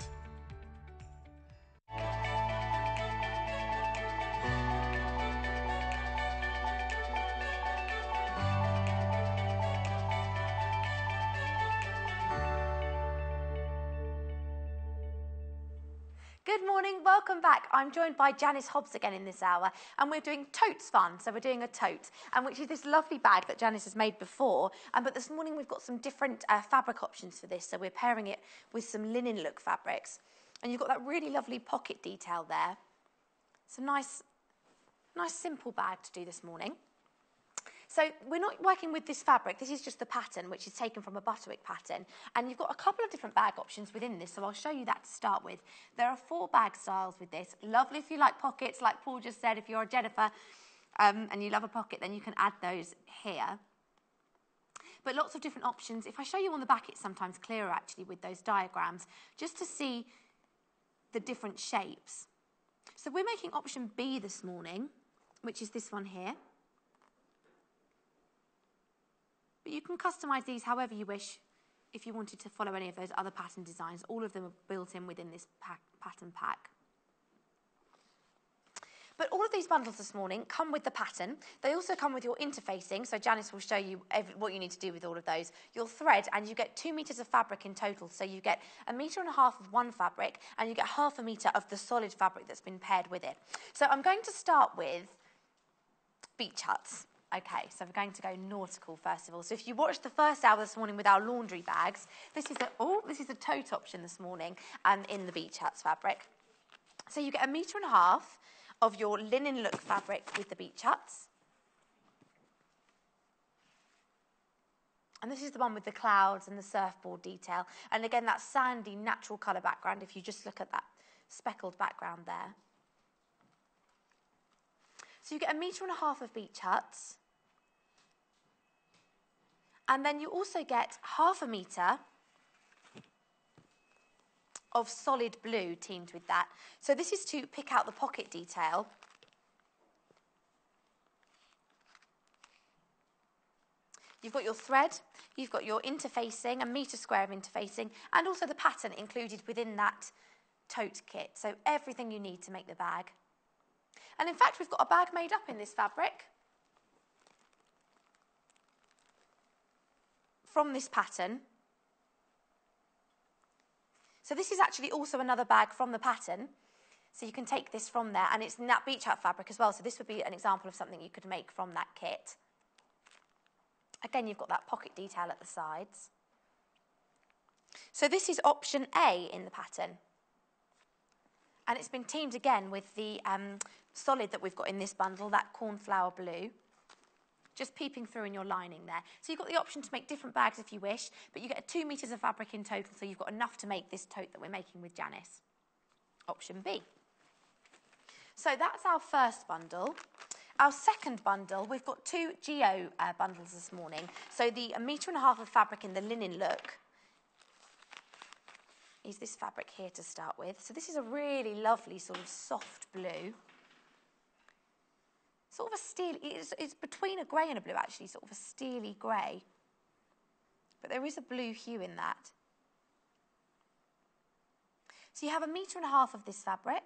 Good morning, welcome back. I'm joined by Janis Hobbs again in this hour, and we're doing Totes Fun. So we're doing a tote, which is this lovely bag that Janis has made before. But this morning we've got some different fabric options for this. So we're pairing it with some linen look fabrics. And you've got that really lovely pocket detail there. It's a nice simple bag to do this morning. So we're not working with this fabric. This is just the pattern, which is taken from a butterwick pattern. And you've got a couple of different bag options within this, so I'll show you that to start with. There are 4 bag styles with this. Lovely if you like pockets, like Paul just said. If you're a Jennifer and you love a pocket, then you can add those here. But lots of different options. If I show you on the back, it's sometimes clearer, actually, with those diagrams, just to see the different shapes. So we're making option B this morning, which is this one here. But you can customise these however you wish if you wanted to follow any of those other pattern designs. All of them are built in within this pattern pack. But all of these bundles this morning come with the pattern. They also come with your interfacing, so Janis will show you what you need to do with all of those. Your thread, and you get 2 metres of fabric in total, so you get 1.5 metres of one fabric, and you get 0.5 metre of the solid fabric that's been paired with it. So I'm going to start with beach huts. Okay, so we're going to go nautical first of all. So if you watched the first hour this morning with our laundry bags, this is a tote option this morning in the beach huts fabric. So you get 1.5 metres of your linen look fabric with the beach huts. And this is the one with the clouds and the surfboard detail. And again, that sandy, natural colour background, if you just look at that speckled background there. So you get 1.5 metres of beach huts. And then you also get 0.5 metre of solid blue teamed with that. So this is to pick out the pocket detail. You've got your thread, you've got your interfacing, 1 metre square of interfacing, and also the pattern included within that tote kit. So everything you need to make the bag. And in fact, we've got a bag made up in this fabric from this pattern. So this is actually also another bag from the pattern. So you can take this from there, and it's in that beach hut fabric as well. So this would be an example of something you could make from that kit. Again, you've got that pocket detail at the sides. So this is option A in the pattern. And it's been teamed again with the solid that we've got in this bundle, that cornflower blue, just peeping through in your lining there. So you've got the option to make different bags if you wish, but you get 2 metres of fabric in total, so you've got enough to make this tote that we're making with Janis. Option B. So that's our first bundle. Our second bundle, we've got 2 Geo bundles this morning. So the 1.5 metres of fabric in the linen look is this fabric here to start with. So this is a really lovely sort of soft blue. Sort of a steely, it's between a grey and a blue actually, sort of a steely grey. But there is a blue hue in that. So you have 1.5 metres of this fabric.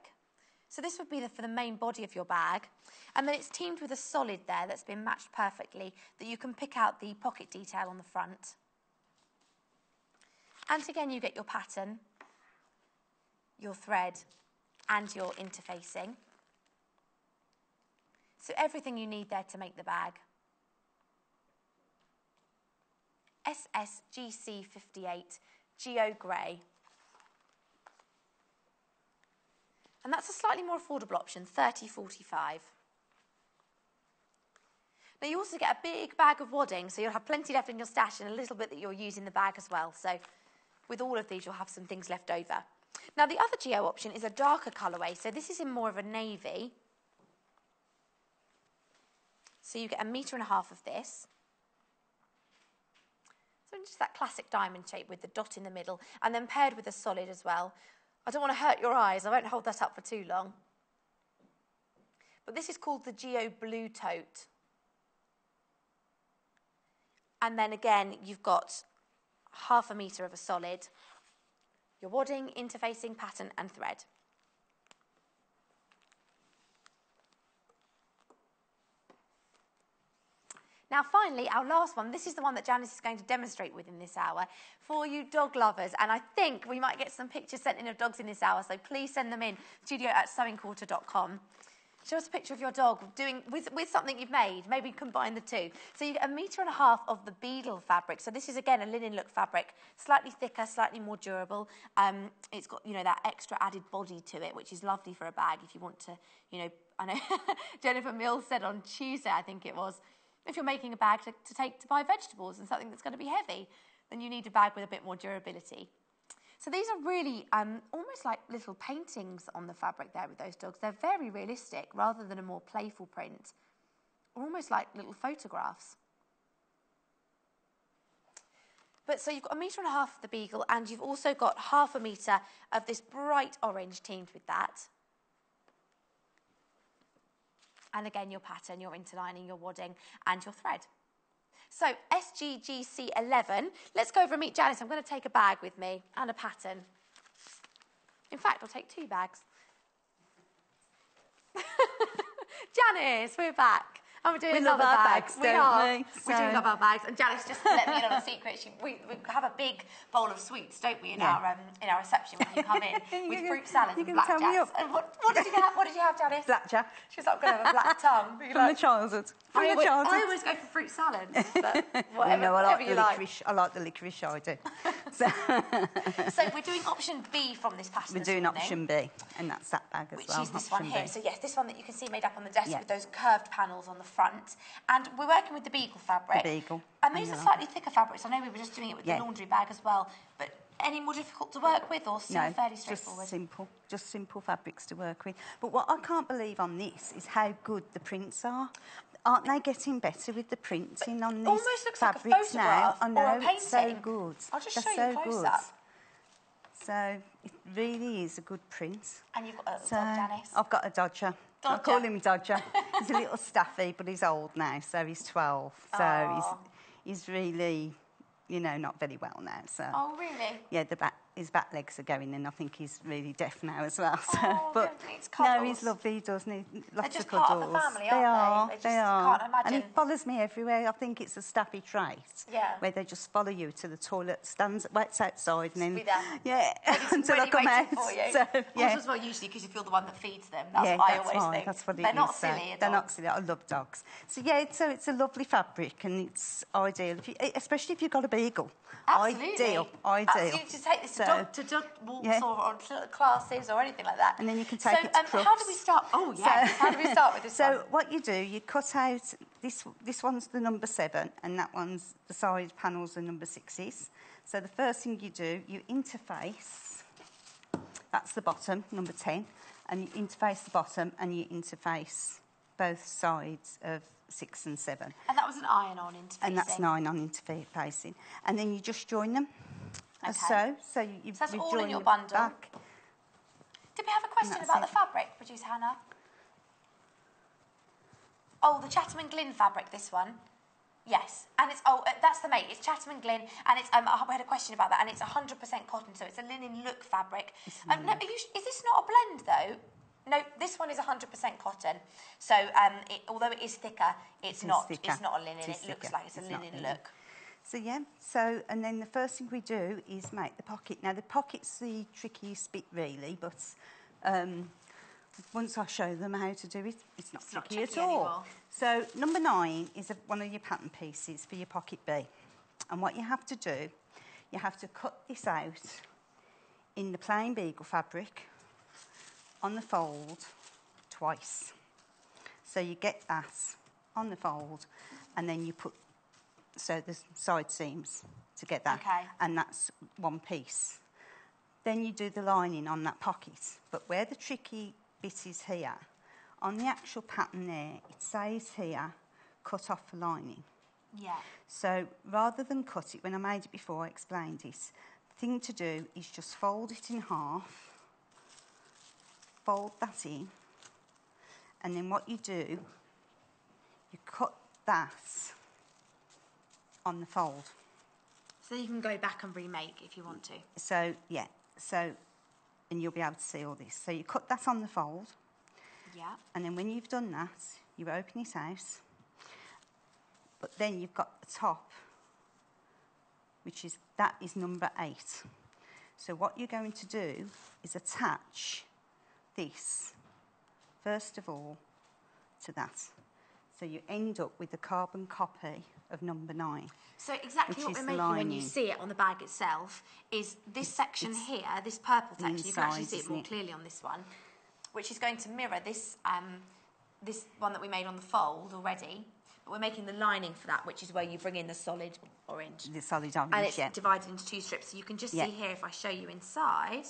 So this would be for the main body of your bag. And then it's teamed with a solid there that's been matched perfectly, that you can pick out the pocket detail on the front. And again, you get your pattern, your thread, and your interfacing. So everything you need there to make the bag. SSGC58 Geo Grey. And that's a slightly more affordable option, £30.45. Now you also get a big bag of wadding, so you'll have plenty left in your stash and a little bit that you'll use in the bag as well. So with all of these, you'll have some things left over. Now the other Geo option is a darker colourway, so this is in more of a navy. So you get 1.5 metres of this. So just that classic diamond shape with the dot in the middle, and then paired with a solid as well. I don't want to hurt your eyes, I won't hold that up for too long. But this is called the Geo Blue Tote. And then again, you've got 0.5 metre of a solid, your wadding, interfacing, pattern and thread. Now, finally, our last one. This is the one that Janis is going to demonstrate with in this hour for you dog lovers. And I think we might get some pictures sent in of dogs in this hour, so please send them in, studio@sewingquarter.com. Show us a picture of your dog doing with something you've made. Maybe combine the two. So you get 1.5 meters of the beagle fabric. So this is, again, a linen look fabric, slightly thicker, slightly more durable. It's got, you know, that extra added body to it, which is lovely for a bag if you want to, you know, I know Jennifer Mills said on Tuesday, I think it was, if you're making a bag to take to buy vegetables and something that's going to be heavy, then you need a bag with a bit more durability. So these are really almost like little paintings on the fabric there with those dogs. They're very realistic rather than a more playful print, or almost like little photographs. But so you've got 1.5 meters of the beagle, and you've also got 0.5 meter of this bright orange teamed with that. And again, your pattern, your interlining, your wadding, and your thread. So SGGC 11, let's go over and meet Janis. I'm going to take a bag with me and a pattern. In fact, I'll take 2 bags. Janis, we're back. And we're doing another bag. Bags, don't we? We do love our bags. And Janis just let me in on a secret. We have a big bowl of sweets, don't we, in our reception when you come in, with fruit salads and blackjacks. And what did you have? What did you have, Janis? Blackjack. She was like, I'm going to have a black tongue. From the childhood. I always go for fruit salads, but whatever, no, I like you the licorice. I like the licorice, I do. So we're doing option B from this pattern. We're doing option B, and that's that bag as well. Which is this one here. B. So yes, this one that you can see made up on the desk with those curved panels on the front. And we're working with the beagle fabric. The beagle. And these are slightly thicker fabrics. I know we were just doing it with the laundry bag as well, but any more difficult to work with, or still fairly straightforward? Just simple fabrics to work with. But what I can't believe on this is how good the prints are. Aren't they getting better with the printing on these almost looks fabrics like a photograph now? I know, or a painting. it's so good. I'll just They're show you so close good. up. So it really is a good print. And you've got a little dog, Janis. I've got a Dodger. I call him Dodger. He's a little staffy, but he's old now, so he's 12. So he's really, you know, not very well now. So. Oh, really? Yeah, his back legs are going, and I think he's really deaf now as well. So, but no, he's lovely, doesn't he? Lots just of cuddles. part of the family, they aren't are. They are. Can't imagine. And he follows me everywhere. I think it's a staffy trait. Yeah. Where they just follow you to the toilet, waits outside, and then until I come out. For you. So, Also, as well, usually because you feel the one that feeds them. That's what I always think. That's what it They're is. not silly. They're not silly. I love dogs. So so it's a lovely fabric, and it's ideal, especially if you've got a beagle. Absolutely. Ideal. Absolutely, to take this to dog walks or on classes or anything like that. And then you can take it to crufts. How do we start? Oh, yes. How do we start with this one? So what you do, you cut out, this one's the number 7, and that one's, the side panels are number 6s. So the first thing you do, you interface, that's the bottom, number 10, and you interface the bottom and you interface both sides of 6 and 7. And that was an iron-on interfacing. And that's an iron-on interfacing. And then you just join them, as okay. so. So that's all join in your bundle. Back. Did we have a question about the fabric, producer Hannah? Oh, the Chatham and Glyn fabric, this one. Yes, and it's, that's the mate, it's Chatham and Glyn, and it's, we had a question about that, and it's 100% cotton, so it's a linen look fabric. No, is this not a blend, though? No, this one is 100% cotton. So, although it is thicker, it's not a linen. It looks like it's a linen look. So, and then the first thing we do is make the pocket. Now, the pocket's the trickiest bit, really, but once I show them how to do it, it's not tricky at all. Anymore. So, number 9 is one of your pattern pieces for your pocket B. And what you have to do, you have to cut this out in the plain beagle fabric on the fold twice. So you get that on the fold, and then you put, so the side seams together, and that's one piece. Then you do the lining on that pocket. But where the tricky bit is here, on the actual pattern there, it says here, cut off the lining. Yeah. So rather than cut it, when I made it before, I explained it, the thing to do is just fold it in half, fold that in, and then what you do, you cut that on the fold. So you can go back and remake if you want to. So, and you'll be able to see all this. So you cut that on the fold. Yeah. And then when you've done that, you open it out. But then you've got the top, that is number 8. So what you're going to do is attach this, first of all, to that. So you end up with a carbon copy of number 9. So exactly what we're making when you see it on the bag itself is this section here, this purple section. You can actually see it more clearly on this one, which is going to mirror this this one that we made on the fold already. But we're making the lining for that, which is where you bring in the solid orange. The solid orange, and it's divided into 2 strips. So you can just see here, if I show you inside.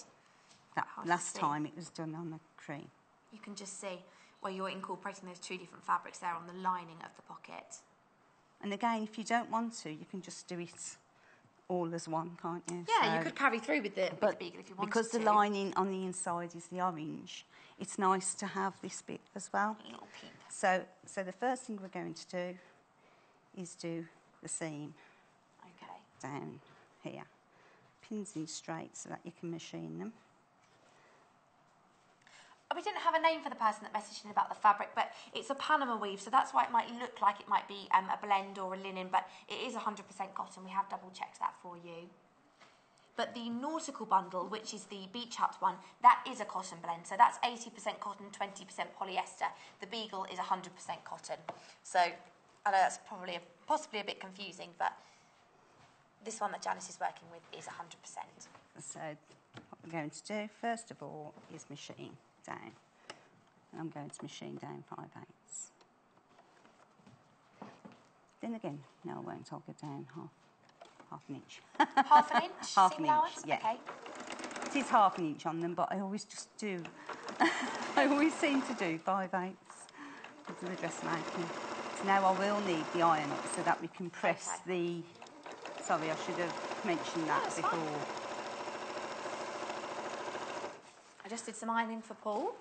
That last time it was done on the cream. You can just see where you're incorporating those 2 different fabrics there on the lining of the pocket. And again, if you don't want to, you can just do it all as one, can't you? Yeah, so, you could carry through with the beagle if you wanted to. Because the lining on the inside is the orange, it's nice to have this bit as well. A little peep. So the first thing we're going to do is do the seam. Okay. Down here. Pins in straight so that you can machine them. We didn't have a name for the person that messaged in about the fabric, but it's a Panama weave, so that's why it might look like it might be a blend or a linen, but it is 100% cotton. We have double-checked that for you. But the nautical bundle, which is the beach hut one, that is a cotton blend, so that's 80% cotton, 20% polyester. The beagle is 100% cotton. So I know that's possibly a bit confusing, but this one that Janis is working with is 100%. So what we're going to do, first of all, is machine down. And I'm going to machine down 5/8. Then again, no, I won't. I'll go down half an inch. Half an inch? Half an inch, allowance? yeah. Okay. It is half an inch on them, but I always just do. I always seem to do 5/8 into the dressmaking. So now I will need the iron up so that we can press the... Sorry, I should have mentioned that before. Fine. I just did some ironing for Paul.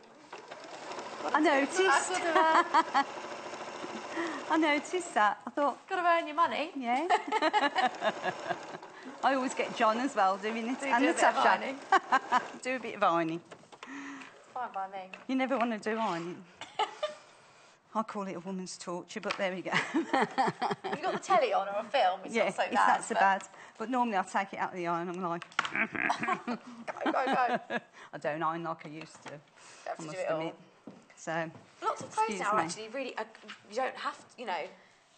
I noticed. I noticed that. I thought... Got to earn your money. Yeah. I always get John as well doing it. And Natasha. Do a bit of ironing. Fine by me. You never want to do ironing. I call it a woman's torture, but there we go. Have you got the telly on or a film? It's not so bad. Yeah, that's so bad. But normally I take it out of the iron and I'm like... Go. I don't iron like I used to. You have to do it all. So, lots of clothes now are actually really... you don't have to, you know...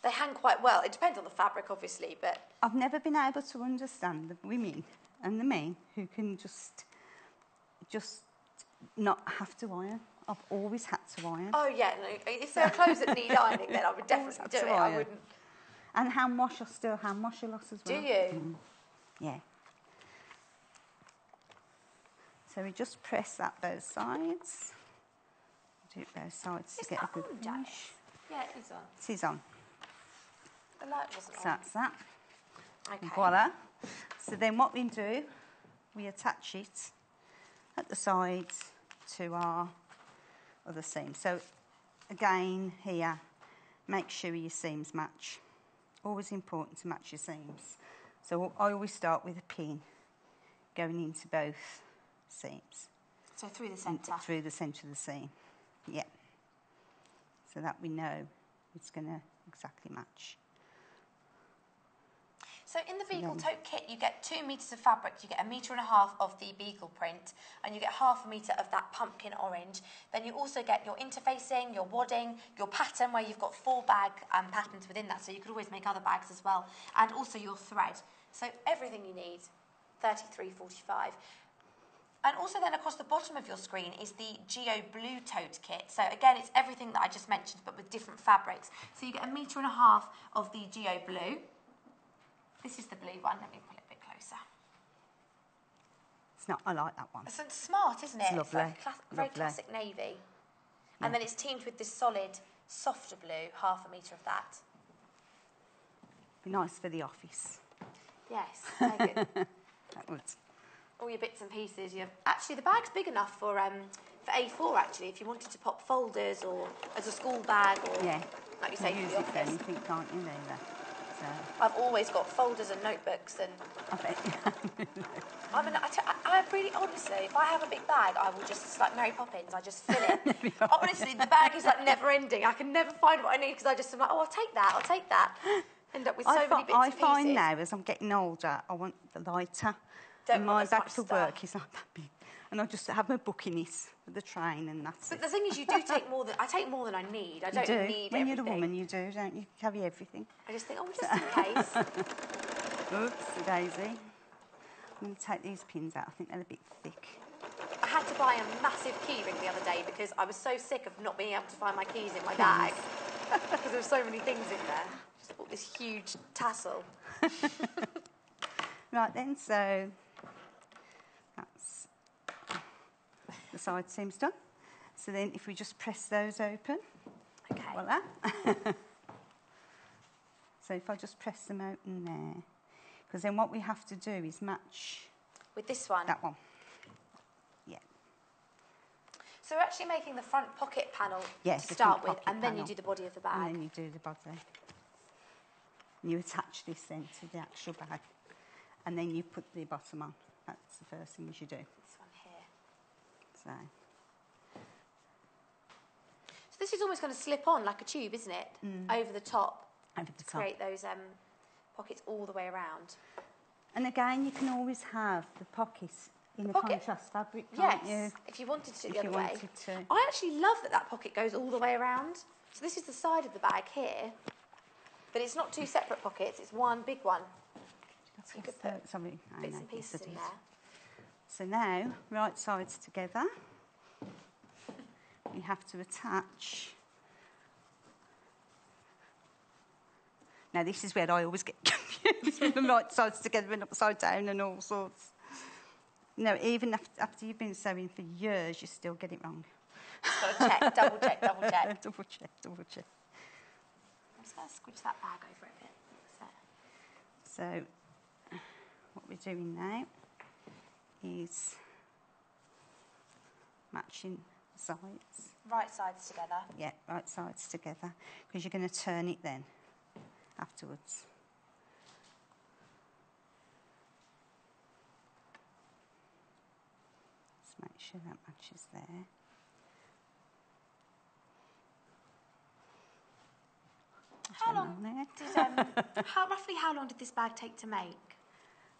They hang quite well. It depends on the fabric, obviously, but... I've never been able to understand the women and the men who can just not have to iron. I've always had to iron. Oh, yeah. No, if there are clothes that need ironing, then I would definitely do it. I wouldn't... And hand wash, I still hand wash a lot as well. Do you? Yeah. So we just press that both sides. Do it both sides to get a good finish. Yeah, it is on. It is on. The light wasn't on. So that's that. Okay. Voila. So then what we do, we attach it at the sides to our other seam. So again here, make sure your seams match. Always important to match your seams. So I always start with a pin going into both seams. So through the centre? Through the centre of the seam, yeah. So that we know it's going to exactly match. So in the Beagle Tote kit, you get 2 metres of fabric, you get 1.5 metres of the Beagle print, and you get 0.5 metre of that pumpkin orange. Then you also get your interfacing, your wadding, your pattern, where you've got 4 bag patterns within that, so you could always make other bags as well, and also your thread. So everything you need, 33.45. And also then across the bottom of your screen is the Geo Blue Tote kit. So again, it's everything that I just mentioned, but with different fabrics. So you get 1.5 metres of the Geo Blue. This is the blue one. Let me pull it a bit closer. It's not. I like that one. It's smart, isn't it? It's lovely. It's like very classic navy. And then it's teamed with this solid, softer blue, 0.5 metre of that. Be nice for the office. Yes, very good. That would. All your bits and pieces. Actually, the bag's big enough for A4. Actually, if you wanted to pop folders or as a school bag or like you say, use for the it for office. anything, can't you? There. So. I've always got folders and notebooks and. I bet. I really, honestly, if I have a big bag, I will just, like Mary Poppins, I just fill it. Honestly, the bag is like never ending. I can never find what I need because I just am like, oh, I'll take that, I'll take that. End up with so many bits and pieces. I find now, as I'm getting older, I want the lighter. And my bag for work is not that big. And I just have my book in it for the train and that's it. But the thing is, you do take more than... I take more than I need. I don't need everything. When you're a woman, you do, don't you? You carry everything. I just think, oh, just in case. Oops, daisy. I'm going to take these pins out. I think they're a bit thick. I had to buy a massive key ring the other day because I was so sick of not being able to find my keys in my bag because there were so many things in there. Just bought this huge tassel. Right then, so that's the side seams done. So then if we just press those open, okay. Voila. So if I just press them open there, because then what we have to do is match... With this one? That one. Yeah. So we're actually making the front pocket panel yes, to start with, and then you do the body of the bag. And then you do the body. And you attach this then to the actual bag. And then you put the bottom on. That's the first thing you should do. This one here. So this is almost going to slip on like a tube, isn't it? Over the top. Over the top. To create those pockets all the way around. And again, you can always have the pockets in the contrast fabric, yes, can't you? if you wanted to do it if the you other way. wanted to. I actually love that that pocket goes all the way around. So this is the side of the bag here, but it's not two separate pockets, it's one big one. You could put bits and pieces in there. So now, right sides together. We have to attach. Now this is where I always get confused with the right sides together and upside down and all sorts. No, even after you've been sewing for years, you still get it wrong. Got to check, double check, double check. Double check, double check. I'm just going to squidge that bag over a bit. So, what we're doing now is matching the sides. Right sides together. Yeah, right sides together, because you're going to turn it then afterwards. Just make sure that matches there. Roughly how long did this bag take to make?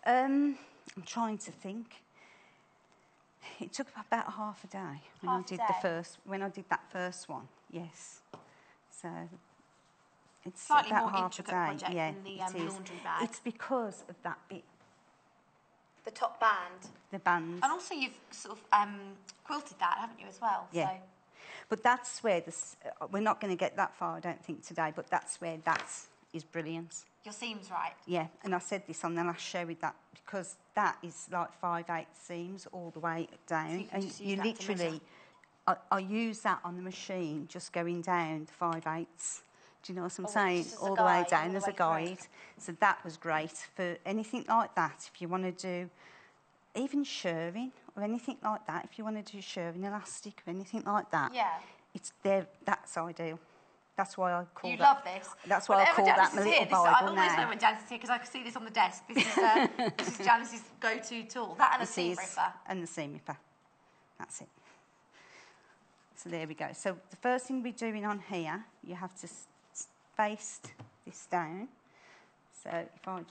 I'm trying to think. It took about half a day when I did that first one. Yes, so it's slightly about more half a intricate day. project Yeah, than the it is. laundry bag. It's because of that bit. The top band. The band. And also you've sort of quilted that, haven't you, as well? Yeah. So. But that's where we're not going to get that far, I don't think, today, but that's where that is brilliant. Your seam's right. Yeah, and I said this on the last show with that, because that is like 5/8 seams all the way down. So you literally, I use that on the machine, just going down the 5/8. Do you know what I'm saying? All the way down as a guide. So that was great for anything like that. If you want to do even shirring or anything like that, if you want to do shirring elastic or anything like that, it's there. That's ideal. That's why I call you that. You love this. That's why I call that my little Bible I now. always know when Janice is here because I can see this on the desk. This is Janice's go-to tool. That and the seam ripper. And the seam ripper. That's it. So there we go. So the first thing we're doing on here, you have to baste this down. So if I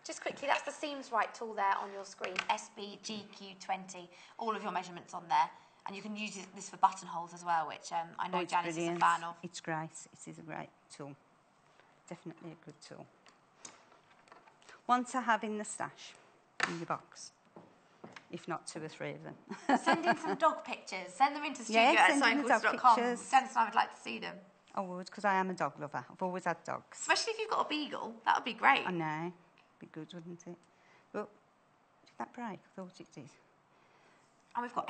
just quickly, that's the Seams Right tool there on your screen, SBGQ20, all of your measurements on there. And you can use this for buttonholes as well, which I know Janice is a fan of. It's great. It is a great tool. Definitely a good tool. One to have in the stash, in your box. If not 2 or 3 of them. Send in some dog pictures. Send them into studio@sewingquilts.com. Janice and I would like to see them. I would, because I am a dog lover. I've always had dogs. Especially if you've got a beagle. That would be great. I know. Be good, wouldn't it? But did that break? I thought it did. And we've got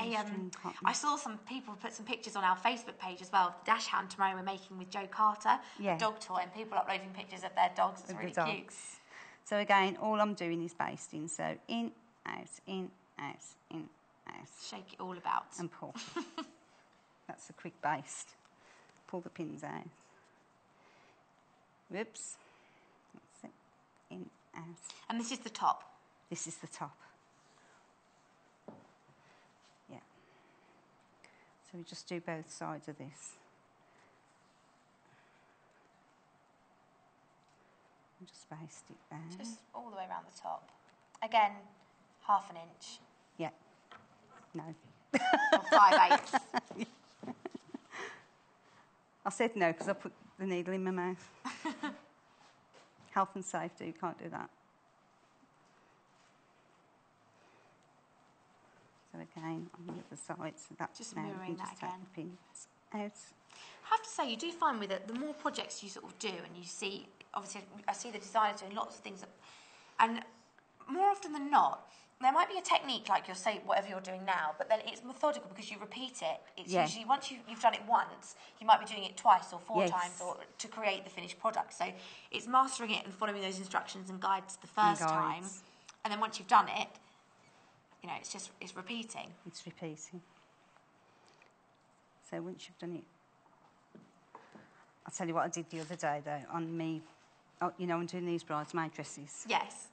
I saw some people put some pictures on our Facebook page as well. The dash hand tomorrow we're making with Joe Carter, a dog toy, and people uploading pictures of their dogs. It's really cute. So again, all I'm doing is basting. So in, out, in, out, in, out. Shake it all about. And pull. That's a quick baste. Pull the pins out. Whoops. That's it. In, out. And this is the top? This is the top. So we just do both sides of this. And just baste it there. Just all the way around the top. Again, 1/2 inch. Yeah. No. Or 5/8. I said no because I put the needle in my mouth. Health and safety, you can't do that. So again, on the other side, so that's Just now we mirroring can that just take again. the pins out. I have to say, you do find with it, the more projects you sort of do, and you see, obviously, I see the designers doing lots of things, and more often than not, there might be a technique, like you'll say, whatever you're doing now, but then it's methodical because you repeat it. It's usually, once you've done it once, you might be doing it twice or 4 times or to create the finished product. So it's mastering it and following those instructions and guides the first time. And then once you've done it, you know, it's repeating. It's repeating. So once you've done it, I'll tell you what I did the other day, though, on me. Oh, you know, I'm doing these bridesmaid dresses. Yes.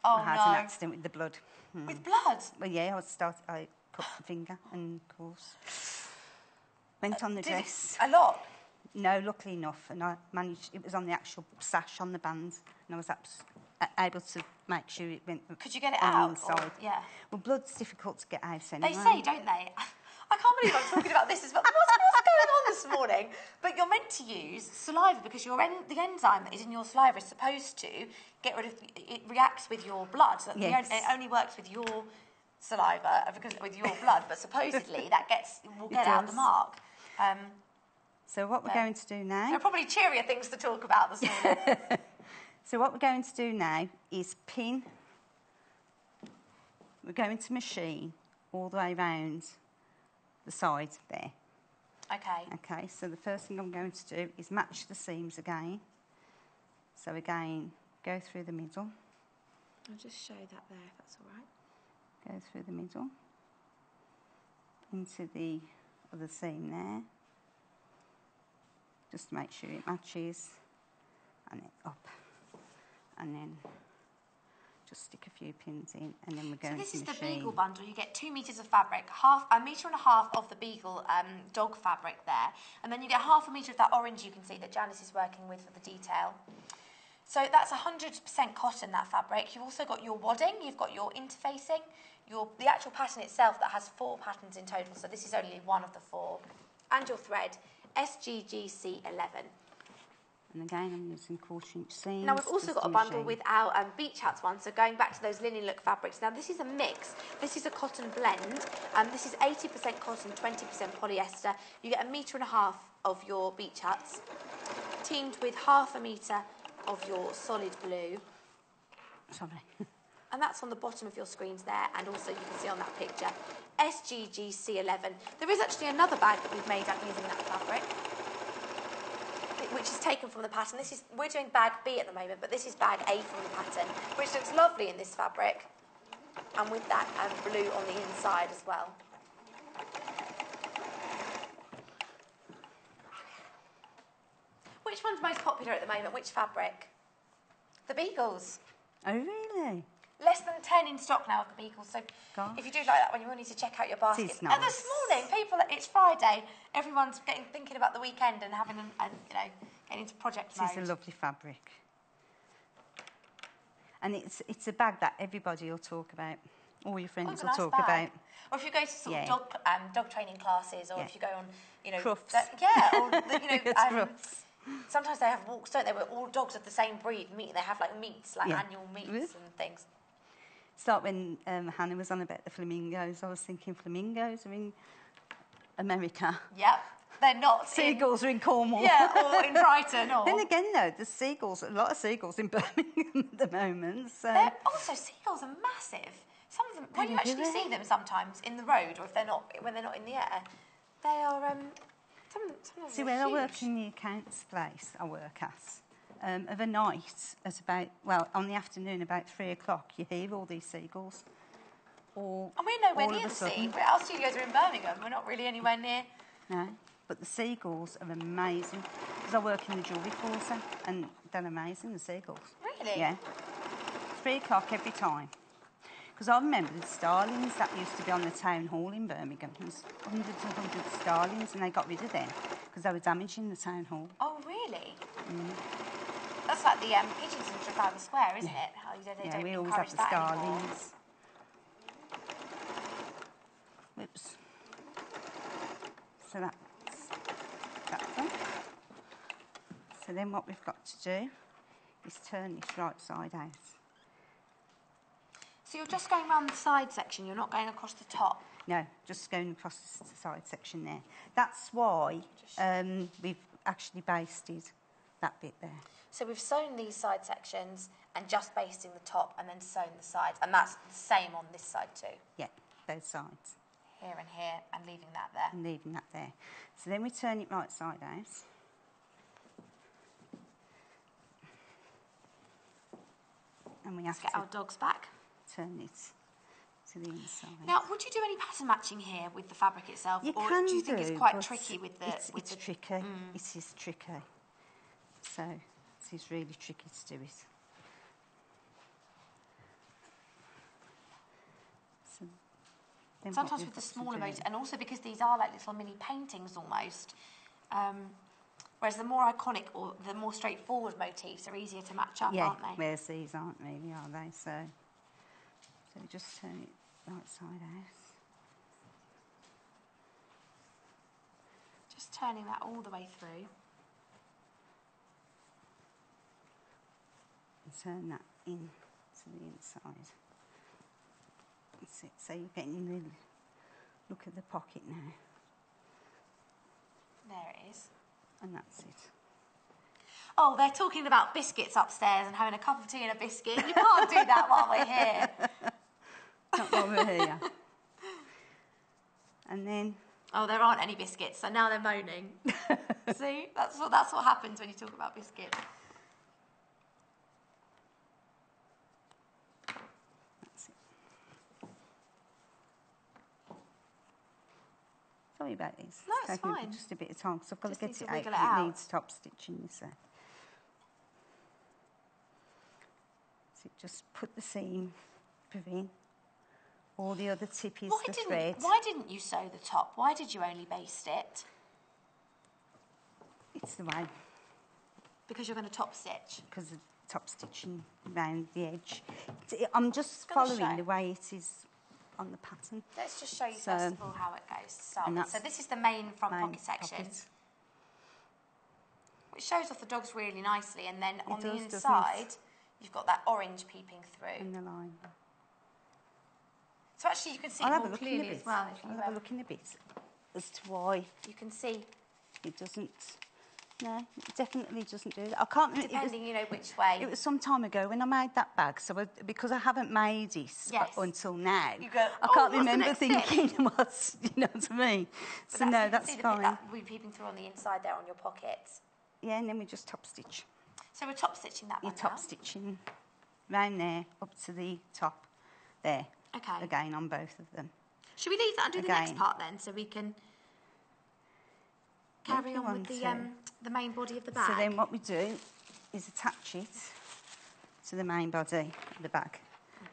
Oh, I had an accident with the blood. With blood? Well, yeah, I cut my finger and, of course, went on the dress. A lot? No, luckily enough. And I managed, it was on the actual sash on the band. And I was able to make sure it went Could you get it on out? the inside. Yeah. Well, blood's difficult to get out anyway. They say, don't they? I can't believe I'm talking about this as well. What's going on this morning? But you're meant to use saliva because the enzyme that is in your saliva is supposed to get rid of. It reacts with your blood. So Yes. It only works with your saliva because with your blood. But supposedly that will get out the mark. So what we're going to do now? There are probably cheerier things to talk about this morning. So what we're going to do now is pin. We're going to machine all the way around the side there. Okay. Okay, so the first thing I'm going to do is match the seams again. So again, go through the middle. I'll just show that there if that's all right. Go through the middle into the other seam there. Just to make sure it matches. And then up. And then just stick a few pins in, and then we're going to machine. So this is the Beagle bundle. You get 2 meters of fabric, 1.5 meters of the Beagle dog fabric there, and then you get 1/2 meter of that orange you can see that Janis is working with for the detail. So that's 100% cotton, that fabric. You've also got your wadding, you've got your interfacing, the actual pattern itself that has 4 patterns in total, so this is only one of the 4, and your thread, SGGC11. And again, I'm using 1/4 inch seams. Now, we've also got a bundle with our beach hats one, so going back to those linen look fabrics. Now, this is a mix. This is a cotton blend. This is 80% cotton, 20% polyester. You get 1.5 meters of your beach hats, teamed with 1/2 meter of your solid blue. Sorry. And that's on the bottom of your screens there, and also you can see on that picture, SGGC11. There is actually another bag that we've made up using that fabric, which is taken from the pattern. We're doing bag B at the moment, but this is bag A from the pattern, which looks lovely in this fabric, and with that blue on the inside as well. Which one's most popular at the moment? Which fabric? The Beagles. Oh, really? Less than 10 in stock now of the Beagles, so Gosh. if you do like that one, you will need to check out your basket. It is And nice. this morning, it's Friday, everyone's thinking about the weekend and having, getting into project mode. This is a lovely fabric. And it's a bag that everybody will talk about. All your friends will talk about. Or if you go to sort of dog training classes, or if you go on, Crufts. Sometimes they have walks, don't they, where all dogs of the same breed meet. They have meets, annual meets and things. It's like when Hannah was on about the flamingos. I was thinking flamingos are in America. Yep, they're not. Seagulls are in Cornwall. Yeah, or in Brighton. Or... Then again, though, there's a lot of seagulls in Birmingham at the moment. So. Also, seagulls are massive. Some of them, when you actually see them sometimes in the road, or if when they're not in the air, they are. Some of them See, are when huge. I work in the accounts place I work at, of a night at on the afternoon about 3 o'clock, you hear all these seagulls. And we're nowhere near the sea. Our studios are in Birmingham. We're not really anywhere near. No, but the seagulls are amazing. Because I work in the jewellery quarter, and they're amazing, the seagulls. Really? Yeah. 3 o'clock every time. Because I remember the starlings that used to be on the town hall in Birmingham. There was hundreds and hundreds of starlings, and they got rid of them because they were damaging the town hall. Oh, really? That's like the pigeons in Trafalgar Square, isn't it? How they don't we always encourage have the that anymore. starlings. Whoops. So that's that one. So then what we've got to do is turn this right side out. So you're just going around the side section, you're not going across the top? No, just going across the side section there. That's why we've actually basted that bit there. So we've sewn these side sections and just basting the top and then sewn the sides. And that's the same on this side too? Yeah, both sides. Here and here, and leaving that there. And leaving that there. So then we turn it right side out. And we have Let's get to our dogs back. turn it to the inside. Now, would you do any pattern matching here with the fabric itself? You or can do you think it's quite tricky with the... It's tricky. It is tricky. So it is really tricky to do it. So then Sometimes with the smaller motifs, and also because these are like little mini paintings almost, whereas the more iconic or the more straightforward motifs are easier to match up, aren't they? Whereas these aren't really, are they? So we just turn it right side out. Just turning that all the way through. And turn that in to the inside. That's it. So you're getting the look at the pocket now. There it is. And that's it. Oh, they're talking about biscuits upstairs and having a cup of tea and a biscuit. You can't do that while we're here. Not while we're here. And then... Oh, there aren't any biscuits, so now they're moaning. See? That's what happens when you talk about biscuits. That's it. Sorry about this. No, it's taking fine. Just a bit of time, because I've got Just to need get to it out, wiggle 'cause it it out. needs top stitching, you see. So just put the seam in. All the other tip is the thread. Why didn't you sew the top? Why did you only baste it? It's the way, Because you're going to top stitch. because of top stitching around the edge. I'm just gonna following show. the way it is on the pattern. Let's just show you So- first of all how it goes to start And with. So that's this is the main front main pocket section, pocket. which shows off the dogs really nicely. And then on the does, doesn't it? inside, you've got that orange peeping through. In the line. So actually you can see I'll it have a more look in a clearly bit. as well. If you, I'll have a look in a bit as to why you can see, it doesn't. No, it definitely doesn't do that. I can't remember. depending, you know, which way. It was some time ago when I made that bag, so because I haven't made it Yes. until now, You go, I "Oh, can't what's the remember next thinking what's, you know what I mean? But So no, you can that's see the fine. bit that will be peeping through on the inside there on your pockets. Yeah, and then we just top stitch. So we're top stitching that You're one top now. stitching round there up to the top there. Okay. Again on both of them. Should we leave that and do the next Again. part then, so we can carry you on with the main body of the bag? So then what we do is attach it to the main body of the bag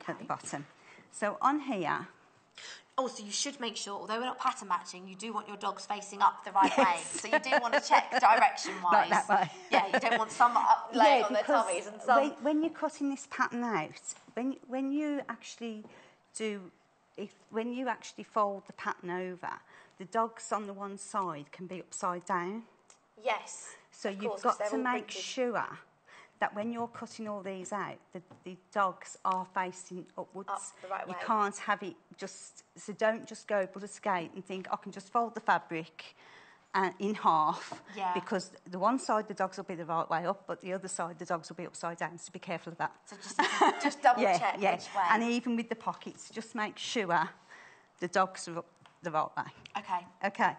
at the bottom. So on here, Also, you should make sure, although we're not pattern matching, you do want your dogs facing up the right way. So you do want to check direction-wise. Like that way. Yeah, you don't want some up laying on their because tummies and some... when you're cutting this pattern out, when you actually when you actually fold the pattern over, the dogs on the one side can be upside down. Yes. So of you've course, 'cause got they're to all make printed. sure that when you're cutting all these out, the dogs are facing upwards. Up the right You way. can't have it so don't just go butter skate and think, I can just fold the fabric in half, Yeah. because the one side the dogs will be the right way up, but the other side the dogs will be upside down, so be careful of that. So just double check which way. And even with the pockets, just make sure the dogs are up the right way. Okay. Okay.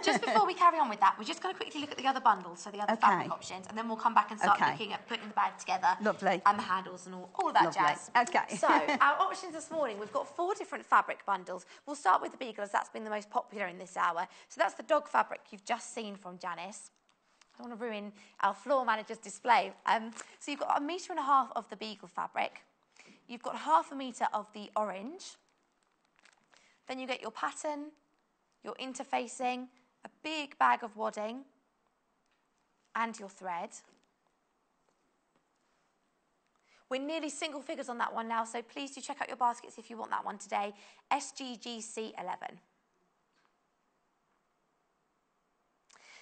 Just before we carry on with that, we're just going to quickly look at the other bundles, so the other fabric Okay. options, and then we'll come back and start Okay. looking at putting the bag together. Lovely. And the handles and all of that Lovely. jazz. Okay. So, our options this morning, we've got 4 different fabric bundles. We'll start with the beagle, as that's been the most popular in this hour. So that's the dog fabric you've just seen from Janis. I don't want to ruin our floor manager's display. So you've got 1.5 meters of the beagle fabric. You've got 1/2 metre of the orange. Then you get your pattern, your interfacing, a big bag of wadding, and your thread. We're nearly single figures on that one now, so please do check out your baskets if you want that one today. SGGC 11.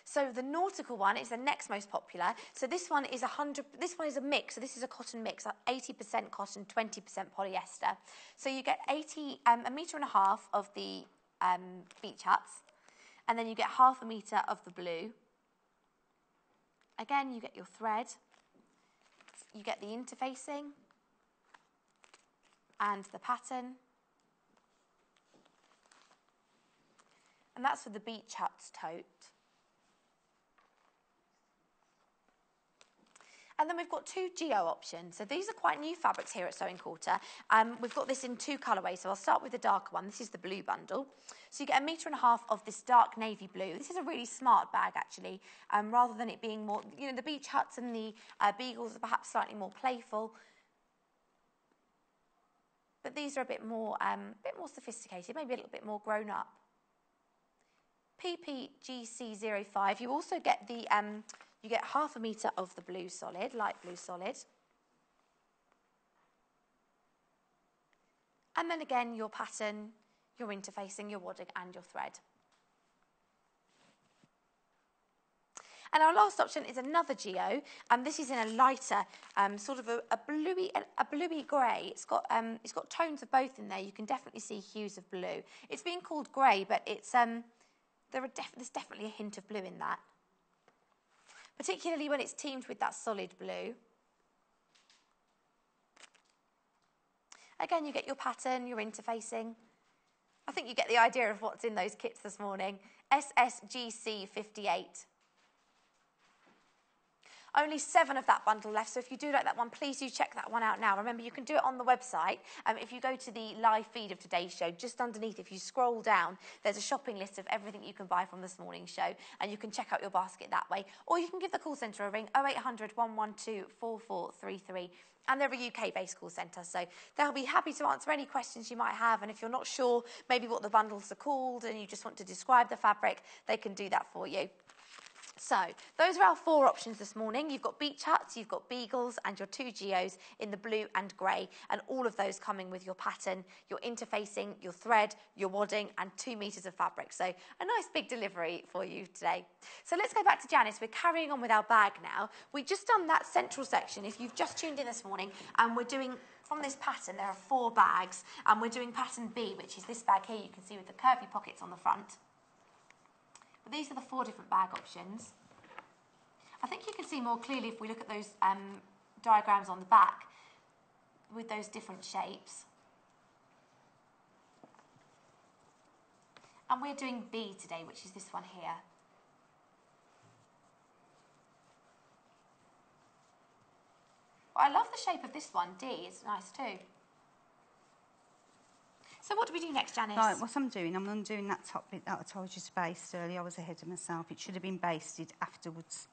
So the nautical one is the next most popular. So this one is this one is a mix. So this is a cotton mix, 80% cotton, 20% polyester. So you get 1.5 metres of the beach huts, and then you get 1/2 metre of the blue. Again, you get your thread, you get the interfacing and the pattern. And that's for the beach huts tote. And then we've got 2 geo options. So these are quite new fabrics here at Sewing Quarter. We've got this in 2 colourways. So I'll start with the darker one. This is the blue bundle. So you get 1.5 metres of this dark navy blue. This is a really smart bag, actually. Rather than it being more, you know, the beach huts and the beagles are perhaps slightly more playful. But these are a bit more sophisticated, maybe a little bit more grown up. PPGC05. You also get the you get 1/2 metre of the blue solid, light blue solid. And then again, your pattern, your interfacing, your wadding and your thread. And our last option is another geo, and this is in a lighter, sort of a bluey grey. It's got tones of both in there. You can definitely see hues of blue. It's being called grey, but it's there's definitely a hint of blue in that, particularly when it's teamed with that solid blue. Again, you get your pattern, your interfacing. I think you get the idea of what's in those kits this morning. SSGC 58. Only 7 of that bundle left, so if you do like that one, please do check that one out now. Remember, you can do it on the website. If you go to the live feed of today's show, just underneath, if you scroll down, there's a shopping list of everything you can buy from this morning's show, and you can check out your basket that way. Or you can give the call centre a ring, 0800 112 4433. And they're a UK-based call centre, so they'll be happy to answer any questions you might have. And if you're not sure maybe what the bundles are called and you just want to describe the fabric, they can do that for you. So those are our 4 options this morning. You've got beach huts, you've got beagles, and your 2 geos in the blue and grey, and all of those coming with your pattern, your interfacing, your thread, your wadding, and 2 metres of fabric. So a nice big delivery for you today. So let's go back to Janis. We're carrying on with our bag now. We've just done that central section. If you've just tuned in this morning, and we're doing, from this pattern, there are 4 bags, and we're doing pattern B, which is this bag here you can see with the curvy pockets on the front. But these are the 4 different bag options. I think you can see more clearly if we look at those diagrams on the back with those different shapes. And we're doing B today, which is this one here. Well, I love the shape of this one, D. It's nice too. So what do we do next, Janis? Right, what I'm doing, I'm undoing that top bit that I told you to baste earlier. I was ahead of myself. It should have been basted afterwards.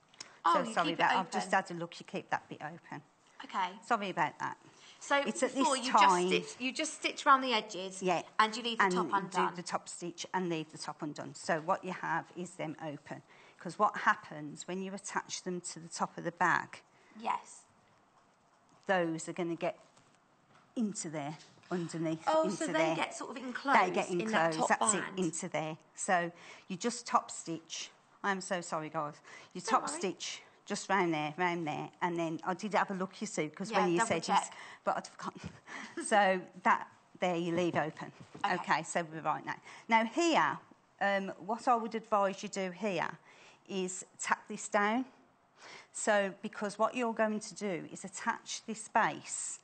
Oh, so sorry about that. I've just had a look. You keep that bit open. Okay. Sorry about that. So it's before at this time, you just stitch around the edges, yeah, and you leave the top undone. And do the top stitch and leave the top undone. So what you have is them open. Because what happens when you attach them to the top of the bag, yes, those are going to get into there, underneath, oh, into so they there. get sort of enclosed. They get enclosed, in that top that's band. it, into there. So you just top stitch. I'm so sorry, guys. You Don't top worry. stitch just round there, and then I did have a look, you see, because when you said check. but I'd forgotten. So that there you leave open. Okay, so we're right now. Now here, what I would advise you do here is tack this down. So because what you're going to do is attach this base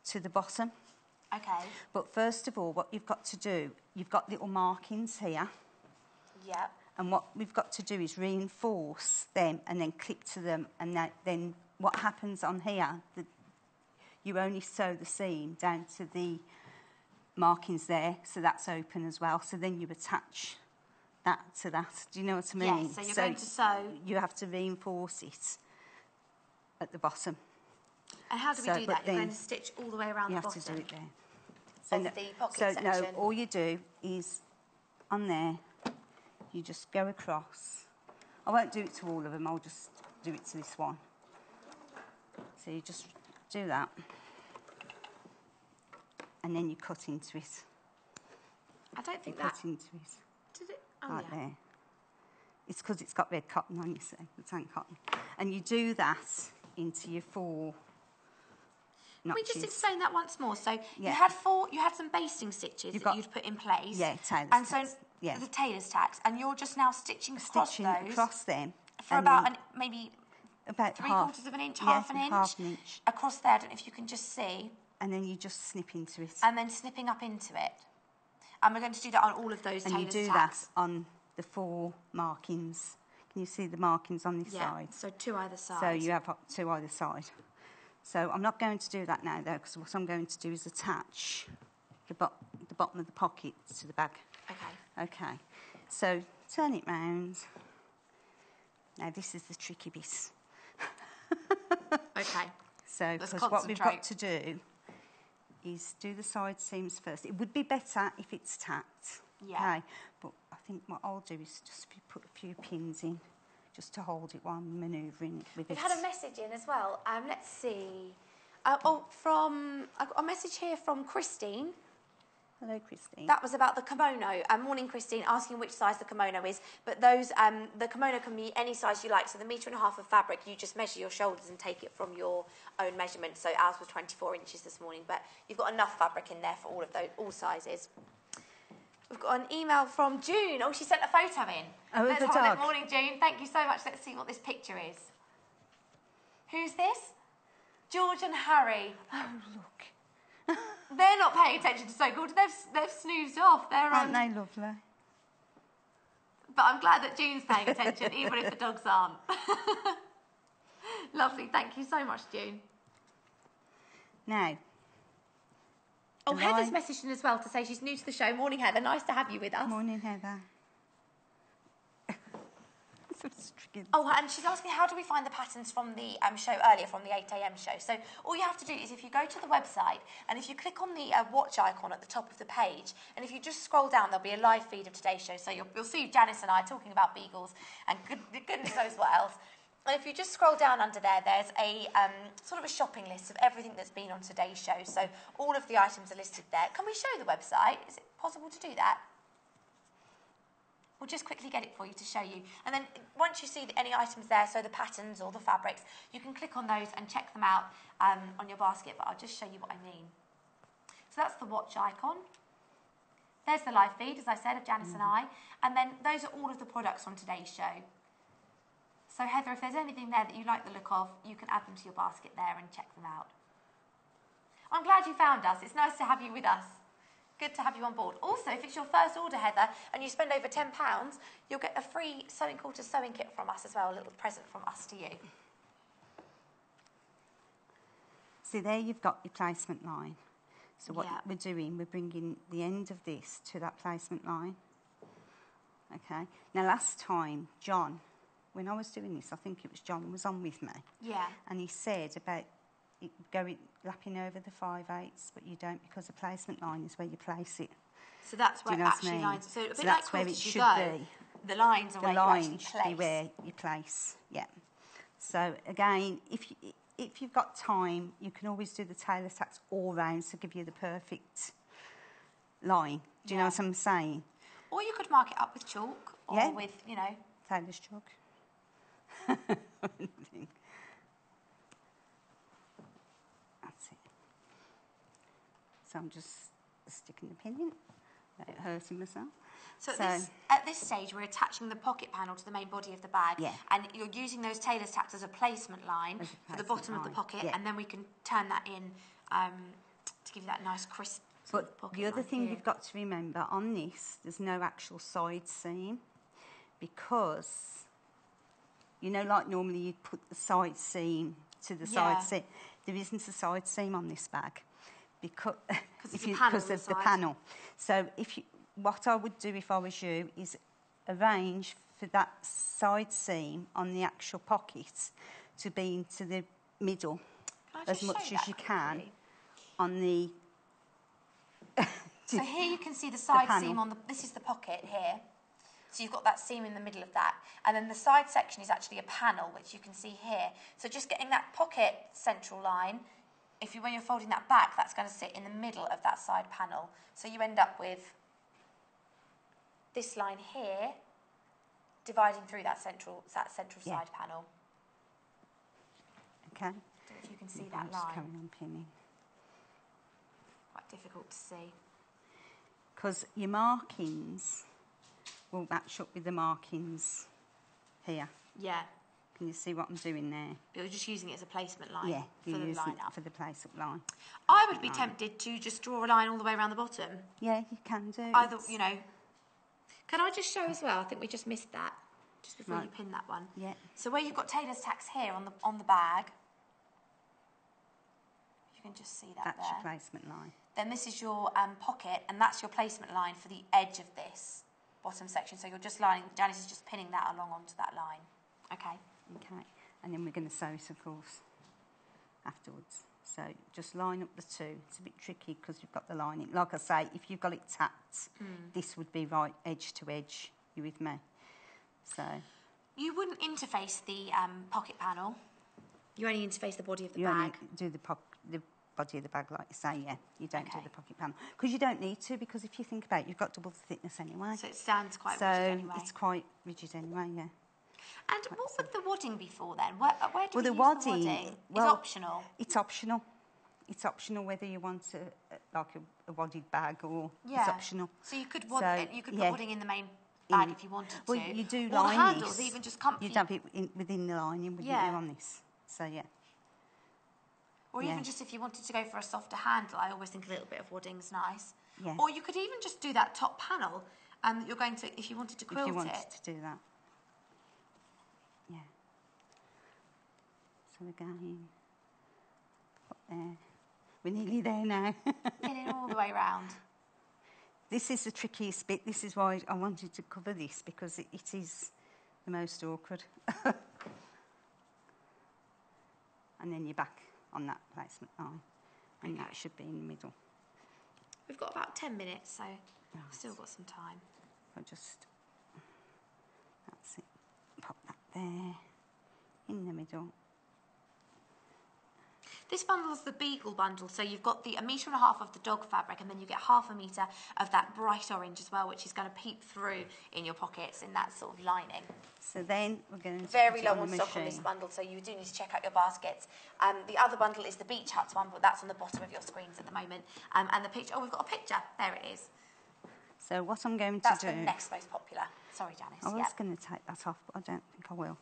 to the bottom. Okay. But first of all, what you've got to do, you've got little markings here. Yep. And what we've got to do is reinforce them and then clip to them. And then what happens on here, you only sew the seam down to the markings there, so that's open as well. So then you attach that to that. Do you know what I mean? Yes, so you're going to sew. You have to reinforce it at the bottom. And how do we do that? You're going to stitch all the way around the bottom? You have to do it there. So the pocket section. No, all you do is, on there, you just go across. I won't do it to all of them, I'll just do it to this one. So you just do that. And then you cut into it. I don't think cut into it. Did it? Oh, right there. It's because it's got red cotton on, you see, the tank cotton. And you do that into your 4 notches. Can we just explain that once more? So you had some basting stitches that you'd put in place. Yeah, tailor's and tacks. So the tailor's tacks, and you're just now stitching across them for about maybe about 3/4 of an inch, half an inch. Half an inch across there. I don't know if you can just see. And then you just snip into it. And then snipping up into it. And we're going to do that on all of those tailor's tacks. And you do that on the 4 markings. Can you see the markings on this side? So 2 either side. So you have 2 either side. So I'm not going to do that now, though, because what I'm going to do is attach the bottom of the pocket to the bag. Okay. Okay. So turn it round. Now this is the tricky bit. Okay. So because what we've got to do is do the side seams first. It would be better if it's tacked. Yeah. Okay. But I think what I'll do is just put a few pins in just to hold it while I'm manoeuvring it with it. We've had a message in as well. Let's see. I've got a message here from Christine. Hello, Christine. That was about the kimono. Morning, Christine, asking which size the kimono is. But those, the kimono can be any size you like. So the 1.5 meters of fabric, you just measure your shoulders and take it from your own measurement. So ours was 24 inches this morning, but you've got enough fabric in there for all of those, all sizes. We've got an email from June. Oh, she sent a photo in. Oh, Let's the have a dog. look. Morning, June. Thank you so much. Let's see what this picture is. Who's this? George and Harry. Oh, look. They're not paying attention to so good. They've snoozed off. Aren't they lovely? But I'm glad that June's paying attention, even if the dogs aren't. Lovely. Thank you so much, June. Now. Oh, Heather's messaged in as well to say she's new to the show. Morning, Heather. Nice to have you with us. Morning, Heather. Oh, and she's asking, how do we find the patterns from the show earlier, from the 8 a.m. show? So all you have to do is if you go to the website and if you click on the watch icon at the top of the page, and if you just scroll down, there'll be a live feed of today's show. So you'll see Janis and I talking about beagles and goodness knows what else. And if you just scroll down under there, there's a sort of a shopping list of everything that's been on today's show. So all of the items are listed there. Can we show the website? Is it possible to do that? We'll just quickly get it for you to show you. And then once you see any items there, so the patterns or the fabrics, you can click on those and check them out on your basket. But I'll just show you what I mean. So that's the watch icon. There's the live feed, as I said, of Janis and I. And then those are all of the products on today's show. So Heather, if there's anything there that you like the look of, you can add them to your basket there and check them out. I'm glad you found us. It's nice to have you with us. Good to have you on board. Also, if it's your first order, Heather, and you spend over £10, you'll get a free sewing quarters sewing kit from us as well, a little present from us to you. See, there you've got your placement line. So what we're doing, we're bringing the end of this to that placement line. Okay. Now, last time, John, when I was doing this, I think it was John was on with me. Yeah. And he said about it lapping over the 5/8, but you don't, because the placement line is where you place it. So that's where actually lines. So a bit that's like where it should be. The lines are where you actually place. The lines should be where you place. Yeah. So again, if you've got time, you can always do the tailor tacks all round to give you the perfect line. Do you know what I'm saying? Or you could mark it up with chalk or with, you know, tailor's chalk. That's it. So I'm just sticking the pin in without hurting myself. So at this stage, we're attaching the pocket panel to the main body of the bag, and you're using those tailor's tacks as a placement line for the bottom of the pocket, and then we can turn that in to give you that nice crisp sort of pocket. The other thing you've got to remember on this, there's no actual side seam, because you know, like normally you'd put the side seam to the side seam. There isn't a side seam on this bag because of the panel. So what I would do if I was you is arrange for that side seam on the actual pocket to be into the middle. Can I as much as you can on the... So here you can see the side seam on the... This is the pocket here. So you've got that seam in the middle of that. And then the side section is actually a panel, which you can see here. So just getting that pocket central line, when you're folding that back, that's going to sit in the middle of that side panel. So you end up with this line here, dividing through that central side panel. Okay. I don't know if you can see that line. Carry on pinning. Quite difficult to see. Because your markings will match up with the markings here. Yeah. Can you see what I'm doing there? You're just using it as a placement line. Yeah, for the line up. for the place-up line. I would be tempted to just draw a line all the way around the bottom. Yeah, you can do. Either, you know. Can I just show as well? I think we just missed that just before you pin that one. Yeah. So where you've got tailor's tacks here on the bag, you can just see that That's there. your placement line. Then this is your pocket, and that's your placement line for the edge of this bottom section. So you're just Janis is just pinning that along onto that line. Okay. Okay. And then we're going to sew it, of course, afterwards. So just line up the two. It's a bit tricky because you've got the lining. Like I say, if you've got it tacked, this would be right edge to edge. You with me? So you wouldn't interface the pocket panel. You only interface the body of the you bag. only do the body of the bag, like you say. Yeah, you don't do the pocket panel because you don't need to. Because if you think about it, you've got double the thickness anyway. So it stands quite rigid anyway. So it's quite rigid anyway. Yeah. And what would the wadding be for then? Where do we use the wadding? It's optional. It's optional. It's optional whether you want a wadded bag or it's optional. So you could put wadding in the main bag if you wanted to. Well, you do or line the handles, even just comfy. You'd have it within the lining, wouldn't you, on this? So, yeah. Or even just if you wanted to go for a softer handle, I always think a little bit of wadding's nice. Yeah. Or you could even just do that top panel that you're going to, if you wanted to quilt it. If you wanted to do that. Yeah. So again, up there. We're nearly there now. Pinning all the way round. This is the trickiest bit. This is why I wanted to cover this, because it is the most awkward. And then you're back on that placement line. And that should be in the middle. We've got about 10 minutes, so we've still got some time. That's it. Pop that there, in the middle. This bundle is the Beagle bundle, so you've got a metre and a half of the dog fabric, and then you get half a metre of that bright orange as well, which is going to peep through in your pockets in that sort of lining. So then we're going to very low on stock on this bundle, so you do need to check out your baskets. The other bundle is the Beach Huts one, but that's on the bottom of your screens at the moment. And the picture, we've got a picture. There it is. So what I'm going to That's do... the next most popular. Sorry, Janis. I was going to take that off, but I don't think I will.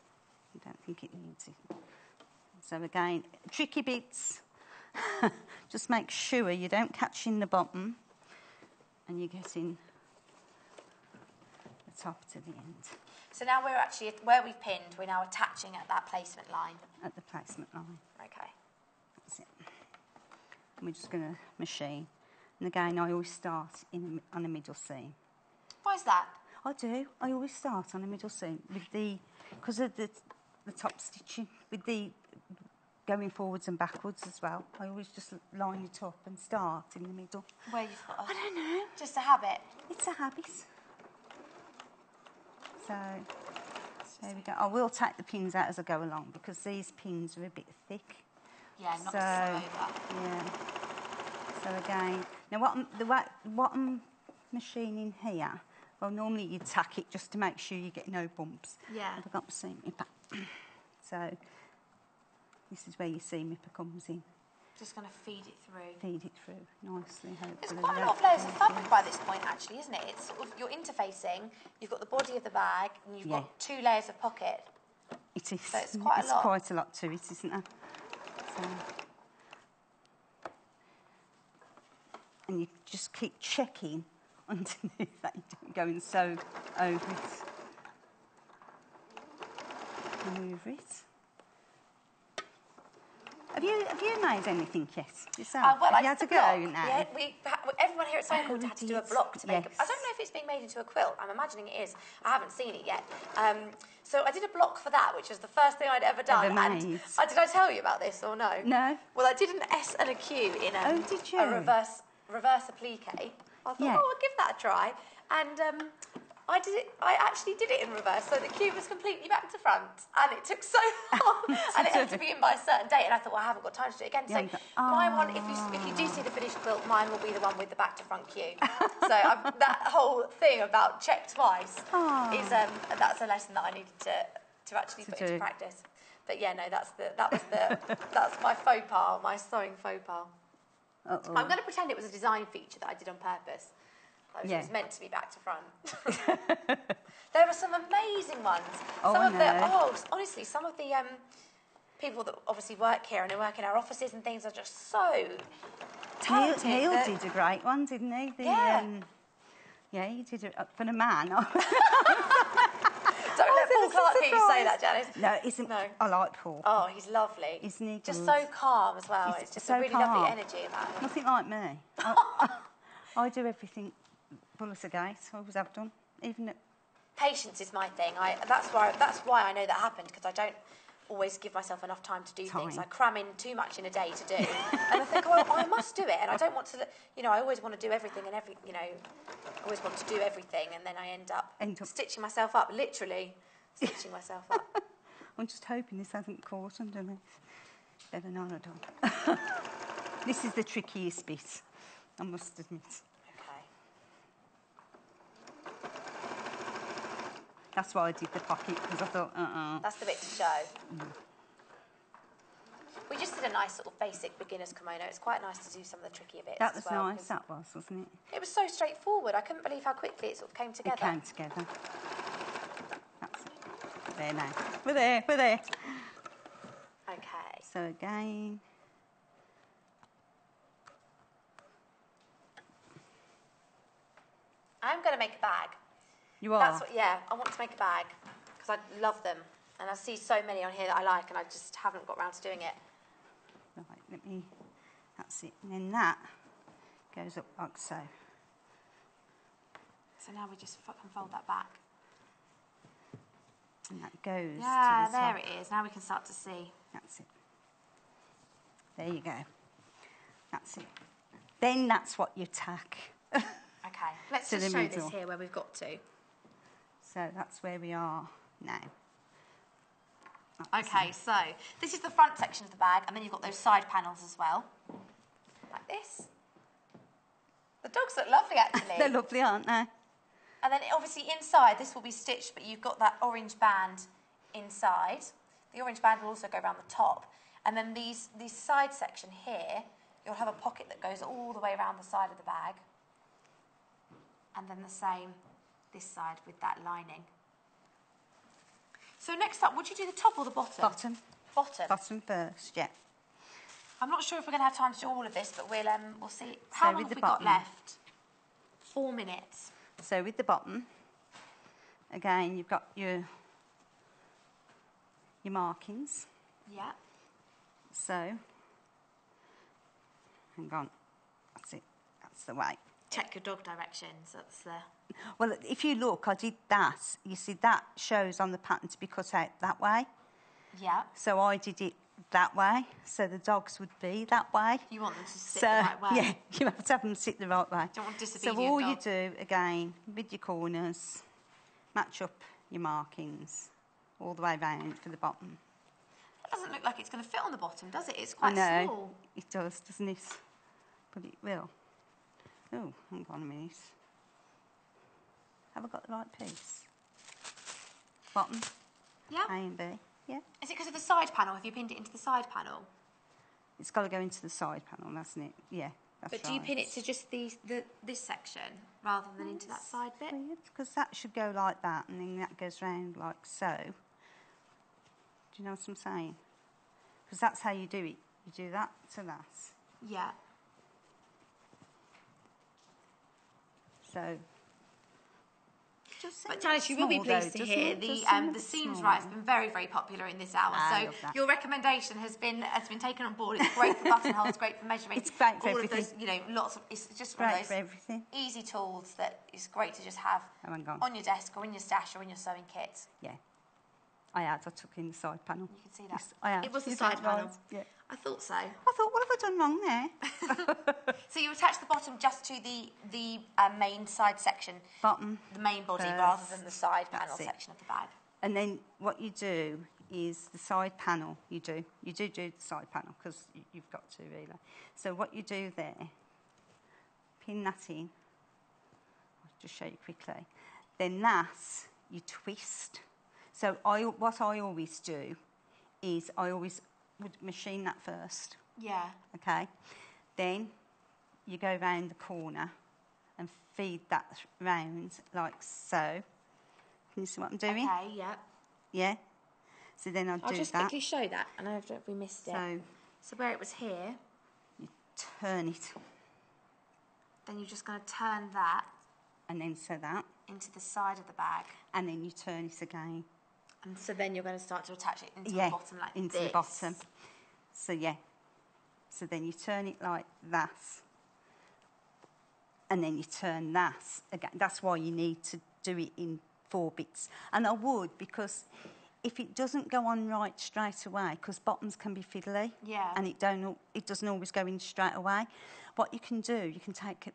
I don't think it needs it. So again, tricky bits. Just make sure you don't catch in the bottom and you're getting the top to the end. So now we're actually, where we've pinned, we're now attaching at that placement line. At the placement line. Okay. That's it. And we're just going to machine. And again, I always start on a middle seam. Why is that? I do. I always start on a middle seam because of the top stitching, with the going forwards and backwards as well. I always just line it up and start in the middle. Where you've got I don't know. Just a habit. It's a habit. So there we go. I will take the pins out as I go along because these pins are a bit thick. Yeah, not so over. Yeah. So again, now what I'm machining here, well, normally you'd tack it just to make sure you get no bumps. Yeah. I've got my seam ripper. So this is where your seam ripper comes in. Just going to feed it through. Feed it through nicely, hopefully. There's quite a lot of layers of fabric by this point, actually, isn't it? It's sort of, you're interfacing, you've got the body of the bag, and you've got 2 layers of pocket. It is. So it's quite a lot. Quite a lot to it, isn't there? So, and you just keep checking underneath that you don't go and sew over it. Move it. Have you made anything yet yourself? Well, have you had to go now? Yeah, everyone here at Sewing Corner had to do a block to make it. I don't know if it's being made into a quilt. I'm imagining it is. I haven't seen it yet. So I did a block for that, which was the first thing I'd ever done. Ever made. And did I tell you about this or no? No. Well, I did an S and a Q in did you? a reverse applique. I thought, Yeah. I'll give that a try. And I actually did it in reverse, so the Q was completely back to front, and it took so long, and it had to be in by a certain date. And I thought, well, I haven't got time to do it again. So my one, if you do see the finished quilt, mine will be the one with the back to front Q. So that whole thing about check twice is that's a lesson that I needed to actually put into practice. But yeah, no, that's my faux pas, my sewing faux pas. I'm going to pretend it was a design feature that I did on purpose. It was meant to be back to front. There are some amazing ones. Honestly, some of the people that obviously work here and who work in our offices and things are just so talented. Neil did a great one, didn't he? Yeah, he did it for a man. Don't let Paul Clarke hear you say that, Janis. No, isn't. No. I like Paul. Oh, he's lovely. Isn't he? Just so calm as well. It's just so a really lovely energy about him. Nothing like me. I do everything full as a gate. I always have done. Even patience is my thing. That's why I know that happened, because I don't always give myself enough time to do things. I cram in too much in a day to do, and I think, oh, I must do it, and I don't want to. I always want to do everything and I always want to do everything, and then I end up stitching myself up, literally stitching myself up. I'm just hoping this hasn't caught underneath. Better not have done. This is the trickiest bit, I must admit. That's why I did the pocket, because I thought, That's the bit to show. We just did a nice sort of basic beginner's kimono. It's quite nice to do some of the trickier bits. That was nice, that was, wasn't it? It was so straightforward. I couldn't believe how quickly it sort of came together. It came together. That's it. There now. We're there. Okay. So again... I'm going to make a bag. You are? I want to make a bag because I love them, and I see so many on here that I like, and I just haven't got around to doing it. Right, that's it. And then that goes up like so. So now we just can fold that back. And that goes to the there top. it is. Now we can start to see. That's it. There you go. That's it. Then that's what you tack. Okay, let's just show this here where we've got to. So that's where we are now. Okay, so this is the front section of the bag, and then you've got those side panels as well, like this. The dogs look lovely, actually. They're lovely, aren't they? And then obviously inside, this will be stitched, but you've got that orange band inside. The orange band will also go around the top. And then these side section here, you'll have a pocket that goes all the way around the side of the bag. And then the same this side with that lining. So next up, would you do the top or the bottom? Bottom. Bottom. Bottom first, yeah. I'm not sure if we're going to have time to do all of this, but we'll see. How long have we got left? 4 minutes. So with the bottom, again, you've got your markings. Yeah. So, hang on. That's it. That's the way. Check your dog directions. That's the... Well, if you look, I did that. You see, that shows on the pattern to be cut out that way. Yeah. So I did it that way, so the dogs would be that way. You want them to sit the right way? Yeah, you have to have them sit the right way. Don't want disobedient So all dog. you do, again, with your corners, match up your markings all the way round for the bottom. That doesn't look like it's going to fit on the bottom, does it? It's quite I know, small. it does, doesn't it? But it will. Oh, hang on a minute. Have I got the right piece? Bottom? Yeah. A and B, yeah. Is it because of the side panel? Have you pinned it into the side panel? It's got to go into the side panel, hasn't it? Yeah, that's But right. do you pin it to just this section rather than into that side bit? Weird, because that should go like that, and then that goes round like so. Do you know what I'm saying? Because that's how you do it. You do that to that. Yeah. So... But Janis, you will be pleased to hear the seams right has been very, very popular in this hour. So your recommendation has been taken on board. It's great for buttonholes, great for measuring. It's great for all everything. Of those, lots of. It's just one of those easy tools that is great to just have on your desk or in your stash or in your sewing kit. Yeah. I took in the side panel. You can see that. Yes, I had. It was the You side did, panel. right, yeah. I thought so. I thought, what have I done wrong there? So you attach the bottom just to the main side section. Bottom. The main body first. rather than the side That's panel it. section of the bag. And then what you do is the side panel, you do the side panel because you've got to really. So what you do there, pin that in, I'll just show you quickly. Then that, you twist. So what I always do is I always would machine that first, Yeah. okay? Then you go round the corner and feed that round like so. Can you see what I'm doing? Okay, yeah. Yeah? So then I'll do that. I'll just quickly show that. I don't know if we missed it. So where it was here, you turn it, then you're just going to turn that and then so that, into the side of the bag. and then you turn it again. And so then you're going to start to attach it into Yeah, the bottom like into this. the bottom. So yeah. So then you turn it like that. And then you turn that again. That's why you need to do it in 4 bits. And I would, because if it doesn't go on right straight away, because bottoms can be fiddly, Yeah. and it doesn't always go in straight away. What you can do, you can take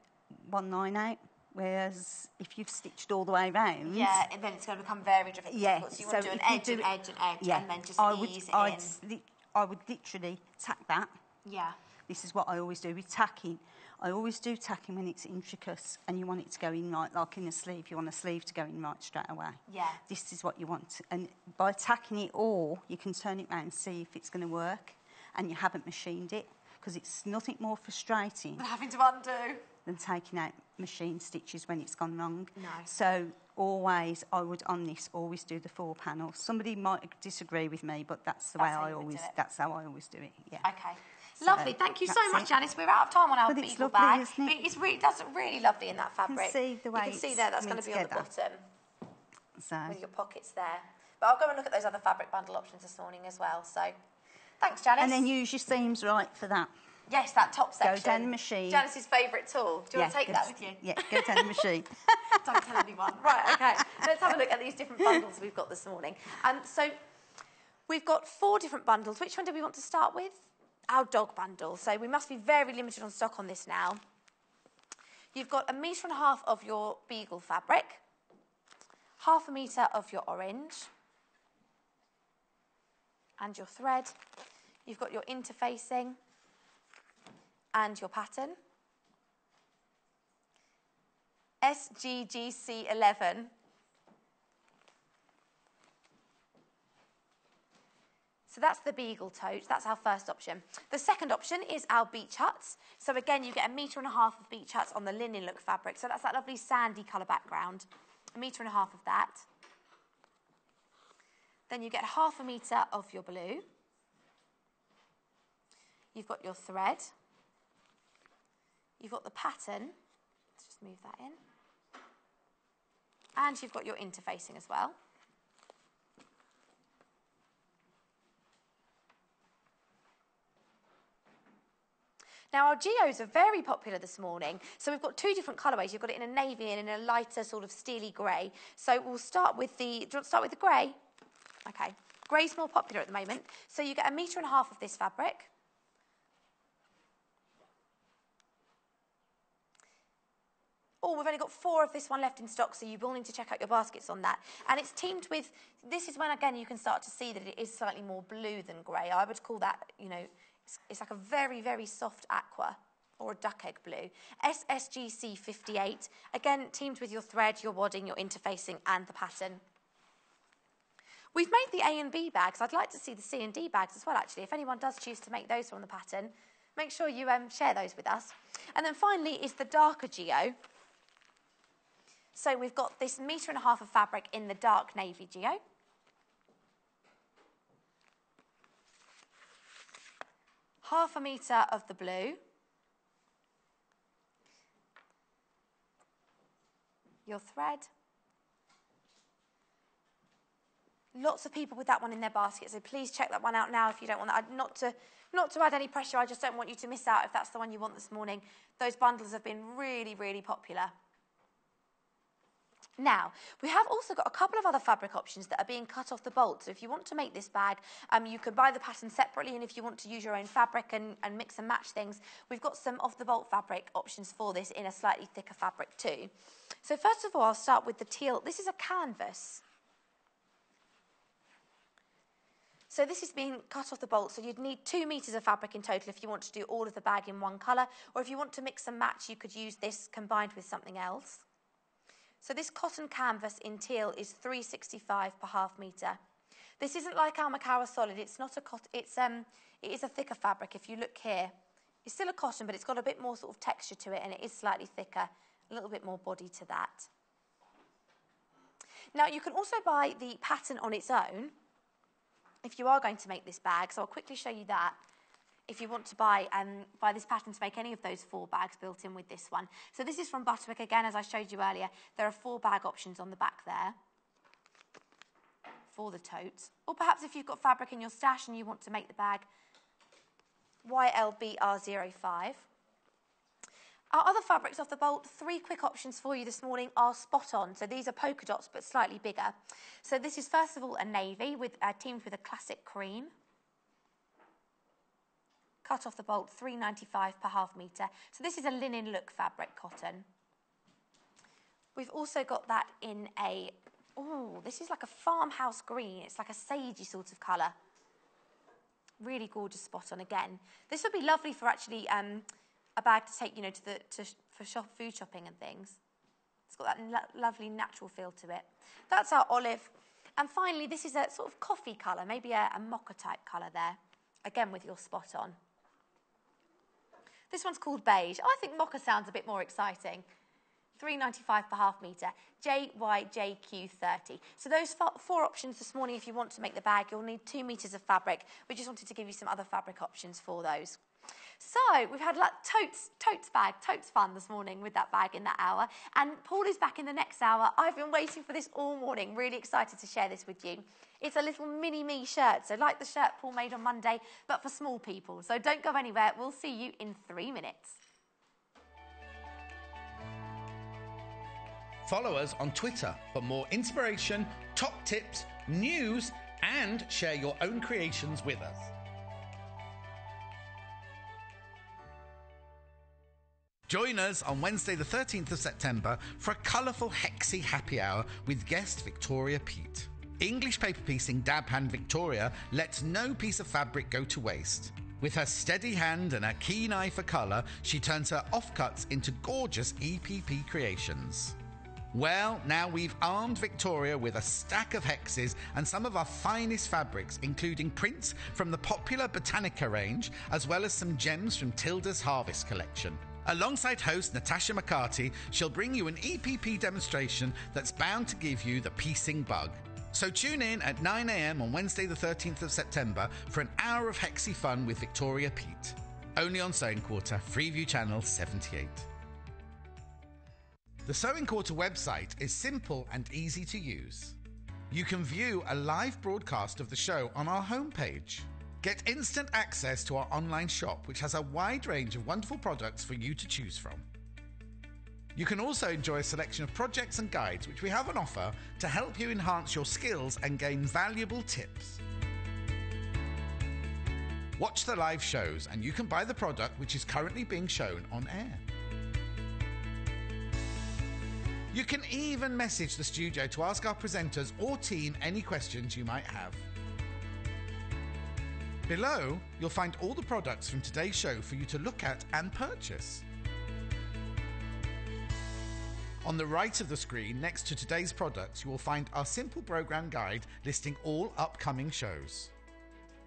one line out, whereas if you've stitched all the way round, Yeah, and then it's going to become very difficult. yeah. So you want to do an if you edge and edge and edge, yeah, and then just ease it in. I would literally tack that. Yeah. This is what I always do with tacking. I always do tacking when it's intricate and you want it to go in right, like in a sleeve. You want a sleeve to go in right straight away. Yeah. This is what you want. And by tacking it all, you can turn it round and see if it's going to work, and you haven't machined it, because it's nothing more frustrating But having to undo. than taking out machine stitches when it's gone wrong. No. So always, I would on this always do the 4 panels. Somebody might disagree with me, but that's the way That's how I you would always. do it. That's how I always do it. Yeah. Okay. So Lovely. Thank you so that's much, it. Janice. We're out of time on our But it's beagle lovely, bag. isn't it? But it's really, that's really lovely in that fabric. see the way you can see it's there, that's coming going to be on the together. bottom So with your pockets there. But I'll go and look at those other fabric bundle options this morning as well. So thanks, Janice. and then use your seams right for that. Yes, that top section. down the machine. Janice's favourite tool. Do you want to take go that with you? Yeah, go down the machine. Don't tell anyone. Right, okay. Let's have a look at these different bundles we've got this morning. So we've got 4 different bundles. Which one do we want to start with? Our dog bundle. So we must be very limited on stock on this now. You've got 1.5 meters of your beagle fabric, 0.5 meter of your orange, and your thread. You've got your interfacing and your pattern. SGGC 11. So that's the beagle tote. That's our first option. The second option is our beach huts. So again, you get 1.5 meters of beach huts on the linen look fabric. So that's that lovely sandy colour background. 1.5 meters of that. Then you get 0.5 meter of your blue. You've got your thread. You've got the pattern. Let's just move that in. And you've got your interfacing as well. Now, our geos are very popular this morning. So we've got 2 different colourways. You've got it in a navy and in a lighter sort of steely grey. So we'll start with the... Do you want to start with the grey? Okay. Grey's more popular at the moment. So you get 1.5 meters of this fabric. Oh, we've only got 4 of this one left in stock, so you will need to check out your baskets on that. And it's teamed with... This is when, again, you can start to see that it is slightly more blue than grey. I would call that, you know... It's like a very, very soft aqua or a duck egg blue. SSGC 58, again, teamed with your thread, your wadding, your interfacing and the pattern. We've made the A and B bags. I'd like to see the C and D bags as well, actually. If anyone does choose to make those from the pattern, make sure you share those with us. And then finally is the darker geo. So we've got this 1.5 meters of fabric in the dark navy geo. 0.5 meter of the blue, your thread. Lots of people with that one in their basket, so please check that one out now if you don't want that. Not to add any pressure, I just don't want you to miss out if that's the one you want this morning. Those bundles have been really, really popular. Now, we have also got a couple of other fabric options that are being cut off the bolt. So if you want to make this bag, you can buy the pattern separately, and if you want to use your own fabric and mix and match things, we've got some off-the-bolt fabric options for this in a slightly thicker fabric too. So first of all, I'll start with the teal. This is a canvas. So this is being cut off the bolt, so you'd need 2 meters of fabric in total if you want to do all of the bag in one colour, or if you want to mix and match, you could use this combined with something else. So this cotton canvas in teal is £3.65 per half metre. This isn't like our Macara Solid. It's not a cotton. It is a thicker fabric. If you look here, it's still a cotton, but it's got a bit more sort of texture to it, and it is slightly thicker, a little bit more body to that. Now you can also buy the pattern on its own if you are going to make this bag. So I'll quickly show you that. If you want to buy this pattern to make any of those 4 bags built in with this one. So this is from Butterwick again, as I showed you earlier. There are 4 bag options on the back there for the totes. Or perhaps if you've got fabric in your stash and you want to make the bag, YLBR05. Our other fabrics off the bolt, 3 quick options for you this morning are spot on. So these are polka dots, but slightly bigger. So this is first of all a navy teamed with a classic cream. Cut off the bolt, £3.95 per half metre. So this is a linen look fabric cotton. We've also got that in this is like a farmhouse green. It's like a sagey sort of colour. Really gorgeous spot on again. This would be lovely for actually a bag to take, for food shopping and things. It's got that lovely natural feel to it. That's our olive. And finally, this is a sort of coffee colour, maybe a mocha type colour there. Again, with your spot on. This one's called beige. I think mocha sounds a bit more exciting. £3.95 per half metre, JYJQ30. So those 4 options this morning, if you want to make the bag, you'll need 2 metres of fabric. We just wanted to give you some other fabric options for those. So we've had totes fun this morning with that bag in that hour. And Paul is back in the next hour. I've been waiting for this all morning. Really excited to share this with you. It's a little mini-me shirt, so like the shirt Paul made on Monday, but for small people. So don't go anywhere. We'll see you in 3 minutes. Follow us on Twitter for more inspiration, top tips, news, and share your own creations with us. Join us on Wednesday the 13th of September for a colourful Hexy happy hour with guest Victoria Peat. English paper piecing dab hand Victoria lets no piece of fabric go to waste. With her steady hand and her keen eye for colour, she turns her offcuts into gorgeous EPP creations. Well, now we've armed Victoria with a stack of hexes and some of our finest fabrics, including prints from the popular Botanica range, as well as some gems from Tilda's Harvest collection. Alongside host Natasha McCarty, she'll bring you an EPP demonstration that's bound to give you the piecing bug. So tune in at 9 a.m. on Wednesday the 13th of September for an hour of Hexy fun with Victoria Peat. Only on Sewing Quarter, Freeview Channel 78. The Sewing Quarter website is simple and easy to use. You can view a live broadcast of the show on our homepage. Get instant access to our online shop, which has a wide range of wonderful products for you to choose from. You can also enjoy a selection of projects and guides which we have on offer to help you enhance your skills and gain valuable tips. Watch the live shows and you can buy the product which is currently being shown on air. You can even message the studio to ask our presenters or team any questions you might have. Below, you'll find all the products from today's show for you to look at and purchase. On the right of the screen, next to today's products, you will find our simple program guide listing all upcoming shows.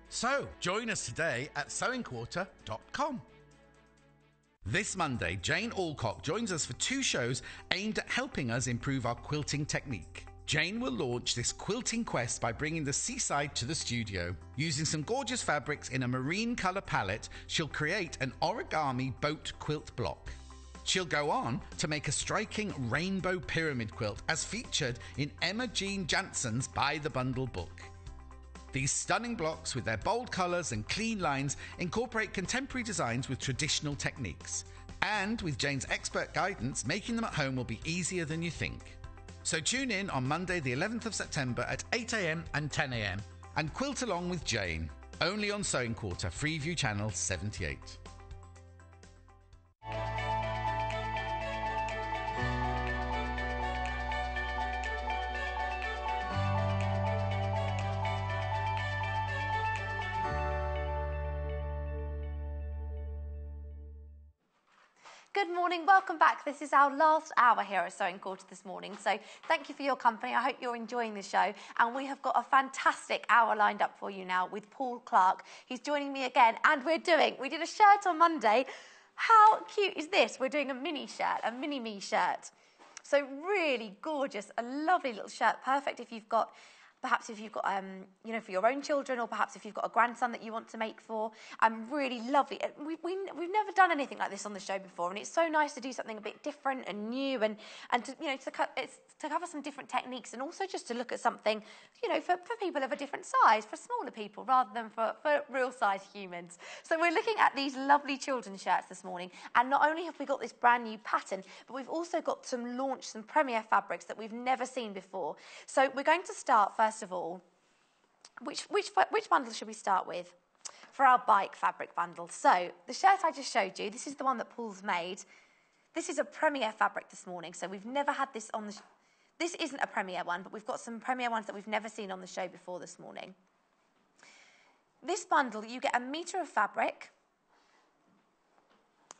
So, join us today at sewingquarter.com. This Monday, Jane Alcock joins us for 2 shows aimed at helping us improve our quilting technique. Jane will launch this quilting quest by bringing the seaside to the studio. Using some gorgeous fabrics in a marine colour palette, she'll create an origami boat quilt block. She'll go on to make a striking rainbow pyramid quilt as featured in Emma Jean Jansen's By the Bundle book. These stunning blocks with their bold colours and clean lines incorporate contemporary designs with traditional techniques. And with Jane's expert guidance, making them at home will be easier than you think. So tune in on Monday the 11th of September at 8 a.m. and 10 a.m. and quilt along with Jane, only on Sewing Quarter, Freeview Channel 78. Good morning, welcome back. This is our last hour here at Sewing Quarter this morning, so thank you for your company. I hope you're enjoying the show, and we have got a fantastic hour lined up for you now with Clarke. He's joining me again, and we did a shirt on Monday. How cute is this? We're doing a mini shirt, a mini-me shirt. So really gorgeous, a lovely little shirt, perfect if you've got, perhaps if you've got, you know, for your own children, or perhaps if you've got a grandson that you want to make for. Really lovely. We've never done anything like this on the show before, and it's so nice to do something a bit different and new, and to, you know, to cover some different techniques, and also just to look at something, you know, for people of a different size, for smaller people rather than for real size humans. So we're looking at these lovely children's shirts this morning, and not only have we got this brand new pattern, but we've also got some premiere fabrics that we've never seen before. So we're going to start first of all, which bundle should we start with? For our bike fabric bundle. So the shirt I just showed you, this is the one that Paul's made. This is a premiere fabric this morning, so we've never had this on the... This isn't a premiere one, but we've got some premiere ones that we've never seen on the show before this morning. This bundle, you get a metre of fabric,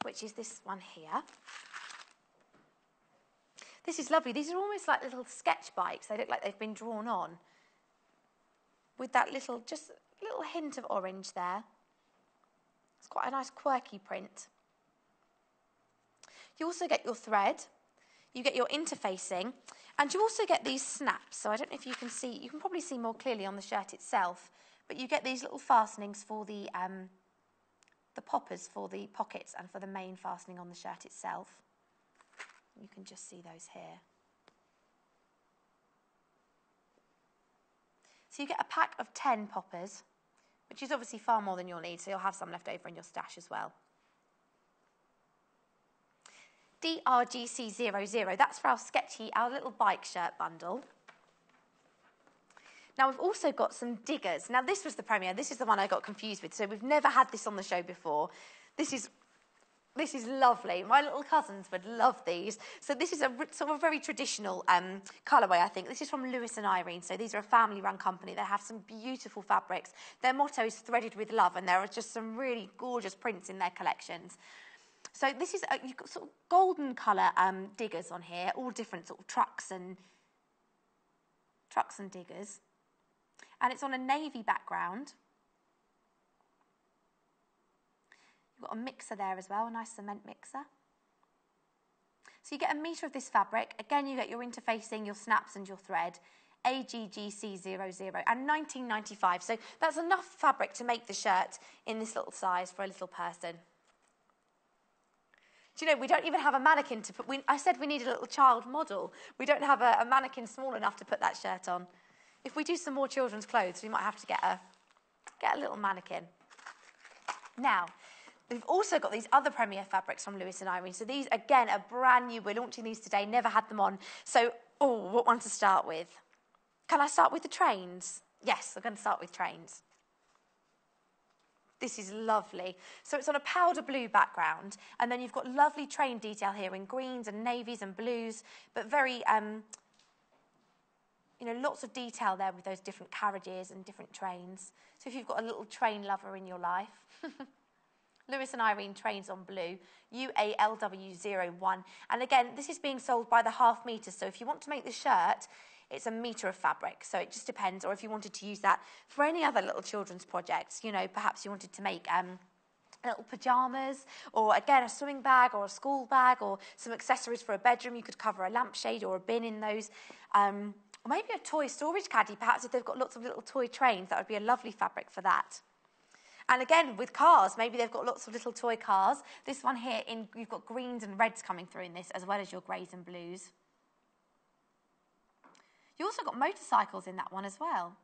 which is this one here. This is lovely. These are almost like little sketch bikes. They look like they've been drawn on, with that little hint of orange there. It's quite a nice quirky print. You also get your thread, you get your interfacing, and you also get these snaps. So I don't know if you can see, you can probably see more clearly on the shirt itself, but you get these little fastenings for the poppers for the pockets and for the main fastening on the shirt itself. You can just see those here. So you get a pack of 10 poppers, which is obviously far more than you'll need, so you'll have some left over in your stash as well. DRGC00, that's for our little bike shirt bundle. Now we've also got some diggers. Now this was the premiere, this is the one I got confused with, so we've never had this on the show before. This is lovely. My little cousins would love these. So this is a sort of very traditional colourway, I think. This is from Lewis and Irene. So these are a family-run company. They have some beautiful fabrics. Their motto is threaded with love, and there are just some really gorgeous prints in their collections. So this is, you've got sort of golden colour diggers on here, all different sort of trucks and diggers. And it's on a navy background. Got a mixer there as well, a nice cement mixer. So you get a metre of this fabric. Again, you get your interfacing, your snaps and your thread. AGGC00 and $19.95. So that's enough fabric to make the shirt in this little size for a little person. Do you know, we don't even have a mannequin to put... I said we need a little child model. We don't have a mannequin small enough to put that shirt on. If we do some more children's clothes, we might have to get a little mannequin. Now... we've also got these other premiere fabrics from Lewis and Irene. So these, again, are brand new. We're launching these today, never had them on. So, what one to start with? Can I start with the trains? Yes, I'm going to start with trains. This is lovely. So it's on a powder blue background, and then you've got lovely train detail here in greens and navies and blues, but very, you know, lots of detail there with those different carriages and different trains. So if you've got a little train lover in your life... Lewis and Irene trains on blue, UALW01. And again, this is being sold by the half metre. So if you want to make the shirt, it's a metre of fabric. So it just depends. Or if you wanted to use that for any other little children's projects, you know, perhaps you wanted to make little pyjamas, or again, a swimming bag or a school bag, or some accessories for a bedroom. You could cover a lampshade or a bin in those. Or maybe a toy storage caddy, perhaps if they've got lots of little toy trains, that would be a lovely fabric for that. And again, with cars, maybe they've got lots of little toy cars. This one here, you've got greens and reds coming through in this, as well as your greys and blues. You also got motorcycles in that one as well.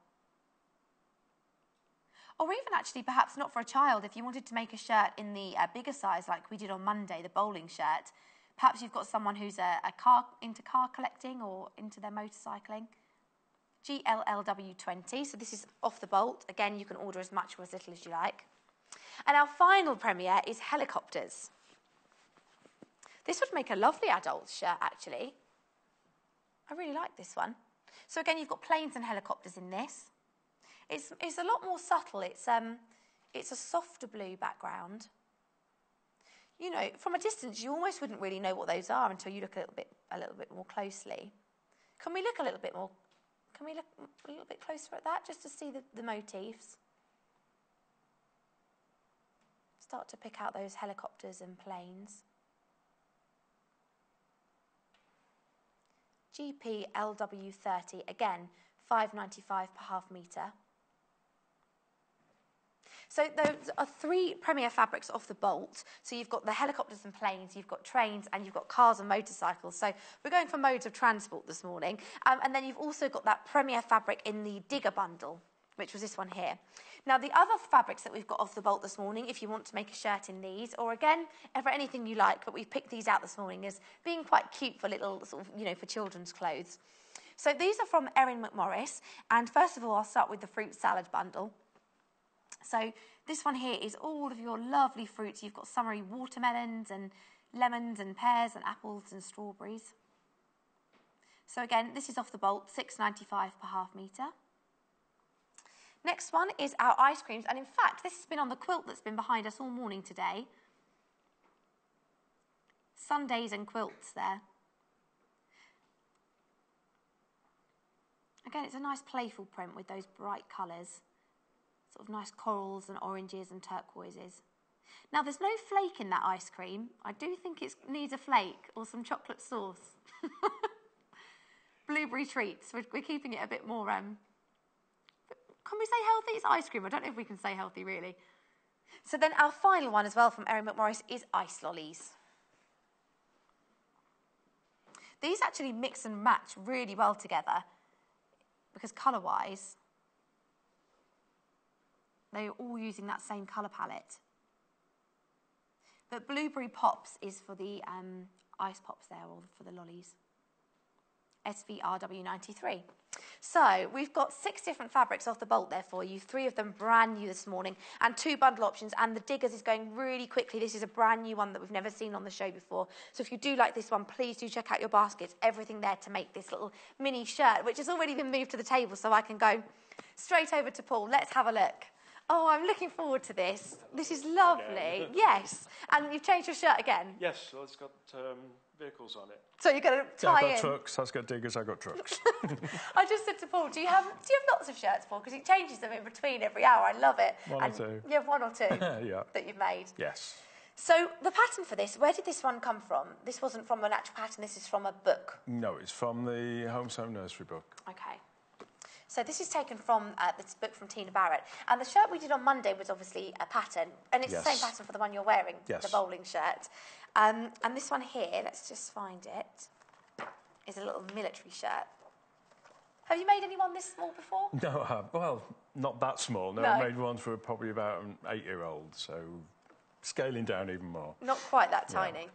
Or even actually, perhaps not for a child, if you wanted to make a shirt in the bigger size, like we did on Monday, the bowling shirt. Perhaps you've got someone who's into car collecting or into their motorcycling. GLLW20, so this is off the bolt. Again, you can order as much or as little as you like. And our final premiere is helicopters. This would make a lovely adult shirt, actually. I really like this one. So again, you've got planes and helicopters in this. It's a lot more subtle. It's a softer blue background. You know, from a distance, you almost wouldn't really know what those are until you look a little bit more closely. Can we look a little bit more? Can we look a little bit closer at that, just to see the motifs? Start to pick out those helicopters and planes. GPLW30, again, £5.95 per half metre. So those are 3 premier fabrics off the bolt. So you've got the helicopters and planes, you've got trains, and you've got cars and motorcycles. So we're going for modes of transport this morning. And then you've also got that premier fabric in the digger bundle, which was this one here. Now, the other fabrics that we've got off the bolt this morning, if you want to make a shirt in these, or again, ever anything you like, but we've picked these out this morning as being quite cute for little, sort of, you know, for children's clothes. So these are from Erin McMorris. And first of all, I'll start with the fruit salad bundle. So this one here is all of your lovely fruits. You've got summery watermelons and lemons and pears and apples and strawberries. So again, this is off the bolt, £6.95 per half metre. Next one is our ice creams. And in fact, this has been on the quilt that's been behind us all morning today. Sundays and quilts there. Again, it's a nice playful print with those bright colours. Sort of nice corals and oranges and turquoises. Now, there's no flake in that ice cream. I do think it needs a flake or some chocolate sauce. Blueberry treats. We're keeping it a bit more... Can we say healthy? It's ice cream. I don't know if we can say healthy, really. So then our final one as well from Erin McMorris is ice lollies. These actually mix and match really well together because colour-wise, they're all using that same colour palette. But Blueberry Pops is for the ice pops there, or for the lollies. SVRW93. So we've got 6 different fabrics off the bolt there for you, 3 of them brand new this morning, and 2 bundle options, and the diggers is going really quickly. This is a brand new one that we've never seen on the show before. So if you do like this one, please do check out your baskets. Everything there to make this little mini shirt, which has already been moved to the table so I can go straight over to Paul. Let's have a look. Oh, I'm looking forward to this. This is lovely. Again. Yes. And you've changed your shirt again? Yes, well, it's got vehicles on it. So you're going to tie in? I've got trucks, I've got diggers, I've got trucks. I just said to Paul, do you have lots of shirts, Paul? Because he changes them in between every hour. I love it. One or two. You have 1 or 2 Yeah. that you've made? Yes. So the pattern for this, where did this one come from? This wasn't from an actual pattern, this is from a book. No, it's from the Home Sewn Nursery book. Okay. So this is taken from this book from Tina Barrett. And the shirt we did on Monday was obviously a pattern. And it's the same pattern for the one you're wearing, the bowling shirt. And this one here, let's just find it, is a little military shirt. Have you made anyone this small before? No, well, not that small. No, I made one for probably about an 8-year-old, so scaling down even more. Not quite that tiny.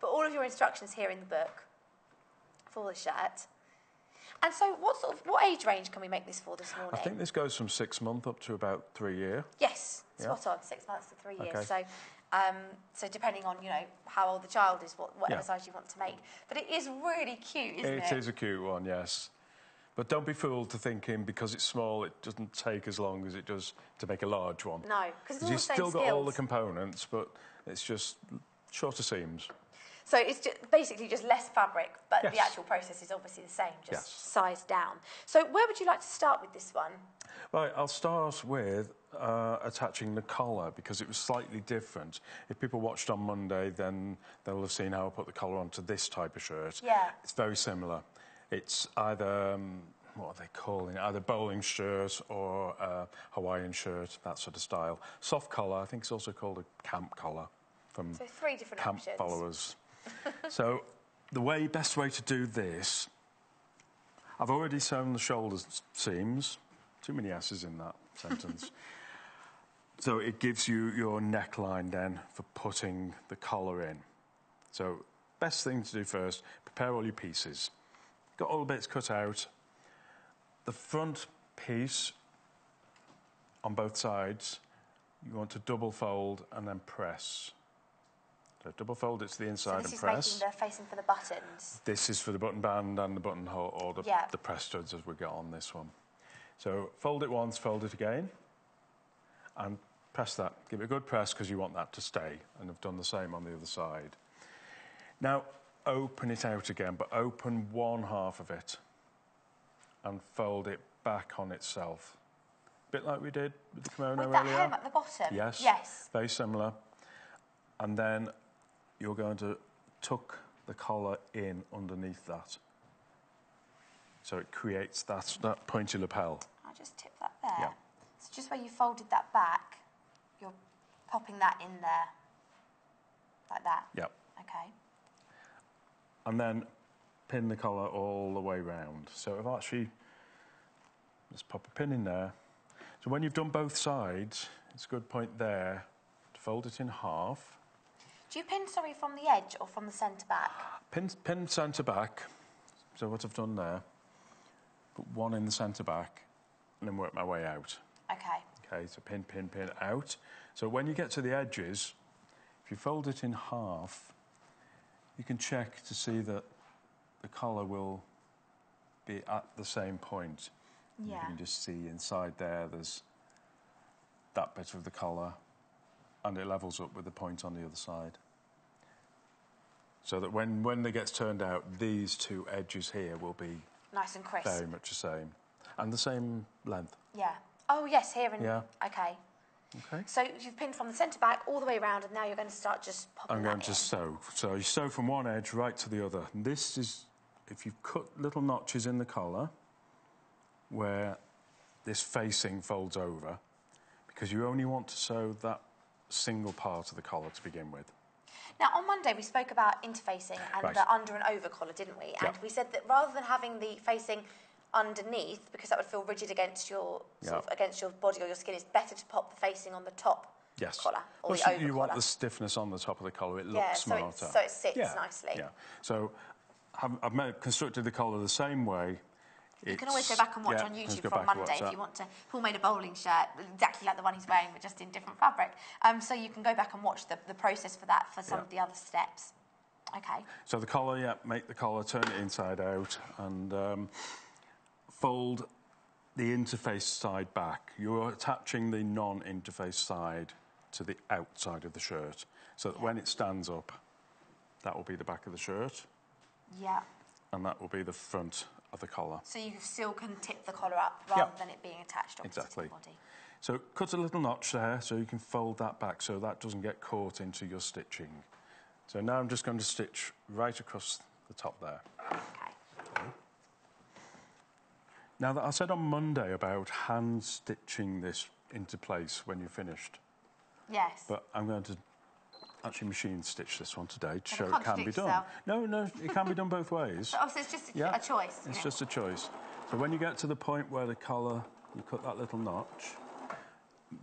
But all of your instructions here in the book for the shirt. And so what age range can we make this for this morning? I think this goes from 6 months up to about 3 years. Yes, spot on, 6 months to 3 years. So, so depending on, you know, how old the child is, whatever size you want to make. But it is really cute, isn't it? It is a cute one, yes. But don't be fooled to thinking because it's small, it doesn't take as long as it does to make a large one. No, because it's all the same You've still got all the components, but it's just shorter seams. So it's basically just less fabric, but the actual process is obviously the same, just sized down. So where would you like to start with this one? Right, I'll start with attaching the collar because it was slightly different. If people watched on Monday, then they'll have seen how I put the collar onto this type of shirt. Yeah. It's very similar. It's either, what are they calling it? Either bowling shirt or Hawaiian shirt, that sort of style. Soft collar, I think it's also called a camp collar from so 3 different camp options. followers. So the best way to do this, I've already sewn the shoulder seams. Too many S's in that sentence. So it gives you your neckline then for putting the collar in. So best thing to do first, prepare all your pieces. Got all the bits cut out. The front piece on both sides, you want to double fold and then press. So double fold it to the inside and press. So this is making the facing for the buttons? This is for the button band and the buttonhole, or the press studs as we get on this one. So fold it once, fold it again, and press that. Give it a good press because you want that to stay, and I've done the same on the other side. Now, open it out again, but open one half of it and fold it back on itself. A bit like we did with the kimono earlier. With that hem at the bottom? Yes. Yes. Very similar. And then you're going to tuck the collar in underneath that. So it creates that pointy lapel. I'll just tip that there. Yeah. So just where you folded that back, you're popping that in there. Like that? Yep. Okay. And then pin the collar all the way round. So I've actually, let's pop a pin in there. So when you've done both sides, it's a good point there to fold it in half. Do you pin, sorry, from the edge or from the centre back? Pin centre back. So what I've done there, put one in the centre back and then work my way out. Okay. Okay, so pin, pin, pin, out. So when you get to the edges, if you fold it in half, you can check to see that the collar will be at the same point. Yeah. You can just see inside there's that bit of the collar, and it levels up with the point on the other side. So that when it gets turned out, these two edges here will be nice and crisp. Very much the same. And the same length. Yeah. Oh, yes, here and... Yeah. Okay. Okay. So you've pinned from the centre back all the way around, and now you're going to start just popping I'm that going to in. sew. So you sew from one edge right to the other. And this is, if you've cut little notches in the collar, where this facing folds over, because you only want to sew that single part of the collar to begin with. Now, on Monday, we spoke about interfacing and Right. the under and over collar, didn't we? And Yep. we said that rather than having the facing underneath, because that would feel rigid against your sort of against your body or your skin, it's better to pop the facing on the top Yes. collar or Plus the over you collar. want the stiffness on the top of the collar. It looks smarter. So it sits nicely. Yeah. So I've constructed the collar the same way. You can always go back and watch on let's YouTube go from back and Monday watch if that. you want to. Paul made a bowling shirt exactly like the one he's wearing, but just in different fabric. So you can go back and watch the process for that for some of the other steps. Okay. So the collar, make the collar, turn it inside out, and fold the interface side back. You're attaching the non-interface side to the outside of the shirt, so that when it stands up, that will be the back of the shirt. Yeah. And that will be the front of the collar. So you still can tip the collar up rather than it being attached opposite to the body. So cut a little notch there so you can fold that back so that doesn't get caught into your stitching. So now I'm just going to stitch right across the top there. Okay. Now, I said on Monday about hand stitching this into place when you're finished. Yes. But I'm going to actually machine stitch this one today to Have show you it can be contradicted done. yourself? No, it can be done both ways. So it's just a choice. It's just a choice. So when you get to the point where the collar, you cut that little notch,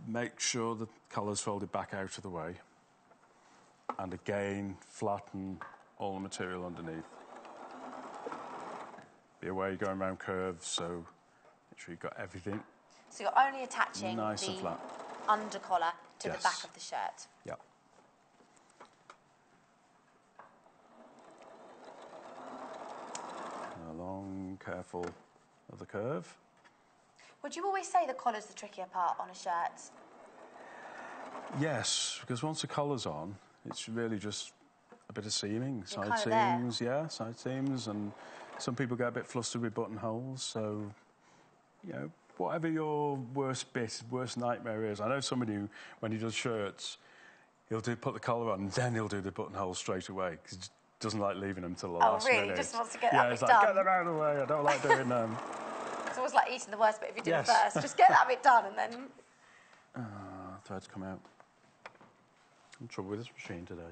make sure the collar's folded back out of the way. And again, flatten all the material underneath. Be aware you're going around curves, so make sure you've got everything So you're only attaching nice and the flat. under collar to the Yes. back of the shirt. Yep. Along, careful of the curve. Would you always say the collar's the trickier part on a shirt? Yes, because once the collar's on, it's really just a bit of seaming, You're side kinda seams, side seams, and some people get a bit flustered with buttonholes. So, whatever your worst nightmare is. I know somebody who, when he does shirts, he'll put the collar on, and then he'll do the buttonhole straight away because he doesn't like leaving them till the last minute. Oh, really? Just wants to get that that bit bit done. done. Get them out of the way. I don't like doing them. It's always like eating the worst bit if you do it Yes. first. Just get that bit done and then... Threads come out. I'm in trouble with this machine today.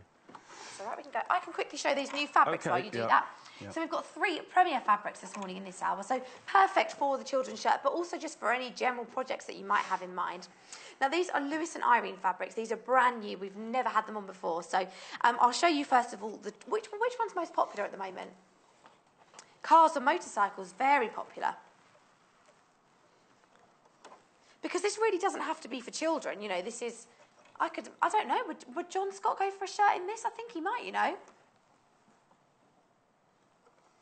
That's all right, we can go. I can quickly show these new fabrics while you do that. Yep. So we've got 3 Premier fabrics this morning in this hour, so perfect for the children's shirt, but also just for any general projects that you might have in mind. Now, these are Lewis and Irene fabrics. These are brand new. We've never had them on before. So I'll show you, first of all, which one's most popular at the moment? Cars and motorcycles, very popular. Because this really doesn't have to be for children. You know, this is... I don't know, would John Scott go for a shirt in this? I think he might, you know.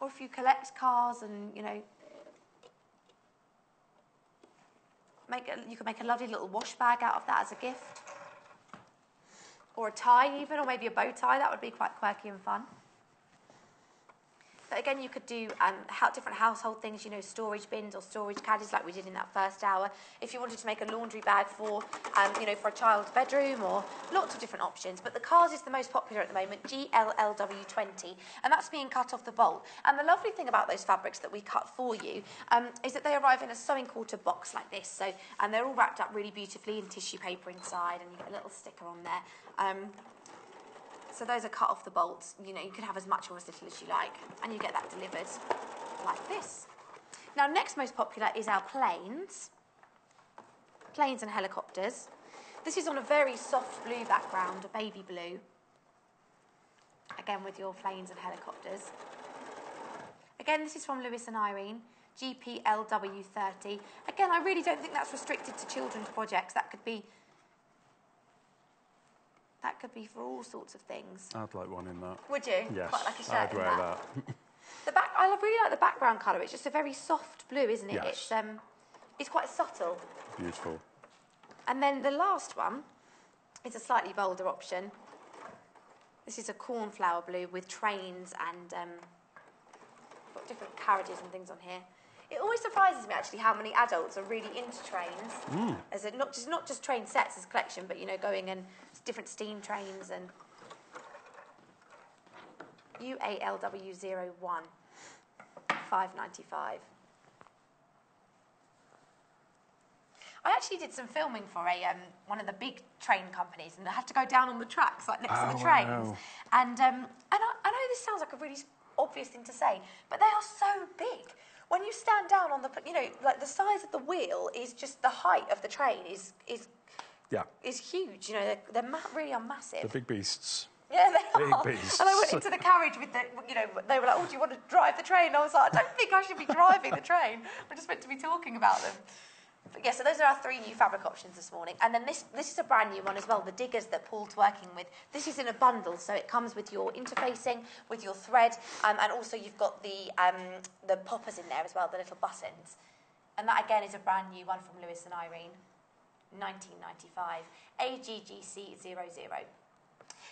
Or if you collect cars and, you know, you could make a lovely little wash bag out of that as a gift. Or a tie even, or maybe a bow tie. That would be quite quirky and fun. But again, you could do different household things, you know, storage bins or storage caddies like we did in that first hour. If you wanted to make a laundry bag for, you know, for a child's bedroom, or lots of different options. But the Cars is the most popular at the moment, GLLW20, and that's being cut off the bolt. And the lovely thing about those fabrics that we cut for you is that they arrive in a sewing quarter box like this. So, and they're all wrapped up really beautifully in tissue paper inside, and you get a little sticker on there. So those are cut off the bolts. You know, you can have as much or as little as you like, and you get that delivered like this. Now, next most popular is our planes and helicopters. This is on a very soft blue background, a baby blue. Again, with your planes and helicopters. Again, this is from Lewis and Irene, GPLW30. Again, I really don't think that's restricted to children's projects. That could be for all sorts of things. I'd like one in that. Would you? Yes, quite like a shirt I'd in wear that. I really like the background colour. It's just a very soft blue, isn't it? Yes. It's quite subtle. Beautiful. And then the last one is a slightly bolder option. This is a cornflower blue with trains and got different carriages and things on here. It always surprises me, actually, how many adults are really into trains. As not just train sets as a collection, but, you know, going in different steam trains and... UALW01, $5.95. I actually did some filming for one of the big train companies, and I had to go down on the tracks, like next to the trains. Wow. And I know this sounds like a really obvious thing to say, but they are so big. When you stand down on the, you know, like the size of the wheel is just the height of the train is huge. You know, they really are massive. The big beasts. Yeah, they are. Big beasts. And I went into the carriage with the, you know, they were like, "Oh, do you want to drive the train?" And I was like, "I don't think I should be driving the train. I'm just meant to be talking about them." But yeah, so those are our 3 new fabric options this morning. And then this is a brand new one as well, the diggers that Paul's working with. This is in a bundle, so it comes with your interfacing, with your thread, and also you've got the poppers in there as well, the little buttons. And that, again, is a brand new one from Lewis and Irene, $19.95, AGGC00.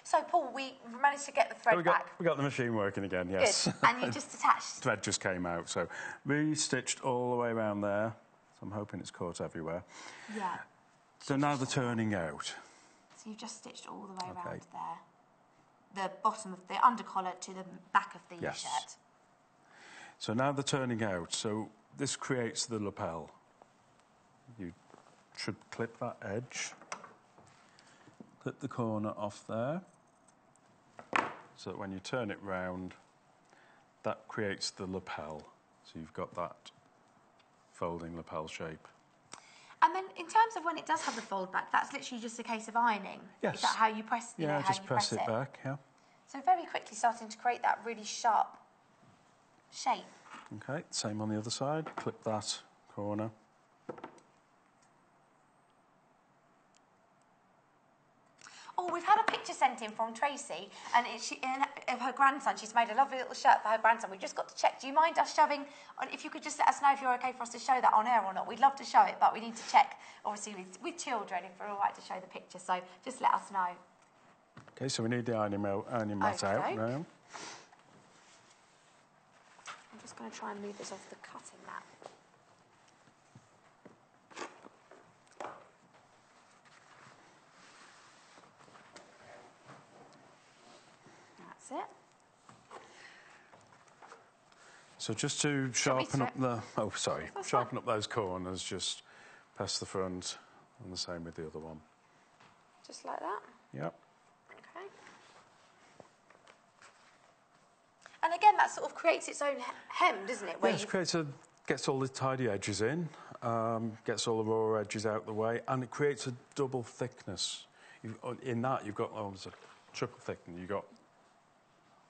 So, Paul, we managed to get the thread back. We got the machine working again, yes. Good. And you just attached... Thread just came out, so we stitched all the way around there. So I'm hoping it's caught everywhere. Yeah. So now the turning out. So you've just stitched all the way around there. The bottom of the undercollar to the back of the shirt. So now the turning out. So this creates the lapel. You should clip that edge. Clip the corner off there. So that when you turn it round, that creates the lapel. So you've got that folding lapel shape. And then in terms of when it does have the fold back, that's literally just a case of ironing? Yes. Is that how you press it? Yeah, just press it back, yeah. So very quickly starting to create that really sharp shape. Okay, same on the other side. Clip that corner. Oh, we've had a picture sent in from Tracy, and of her grandson. She's made a lovely little shirt for her grandson. We've just got to check. Do you mind us showing, if you could just let us know if you're OK for us to show that on air or not? We'd love to show it, but we need to check, obviously, with children, if we're all right to show the picture. So just let us know. OK, so we need the ironing mat out now. I'm just going to try and move this off the cutting mat. It. So just to sharpen up sharpen up those corners, just press the front, and the same with the other one. Just like that? Yep. Okay. And again, that sort of creates its own hem, doesn't it? Where Yes, gets all the tidy edges in, gets all the raw edges out the way, and it creates a double thickness. In that, you've got there's a triple thickness. You've got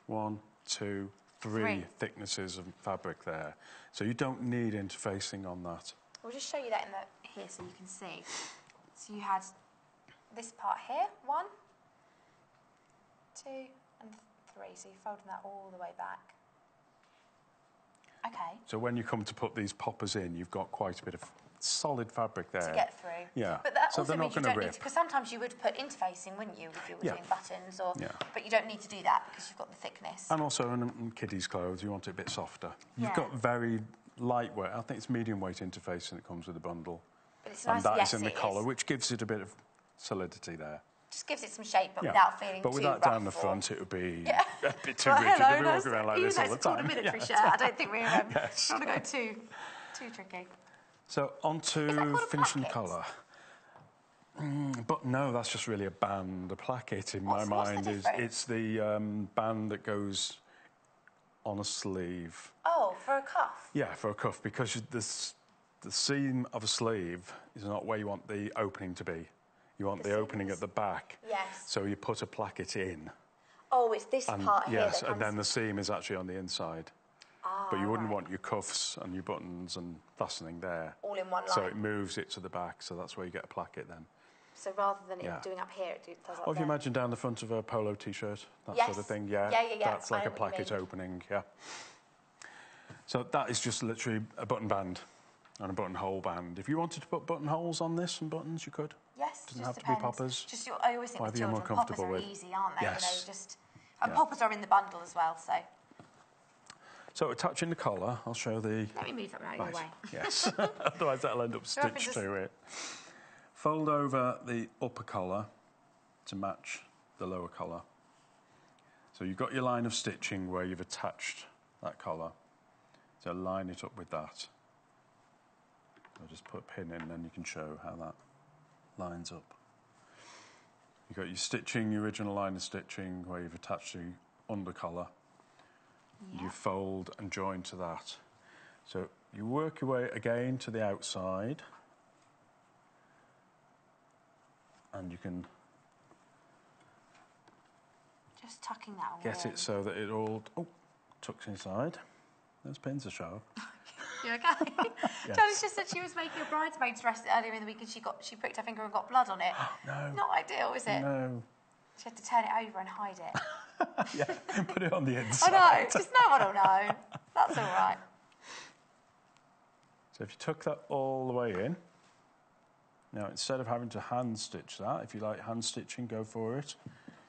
1, 2, 3 thicknesses of fabric there. So you don't need interfacing on that. We'll just show you that here so you can see. So you had this part here, 1, 2, and 3. So you're folding that all the way back. Okay. So when you come to put these poppers in, you've got quite a bit of solid fabric there. To get through. Yeah. But that so also they're means not you don't rip. need to, because sometimes you would put interfacing, wouldn't you, if you were doing buttons, or, Yeah. but you don't need to do that because you've got the thickness. And also in kiddies' clothes, you want it a bit softer. You've got very lightweight, I think it's medium weight interfacing that comes with the bundle. But it's and nice, that is in the collar, which gives it a bit of solidity there. Just gives it some shape, but without feeling But with too that down the rough front, it would be a bit too well, rigid. hello, We'd be walking around like this all the time. Even though it's called a military shirt, I don't think we're trying to go too tricky. So on to finishing the collar. But no, that's just really a band. A placket, in my mind, it's the band that goes on a sleeve. Oh, for a cuff? Yeah, for a cuff, because the seam of a sleeve is not where you want the opening to be. You want the opening at the back. Yes. So you put a placket in. Oh, it's this part here. Yes, and then the seam is actually on the inside. Ah, but you wouldn't want your cuffs and your buttons and fastening there. All in one line. So it moves it to the back, so that's where you get a placket then. So rather than it doing up here, it does up Or if there. you imagine down the front of a polo T-shirt, that sort of thing, Yeah. That's like a placket opening, So that is just literally a button band and a buttonhole band. If you wanted to put buttonholes on this and buttons, you could. Yes, doesn't just have to be poppers. Just I always think with Whatever you're more children, poppers comfortable are with. easy, aren't they? Yes. You know, and poppers are in the bundle as well, so. So attaching the collar, I'll show the... Let me move that out of your way. Yes, otherwise that'll end up stitched to it. Fold over the upper collar to match the lower collar. So you've got your line of stitching where you've attached that collar. So line it up with that. I'll just put a pin in, then you can show how that lines up. You've got your stitching, your original line of stitching where you've attached the under collar. You fold and join to that. So you work your way again to the outside, and you can just tucking that all get in. it so that it all tucks inside. Those pins are sharp. You okay? Janis just said she was making a bridesmaid's dress earlier in the week and she pricked her finger and got blood on it. No. Not ideal, is it? No. She had to turn it over and hide it. Put it on the inside. I know, because no one will know. That's all right. So if you tuck that all the way in, now instead of having to hand stitch that, if you like hand stitching, go for it.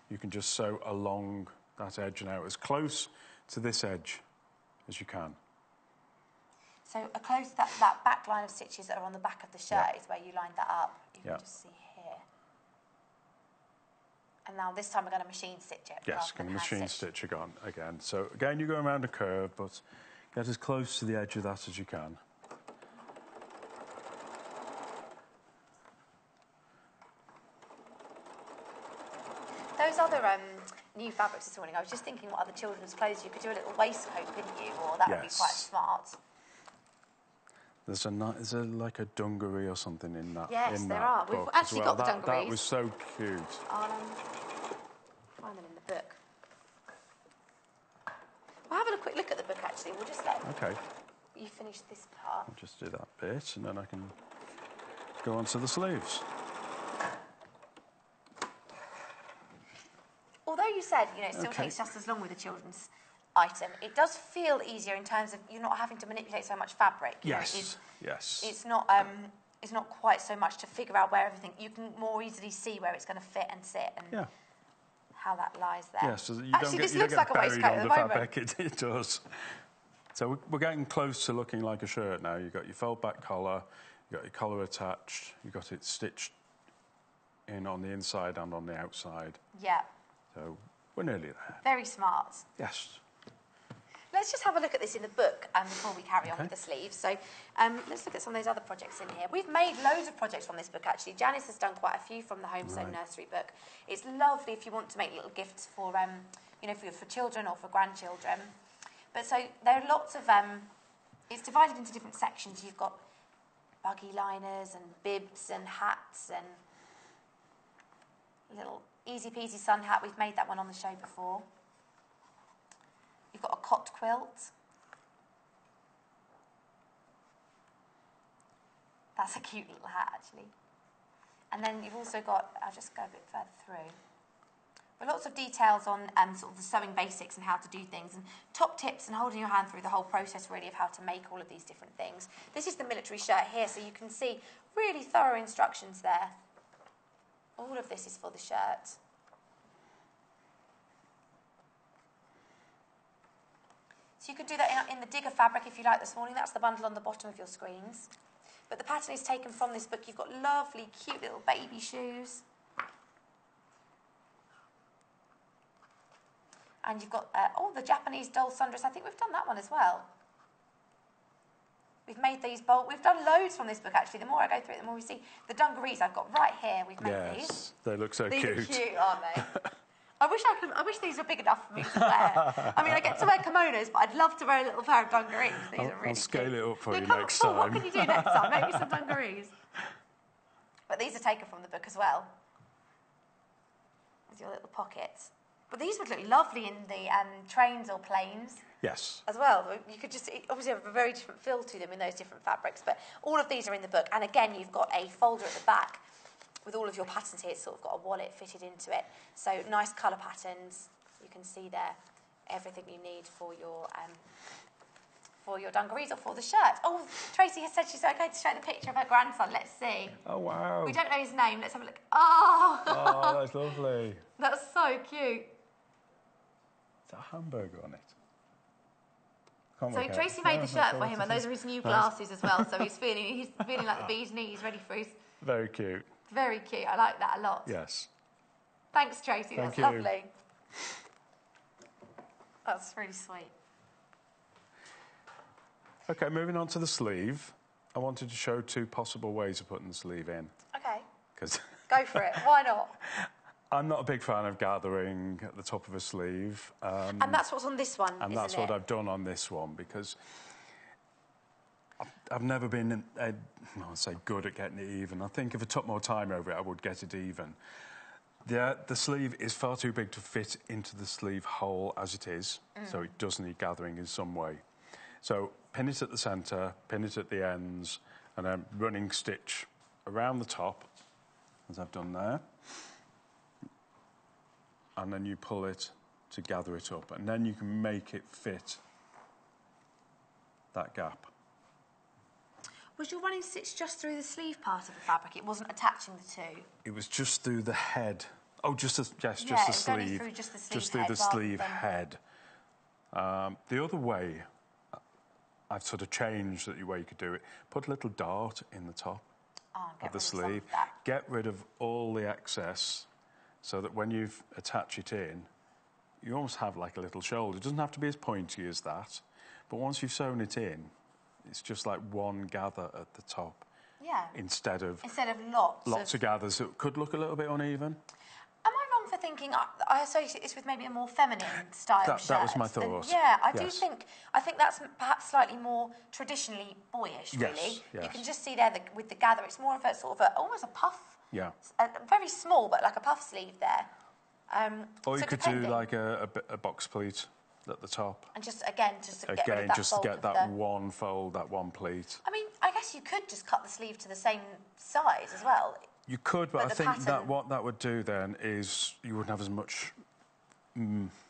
You can just sew along that edge and out as close to this edge as you can. So that back line of stitches that are on the back of the shirt is where you lined that up. You can just see here. And now this time we're going to machine stitch it. Yes, going to machine stitch again. So again, you go around a curve, but get as close to the edge of that as you can. Those other new fabrics this morning, I was just thinking what other children's clothes you could do a little waistcoat, couldn't you? Or that would be quite smart. Is there like a dungaree or something in that? Yes, there are. We've book actually as well. got the dungarees. That was so cute. I'll find them in the book. We'll have a quick look at the book, actually. We'll just let you finish this part. I'll just do that bit, and then I can go on to the sleeves. Although you said, it still takes just as long with a children's item, it does feel easier in terms of you're not having to manipulate so much fabric. Yes. It's not quite so much to figure out where everything. You can more easily see where it's going to fit and sit and how that lies there. Yes, so you actually, this looks like a waistcoat at the moment. Fabric. It does. So we're getting close to looking like a shirt now. You've got your fold back collar, you've got your collar attached, you've got it stitched in on the inside and on the outside. Yeah. So we're nearly there. Very smart. Yes. Let's just have a look at this in the book before we carry on with the sleeves. So let's look at some of those other projects in here. We've made loads of projects from this book, actually. Janis has done quite a few from the Home Sewn Nursery book. It's lovely if you want to make little gifts for, for children or for grandchildren. But so there are lots of, it's divided into different sections. You've got buggy liners and bibs and hats and little easy peasy sun hat. We've made that one on the show before. You've got a cot quilt. That's a cute little hat, actually. And then you've also got, I'll just go a bit further through, but lots of details on sort of the sewing basics and how to do things, and top tips and holding your hand through the whole process, really, of how to make all of these different things. This is the military shirt here, so you can see really thorough instructions there. All of this is for the shirt. So you could do that in the digger fabric if you like this morning. That's the bundle on the bottom of your screens. But the pattern is taken from this book. You've got lovely, cute little baby shoes. And you've got, the Japanese doll sundress. I think we've done that one as well. We've made these bold. We've done loads from this book, actually. The more I go through it, the more we see. The dungarees I've got right here. We've made these. Yes, they look so these cute. These are cute, aren't they? I wish these were big enough for me to wear. I mean, I get to wear kimonos, but I'd love to wear a little pair of dungarees. These are really I'll scale cute. it up for you come next on, time. What can you do next time? Maybe some dungarees. But these are taken from the book as well. With your little pockets. But these would look lovely in the trains or planes. Yes. As well. You could just obviously have a very different feel to them in those different fabrics. But all of these are in the book. And again, you've got a folder at the back with all of your patterns here. It's sort of got a wallet fitted into it. So nice colour patterns. You can see there everything you need for your dungarees or for the shirt. Oh, Tracy has said she's okay to show the picture of her grandson. Let's see. Oh, wow. We don't know his name. Let's have a look. Oh! Oh, that's lovely. That's so cute. Is that a hamburger on it? So Tracy made the shirt for him, and those are his new glasses as well. So he's feeling like the bee's knees, ready for his... Very cute. Very cute. I like that a lot. Yes. Thanks, Tracy. Thank That's you. lovely. That's really sweet. OK, moving on to the sleeve. I wanted to show two possible ways of putting the sleeve in. OK. 'Cause Go for it. Why not? I'm not a big fan of gathering at the top of a sleeve. And that's what's on this one, and that's what I've done on this one, because I've never been, I'd say, good at getting it even. I think if I took more time over it, I would get it even. The sleeve is far too big to fit into the sleeve hole as it is, so it does need gathering in some way. So pin it at the centre, pin it at the ends, and then running stitch around the top, as I've done there. And then you pull it to gather it up, and then you can make it fit that gap. Was your running stitch just through the sleeve part of the fabric? It wasn't attaching the two? It was just through the head. Oh, just the sleeve. Only through just the sleeve just through head the sleeve head. The other way, I've sort of changed the way you could do it. Put a little dart in the top of the sleeve. Get rid of all the excess, so that when you attach it in, you almost have like a little shoulder. It doesn't have to be as pointy as that, but once you've sewn it in, it's just like one gather at the top. Yeah. Instead of lots of gathers. It could look a little bit uneven. Am I wrong for thinking I associate this with maybe a more feminine style shirt? That was my thought. I do think that's perhaps slightly more traditionally boyish, really. Yes. You can just see there with the gather, it's more of a sort of almost a puff. Yeah. Very small, but like a puff sleeve there. Or you could do like a box pleat at the top. And just to get rid of that just to get that one fold, that one pleat. I mean, I guess you could just cut the sleeve to the same size as well. You could, but I think that what that would do then is you wouldn't have as much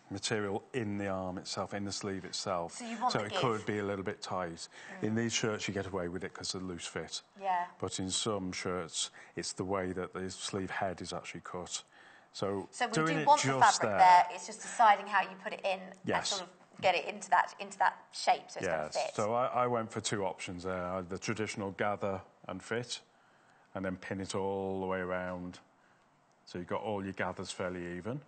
material in the arm itself, in the sleeve itself. So it could be a little bit tight. In these shirts, you get away with it because they're loose fit. Yeah. But in some shirts, it's the way that the sleeve head is actually cut. So we doing do it want the just fabric there. It's just deciding how you put it in and sort of get it into that shape so it's going to fit. So I went for two options there: the traditional gather and fit, and then pin it all the way around, so you've got all your gathers fairly even,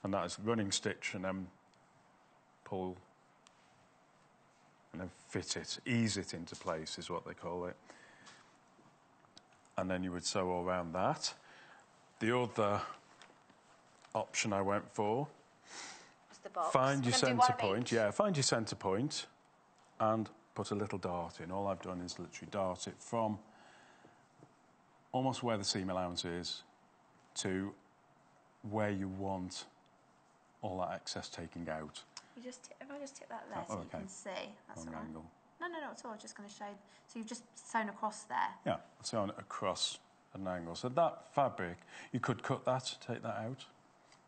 and that is running stitch and then pull and then fit it, ease it into place is what they call it, and then you would sew all around that. The other option I went for the box. Find your We're gonna do centre one of point. each. Yeah, find your centre point and put a little dart in. All I've done is literally dart it from almost where the seam allowance is to where you want all that excess taking out. If I just tip that there so you can see. That's Wrong all right. angle. No, not at all. I'm just going to show. So you've just sewn across there. Yeah, sewn across an angle. So that fabric, you could cut that, take that out.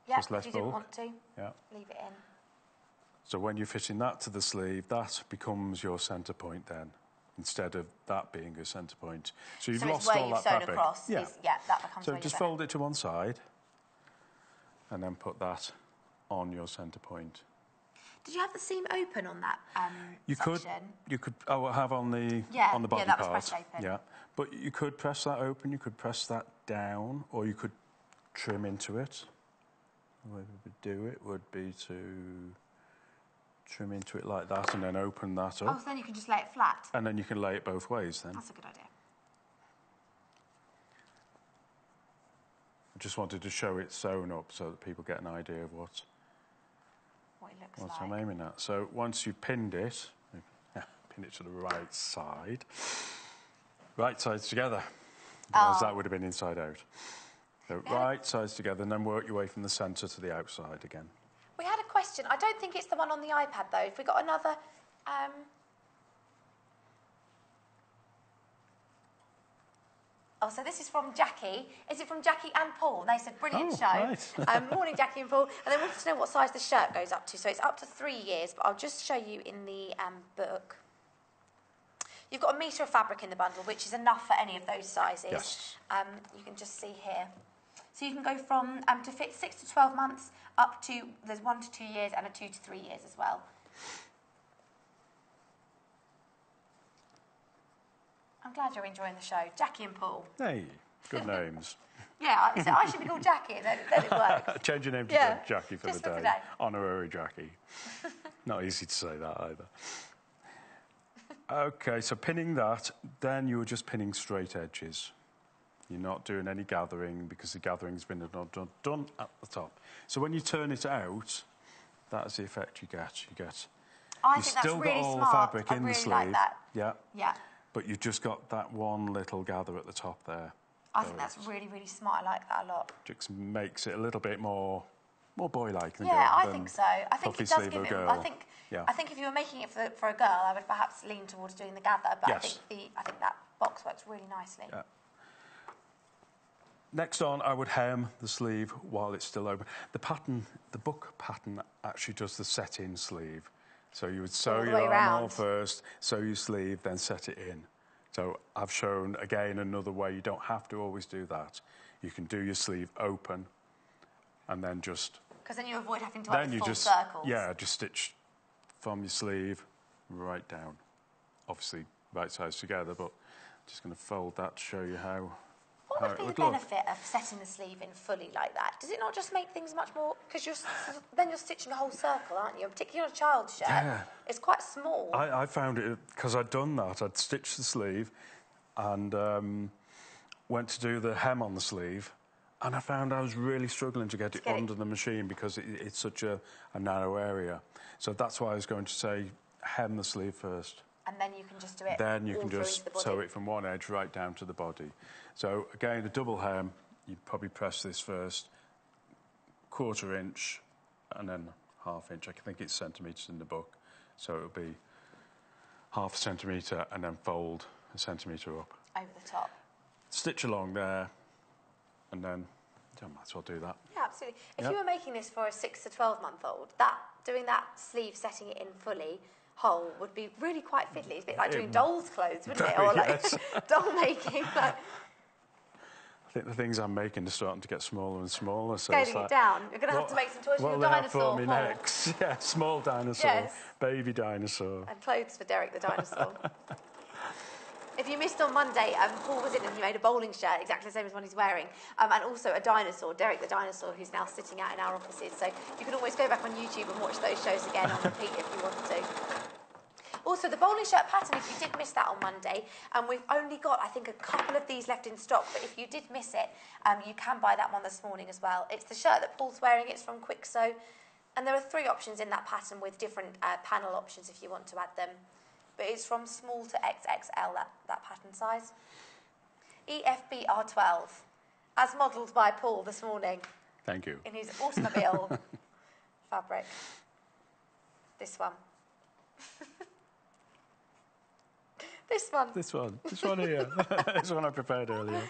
Yeah, Just less if you didn't bulk. want to, Yeah. leave it in. So when you're fitting that to the sleeve, that becomes your centre point then, instead of that being your centre point. So you've So lost it's where all you've that sewn fabric. across. Yeah. That becomes So where just you're fold it to one side and then put that on your centre point. Did you have the seam open on that You section? could have on the Yeah, on the body yeah, that was part. pressed open. Yeah, but you could press that open. You could press that down, or you could trim into it. The way we would do it would be to trim into it like that, and then open that Oh, up, so then you can just lay it flat. and then you can lay it both ways. Then That's a good idea. I just wanted to show it sewn up so that people get an idea of what What it looks I'm like. aiming at. So once you've pinned it, pin it to the right side. Right sides together. Otherwise that would have been inside out. So right sides together, and then work your way from the centre to the outside again. We had a question. I don't think it's the one on the iPad, though. If we got another... Oh, so this is from Jackie. Is it from Jackie and Paul? They said, brilliant show. Right. Morning, Jackie and Paul. And they wanted to know what size the shirt goes up to. So it's up to 3 years, but I'll just show you in the book. You've got a metre of fabric in the bundle, which is enough for any of those sizes. Yes. You can just see here. So you can go from, to fit 6 to 12 months, up to, there's 1 to 2 years and a 2 to 3 years as well. I'm glad you're enjoying the show. Jackie and Paul. Hey, good names. Yeah, so I should be called Jackie, then it works. Change your name to Jackie for just the for day. today. Honorary Jackie. Not easy to say that either. Okay, so pinning that, then you're just pinning straight edges. You're not doing any gathering because the gathering's been done at the top. So when you turn it out, that's the effect you get. I You've think that's still really got all smart. the fabric I in really the sleeve. like that. Yeah. Yeah. But you've just got that one little gather at the top there. I think that's really, really smart. I like that a lot. Just makes it a little bit more boy-like. Yeah, I think so. I think puffy it does sleeve give of it. a girl. I think if you were making it for a girl, I would perhaps lean towards doing the gather. But Yes. I think that box works really nicely. Yeah. Next on, I would hem the sleeve while it's still open. The pattern, the book pattern, actually does the set-in sleeve. So you would sew your armhole first, sew your sleeve, then set it in. So I've shown, again, another way. You don't have to always do that. You can do your sleeve open and then just... Because then you avoid having to have full just, circles. Yeah, just stitch from your sleeve right down. Obviously, right sides together, but just going to fold that to show you how... What would be the benefit of setting the sleeve in fully like that? Does it not just make things much more... Because then you're stitching a whole circle, aren't you? Particularly on a child's shirt. Yeah. It's quite small. I found it, because I'd done that, I'd stitched the sleeve and went to do the hem on the sleeve, and I found I was really struggling to get it under the machine because it's such a narrow area. So that's why I was going to say hem the sleeve first. And then you can just do it. Then you can just sew it from one edge right down to the body. So again, the double hem, you'd probably press this first, 1/4 inch, and then 1/2 inch. I think it's centimetres in the book. So it'll be 1/2 centimetre and then fold 1 centimetre up. Over the top. Stitch along there, and then you might as well do that. Yeah, absolutely. If you were making this for a 6 to 12-month-old, doing that sleeve, setting it in fully whole would be really quite fiddly. It's a bit like doing doll's clothes, wouldn't it? Or like doll making. Like, I think the things I'm making are starting to get smaller and smaller. So scaling it down. You're going to have to make some toys for your dinosaur. What will they have for me next? Yeah, small dinosaur, baby dinosaur. And clothes for Derek the dinosaur. If you missed on Monday, Paul was in and he made a bowling shirt, exactly the same as one he's wearing, and also a dinosaur, Derek the dinosaur, who's now sitting out in our offices. So you can always go back on YouTube and watch those shows again on repeat if you want to. Also, the bowling shirt pattern, if you did miss that on Monday, we've only got, I think, a couple of these left in stock, but if you did miss it, you can buy that one this morning as well. It's the shirt that Paul's wearing. It's from Quick Sew. And there are 3 options in that pattern with different panel options if you want to add them. But it's from small to XXL, that pattern size. EFBR12, as modelled by Paul this morning. Thank you. In his automobile fabric. This one. This one. This one here. This one I prepared earlier.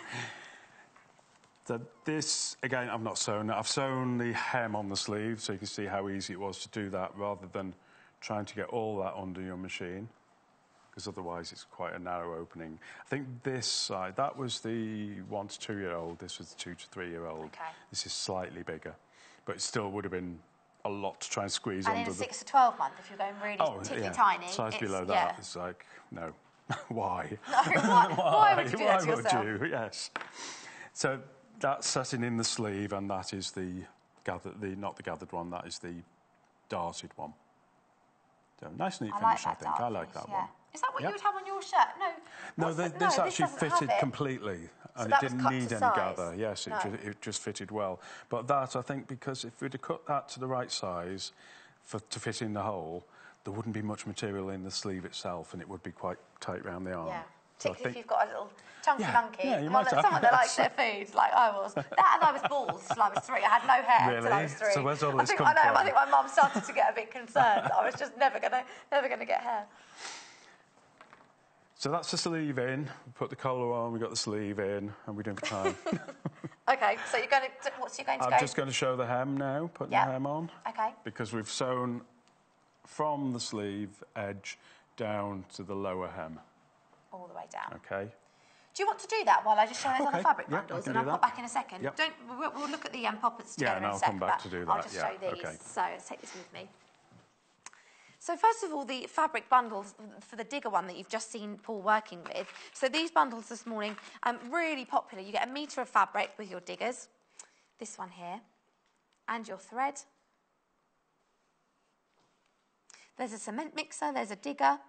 So this, again, I've not sewn it. I've sewn the hem on the sleeve so you can see how easy it was to do that rather than trying to get all that under your machine, because otherwise it's quite a narrow opening. I think this side, that was the 1 to 2 year old, this was the 2 to 3 year old. Okay. This is slightly bigger, but it still would have been a lot to try and squeeze and under. And in a 6 to 12 month, if you're going really tippy tiny. Size below that, it's like, no. Why? No, why would you do that to yourself? Why would you? Yes. So that's setting in the sleeve, and that is the not the gathered one, that is the darted one. So nice neat finish, I think. I like that one. Is that what you would have on your shirt? No, this actually fitted completely, and it didn't need any gather. Yes, it just fitted well. But that, I think, because if we'd have cut that to the right size to fit in the hole, there wouldn't be much material in the sleeve itself, and it would be quite tight round the arm. Yeah, so particularly if you've got a little chunky monkey. Yeah, you might have. Someone that likes their food, like I was. That and I was bald till I was 3. I had no hair until I was 3. So where's all this come from? I think my mum started to get a bit concerned. I was just never gonna get hair. So that's the sleeve in. We put the collar on, we got the sleeve in, and we're doing for time. Okay, so you're going to, what's you going to go? I'm just going to show the hem now, putting the hem on. Okay. Because we've sewn from the sleeve edge down to the lower hem. All the way down. Okay. Do you want to do that while I just show those other fabric bundles? And I'll pop back in a second. Yep. We'll look at the poppets together in a I'll second. come back to do that. I'll just show these. Okay. So let's take this with me. So first of all, the fabric bundles for the digger one that you've just seen Paul working with. So these bundles this morning, really popular. You get 1 metre of fabric with your diggers. This one here. And your thread. There's a cement mixer, there's a digger,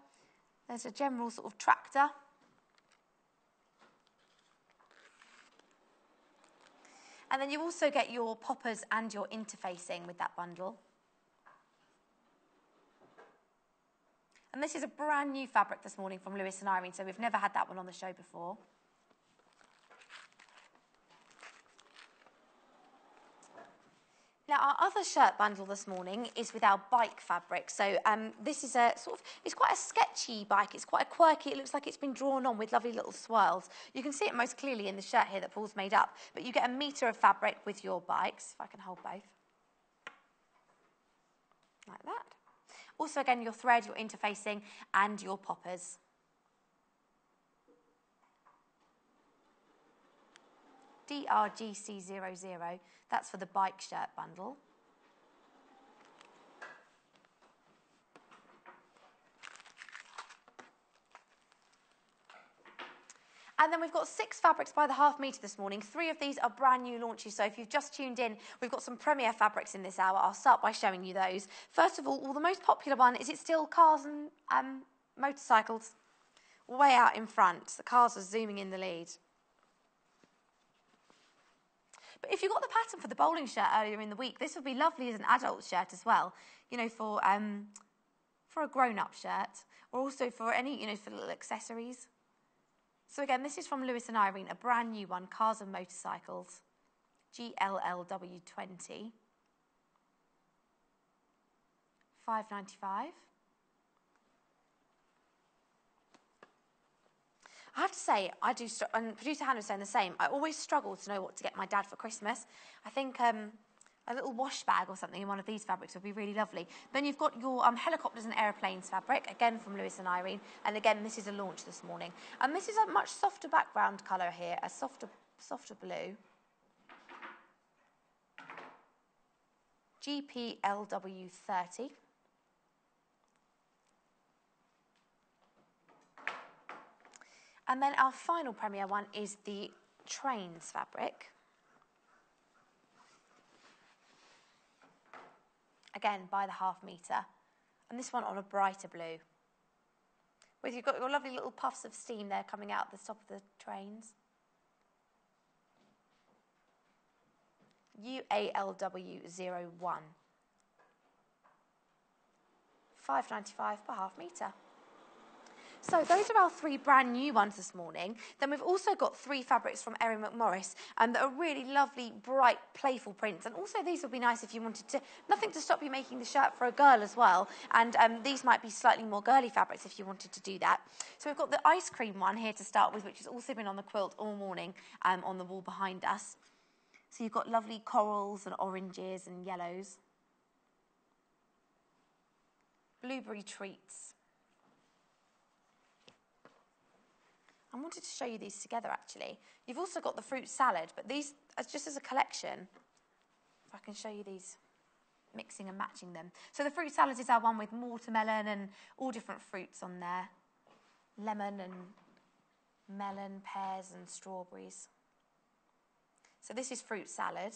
there's a general sort of tractor. And then you also get your poppers and your interfacing with that bundle. And this is a brand new fabric this morning from Lewis and Irene, so we've never had that one on the show before. Now, our other shirt bundle this morning is with our bike fabric. So this is a sort of, it's quite a sketchy bike. It's quite a quirky, it looks like it's been drawn on with lovely little swirls. You can see it most clearly in the shirt here that Paul's made up. But you get 1 metre of fabric with your bikes, if I can hold both. Like that. Also, again, your thread, your interfacing, and your poppers. DRGC00, that's for the bike shirt bundle. And then we've got 6 fabrics by the half metre this morning. 3 of these are brand new launches. So if you've just tuned in, we've got some premier fabrics in this hour. I'll start by showing you those. First of all, the most popular one, is it still cars and motorcycles? Way out in front. The cars are zooming in the lead. But if you got the pattern for the bowling shirt earlier in the week, this would be lovely as an adult shirt as well. You know, for a grown-up shirt, or also for any, you know, for little accessories. So again, this is from Lewis and Irene, a brand new one, Cars and Motorcycles, GLLW20, $5.95. I have to say, I do, and producer Hannah was saying the same, I always struggle to know what to get my dad for Christmas. I think a little wash bag or something in one of these fabrics would be really lovely. Then you've got your helicopters and aeroplanes fabric, again from Lewis and Irene, and again this is a launch this morning. And this is a much softer background colour here, a softer blue. GPLW30. And then our final premier one is the trains fabric. Again, by the half metre. And this one on a brighter blue. With you've got your lovely little puffs of steam there coming out the top of the trains. UALW01. £5.95 per half metre. So those are our 3 brand new ones this morning. Then we've also got 3 fabrics from Erin McMorris that are really lovely, bright, playful prints. And also these would be nice if you wanted to, nothing to stop you making the shirt for a girl as well. And these might be slightly more girly fabrics if you wanted to do that. So we've got the ice cream one here to start with, which has also been on the quilt all morning on the wall behind us. So you've got lovely corals and oranges and yellows. Blueberry treats. I wanted to show you these together, actually. You've also got the fruit salad, but these, just as a collection, if I can show you these, mixing and matching them. So the fruit salad is our one with watermelon and all different fruits on there. Lemon and melon, pears and strawberries. So this is fruit salad,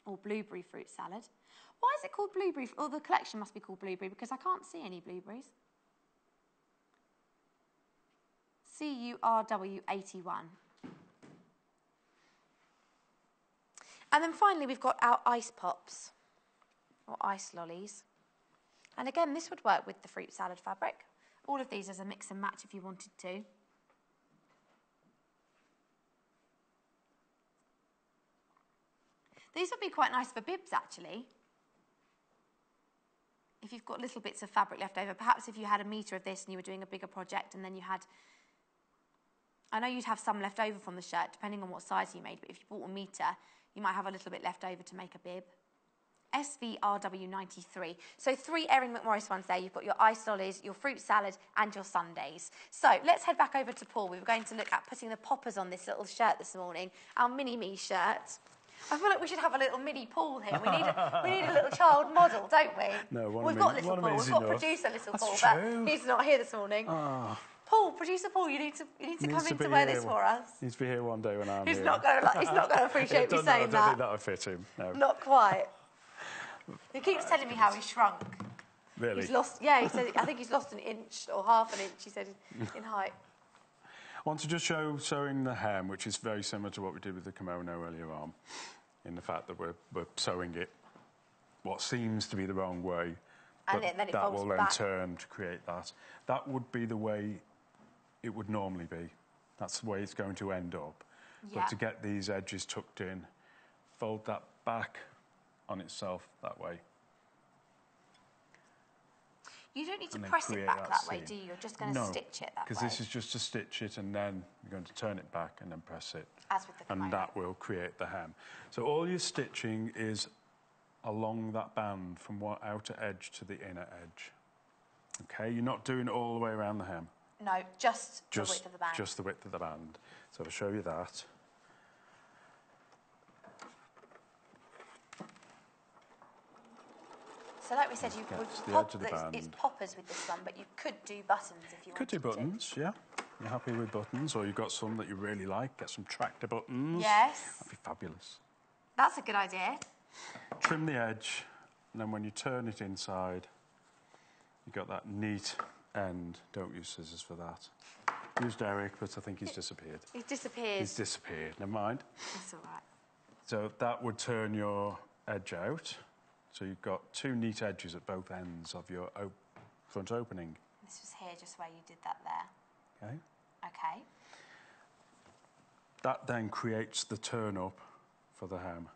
or blueberry fruit salad. Why is it called blueberry? Or the collection must be called blueberry, because I can't see any blueberries. CURW81. And then finally we've got our ice pops, or ice lollies. And again, this would work with the fruit salad fabric. All of these as a mix and match if you wanted to. These would be quite nice for bibs, actually. If you've got little bits of fabric left over, perhaps if you had a metre of this and you were doing a bigger project and then you had, I know you'd have some left over from the shirt, depending on what size you made, but if you bought a metre, you might have a little bit left over to make a bib. SVRW93. So 3 Erin McMorris ones there. You've got your ice lollies, your fruit salad, and your sundaes. So let's head back over to Paul. We were going to look at putting the poppers on this little shirt this morning, our mini-me shirt. I feel like we should have a little mini Paul here. We need a little child model, don't we? No, we've got little Paul. We've got producer little Paul, but he's not here this morning. Paul, producer Paul, you need to come in to wear this for us. He needs to be here one day when I'm he's here. Not going to appreciate me saying that. I don't think that would fit him. No. Not quite. He keeps telling me how he's shrunk. Really? He's lost. Yeah, he said. I think he's lost an inch or half an inch. He said in height. I want to just show sewing the hem, which is very similar to what we did with the kimono earlier on, in the fact that we're sewing it what seems to be the wrong way, and then it that will then back. turn to create that. That would be the way it would normally be. That's the way it's going to end up. Yeah. But to get these edges tucked in, fold that back on itself that way. You don't need to press it back that way, do you? You're just going to stitch it that way. Because this is just to stitch it and then you're going to turn it back and then press it. As with the kimono. And that will create the hem. So all your stitching is along that band from one outer edge to the inner edge. Okay, you're not doing it all the way around the hem. No, just the width of the band. Just the width of the band. So I'll show you that. So like we said, you would it's poppers with this one, but you could do buttons if you wanted to. Could do buttons, yeah. You're happy with buttons, or you've got some that you really like, get some tractor buttons. Yes. That'd be fabulous. That's a good idea. Trim the edge, and then when you turn it inside, you've got that neat end. Don't use scissors for that. Used Eric, but I think he's disappeared. He's disappeared. He's disappeared, never mind. That's all right. So that would turn your edge out. So you've got two neat edges at both ends of your front opening. This was here, just where you did that there. Okay. Okay. That then creates the turn up for the hem.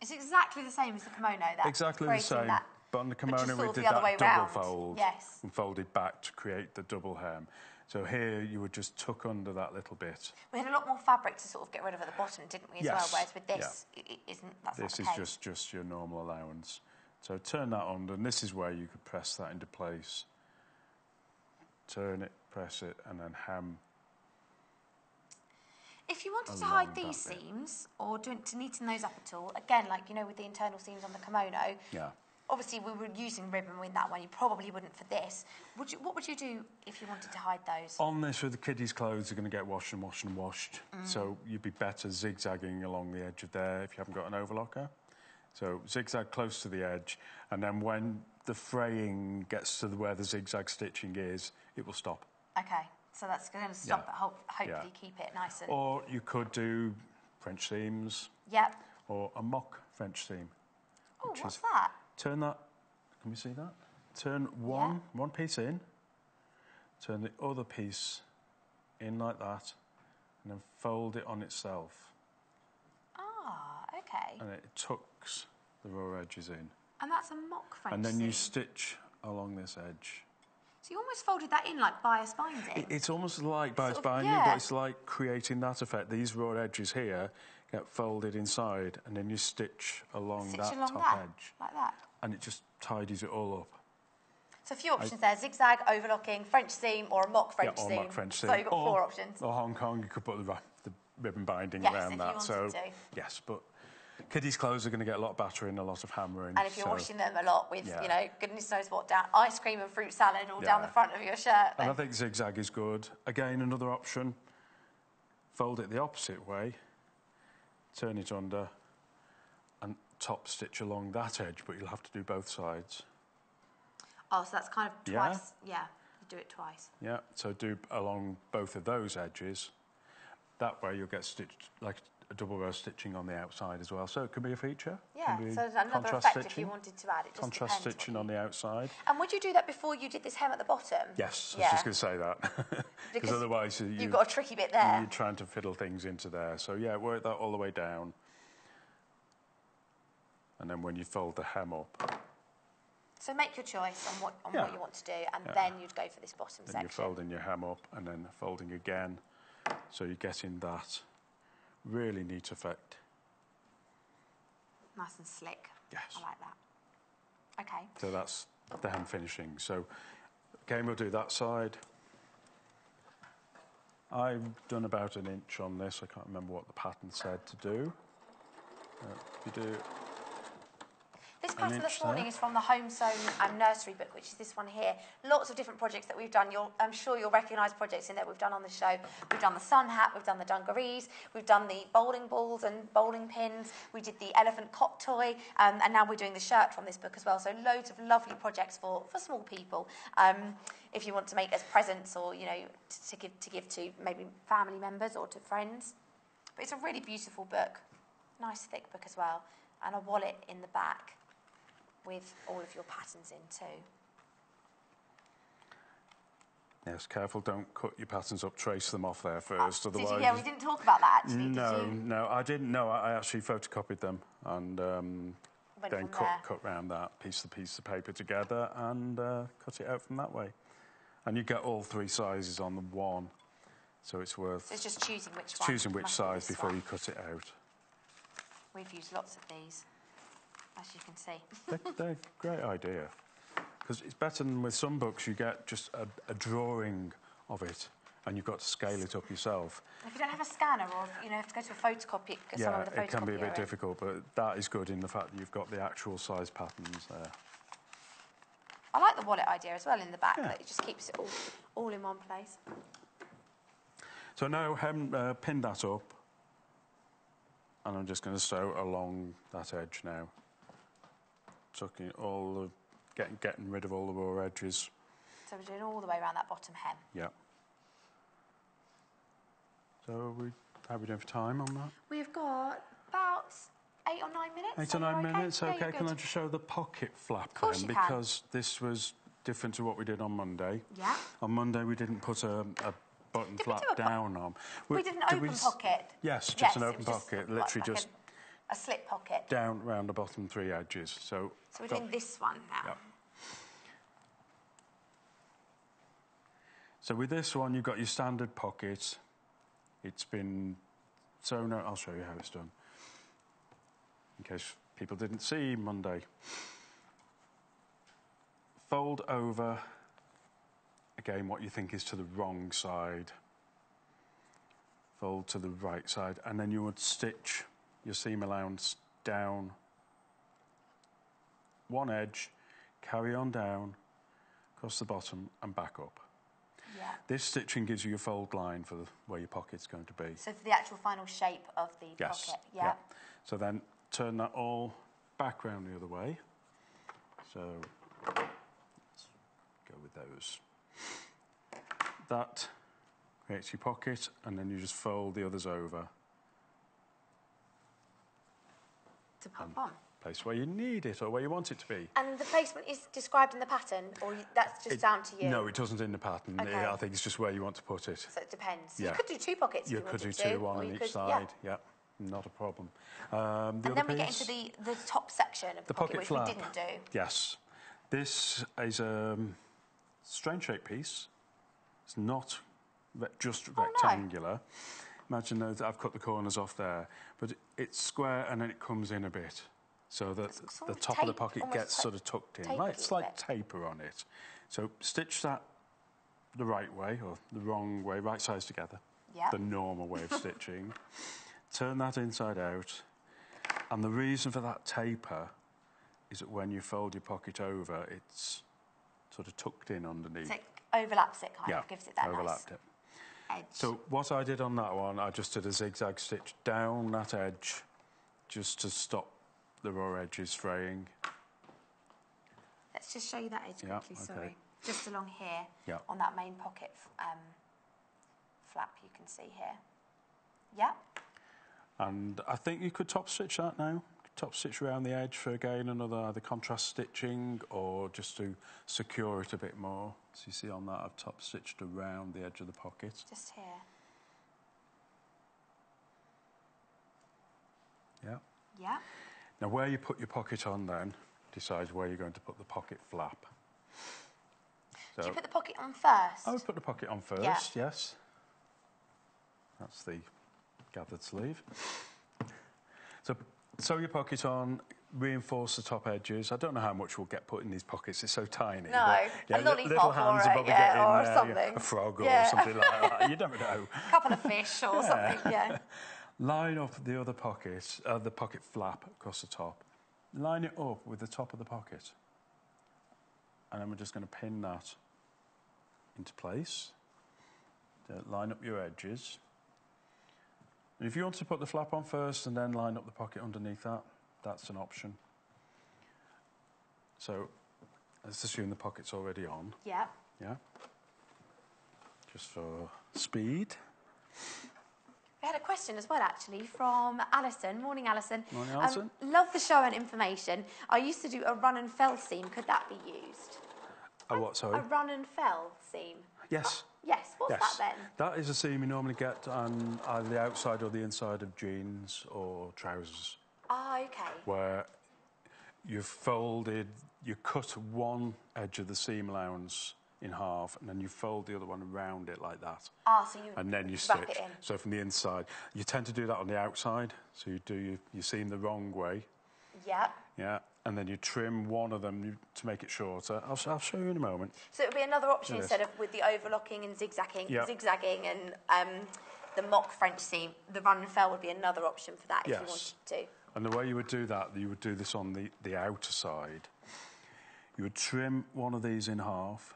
It's exactly the same as the kimono. Exactly the same. But on the kimono we did that double fold. Yes. And folded back to create the double hem. So here you would just tuck under that little bit. We had a lot more fabric to sort of get rid of at the bottom, didn't we, as well? Whereas with this, it isn't. That's this not the is just your normal allowance. So turn that under, and this is where you could press that into place. Turn it, press it, and then hem. If you wanted to hide these seams, or to neaten those up at all, again, like, you know, with the internal seams on the kimono, obviously we were using ribbon with that one. You probably wouldn't for this. What would you do if you wanted to hide those? On this, with the kiddies' clothes, are going to get washed and washed and washed. So you'd be better zigzagging along the edge of there if you haven't got an overlocker. So zigzag close to the edge, and then when the fraying gets to where the zigzag stitching is, it will stop. Okay, so that's going to stop it, hopefully keep it nice and... Or you could do French seams. Yep. Or a mock French seam. Oh, what's that? Turn that, can we see that? turn one piece in, turn the other piece in like that, and then fold it on itself. Ah, okay. And it tucks the raw edges in. And that's a mock French And then seam. you stitch along this edge. So you almost folded that in like bias binding. It's almost like bias Sort of, binding, yeah. but it's like creating that effect. These raw edges here get folded inside, and then you stitch along that top edge. Like that. And it just tidies it all up. So a few options there: zigzag, overlocking, French seam, or a mock French seam. Or mock French seam. So you've got 4 options. Or Hong Kong, you could put the ribbon binding Yes, around if that. you wanted to. Yes, but kiddies' clothes are going to get a lot of battering, a lot of hammering. And if you're washing them a lot with, Yeah. you know, goodness knows what, down ice cream and fruit salad all down the front of your shirt. And I think zigzag is good. Again, another option. Fold it the opposite way, turn it under, and top stitch along that edge, but you'll have to do both sides. Oh, so that's kind of twice. Yeah, you do it twice. Yeah, so do along both of those edges. That way you'll get stitched like a double row stitching on the outside as well. So it could be a feature. Yeah, Can be so there's another contrast effect if stitching. you wanted to add it. Just Contrast depends stitching what on the outside. And would you do that before you did this hem at the bottom? Yes, I was just going to say that. Because otherwise you've got a tricky bit there. You're trying to fiddle things into there. So yeah, work that all the way down. And then when you fold the hem up, So make your choice on what you want to do, and then you'd go for this bottom then section. you're folding your hem up and then folding again. So you're getting that really neat effect. Nice and slick. Yes. I like that. Okay. So that's the hem finishing. So again, we'll do that side. I've done about 1 inch on this. I can't remember what the pattern said to do. If you do This pattern this inch morning there. is from the Home Sewn Nursery book, which is this one here. Lots of different projects that we've done. I'm sure you'll recognise projects in there we've done on the show. We've done the sun hat, we've done the dungarees, we've done the bowling balls and bowling pins, we did the elephant cot toy, and now we're doing the shirt from this book as well. So loads of lovely projects for small people. If you want to make as presents or, you know, to give to maybe family members or to friends. But it's a really beautiful book. Nice thick book as well. And a wallet in the back with all of your patterns in too. Yes, careful, don't cut your patterns up, trace them off there first, otherwise... Did you? Yeah, we didn't talk about that actually, No, did you? no, I didn't. No, I actually photocopied them and Went then from there. cut round that piece of paper together and cut it out from that way. And you get all 3 sizes on the one, so it's worth... So it's just choosing which one. Choosing which Must be size this before one. you cut it out. We've used lots of these, as you can see. They're a great idea. Because it's better than with some books, you get just a drawing of it and you've got to scale it up yourself. If you don't have a scanner or, you know, have to go to a photocopy, someone with a photocopy. It can be a bit difficult, but that is good in the fact that you've got the actual size patterns there. I like the wallet idea as well in the back, Yeah. that it just keeps it all in one place. So now pin that up, and I'm just going to sew along that edge now, tucking all the, getting rid of all the raw edges. So we're doing all the way around that bottom hem. Yeah. So how are we doing for time on that? We've got about 8 or 9 minutes. 8 or Are you 9 minutes, Yeah, okay. you're Can I good. just show the pocket flap course then? you can. Because this was different to what we did on Monday. Yeah. On Monday we didn't put a button Did we flap do a down on. We did an did open we pocket. Yes, just Yes, an it open was just pocket, like literally just a slip pocket. down round the bottom 3 edges. So So we're doing this one now. Yep. So with this one, you've got your standard pocket. It's been sewn out. I'll show you how it's done, in case people didn't see Monday. Fold over, again, what you think is to the wrong side. Fold to the right side, and then you would stitch your seam allowance down one edge, carry on down, across the bottom, and back up. Yeah. This stitching gives you a fold line for where your pocket's going to be. So for the actual final shape of the Yes. pocket. Yeah. So then turn that all back round the other way. So let's go with those. That creates your pocket, and then you just fold the others over. To pop on. place where you need it or where you want it to be. And the placement is described in the pattern, or that's just down to you? No, it doesn't in the pattern. Okay. I think it's just where you want to put it. So it depends. Yeah. You could do 2 pockets if You you could wanted do to. 2, one or on you each could- side. Yeah, not a problem. And then we get into the top section of the pocket, which flap. we didn't do. Yes. This is a strange shaped piece. It's not just rectangular. Imagine that I've cut the corners off there, but it's square and then it comes in a bit, so that the top of the pocket gets sort of tucked in, like slight taper on it. So stitch that the right way or the wrong way, right sides together. Yeah. The normal way of stitching. Turn that inside out, and the reason for that taper is that when you fold your pocket over, it's sort of tucked in underneath. So it overlaps it, kind of, gives it that overlapped nice it. edge. So what I did on that one, I just did a zigzag stitch down that edge just to stop the raw edges fraying. Let's just show you that edge quickly, sorry. Just along here, on that main pocket flap you can see here. Yeah. And I think you could top stitch that now. Top stitch around the edge for, again, another either contrast stitching or just to secure it a bit more. So you see on that I've top stitched around the edge of the pocket. Just here. Yeah. Yeah. Now where you put your pocket on then decides where you're going to put the pocket flap. So, do you put the pocket on first? I would put the pocket on first, yes. That's the gathered sleeve. So sew your pocket on, reinforce the top edges. I don't know how much will get put in these pockets, it's so tiny. No, but, a lollipop little hands or, will probably get in or there, something. a frog or something like that. You never know. A couple of fish or something, yeah. Line up the other pocket, the pocket flap across the top. Line it up with the top of the pocket. And then we're just going to pin that into place. Line up your edges. And if you want to put the flap on first and then line up the pocket underneath that, that's an option. So let's assume the pocket's already on. Yeah. Yeah. Just for speed. We had a question as well, actually, from Alison. Morning, Alison. Morning, Alison. Love the show and information. I used to do a run and fell seam. Could that be used? A what, sorry? A run and fell seam. Yes. Yes. What's that then? That is a seam you normally get on either the outside or the inside of jeans or trousers. Ah, okay. Where you've folded, you cut one edge of the seam allowance in half and then you fold the other one around it like that. Ah, so you and then you wrap stitch. it in. So from the inside. You tend to do that on the outside. So you do you seam the wrong way. Yeah. Yeah. And then you trim one of them to make it shorter. I'll show you in a moment. So it would be another option instead of with the overlocking and zigzagging, and the mock French seam. The run and fell would be another option for that if you wanted to. And the way you would do that, you would do this on the outer side. You would trim one of these in half,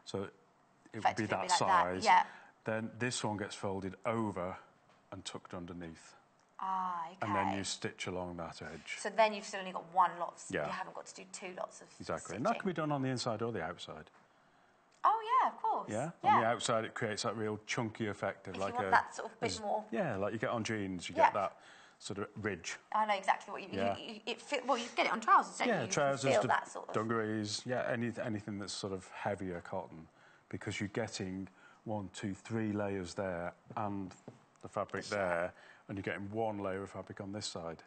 so it would be that like size. That, yeah. Then this one gets folded over and tucked underneath. Ah, okay. And then you stitch along that edge. So then you've still only got one lot. Yeah. You haven't got to do 2 lots of Exactly. stitching. And that can be done on the inside or the outside. Oh, yeah, of course. Yeah? On the outside, it creates that real chunky effect of if like you want that sort of bit more. Yeah, like you get on jeans, you get that sort of ridge. I know exactly what you mean. Well, you get it on trousers, don't you? Yeah, trousers, you feel that sort of. dungarees, anything that's sort of heavier cotton, because you're getting 1, 2, 3 layers there and the fabric there, and you're getting 1 layer of fabric on this side.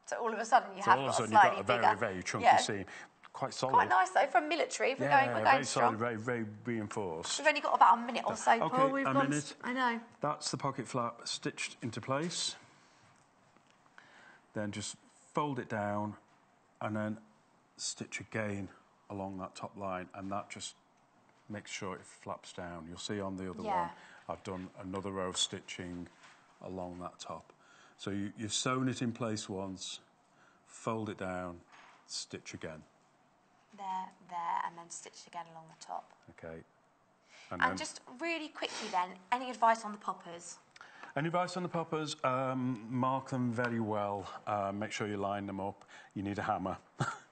So all of a sudden you have all of a got sudden a slightly you've got a bigger, very, very chunky seam. Quite solid. Quite nice though, from military. We're going very strong. solid, very, very reinforced. We've only got about a minute or so, Okay, Paul. We've a gone. minute. I know. That's the pocket flap stitched into place. Then just fold it down and then stitch again along that top line, and that just makes sure it flaps down. You'll see on the other one, I've done another row of stitching along that top. So you've sewn it in place once, fold it down, stitch again. There, and then stitch again along the top. Okay. And just really quickly then, any advice on the poppers? Any advice on the poppers? Mark them very well. Make sure you line them up. You need a hammer.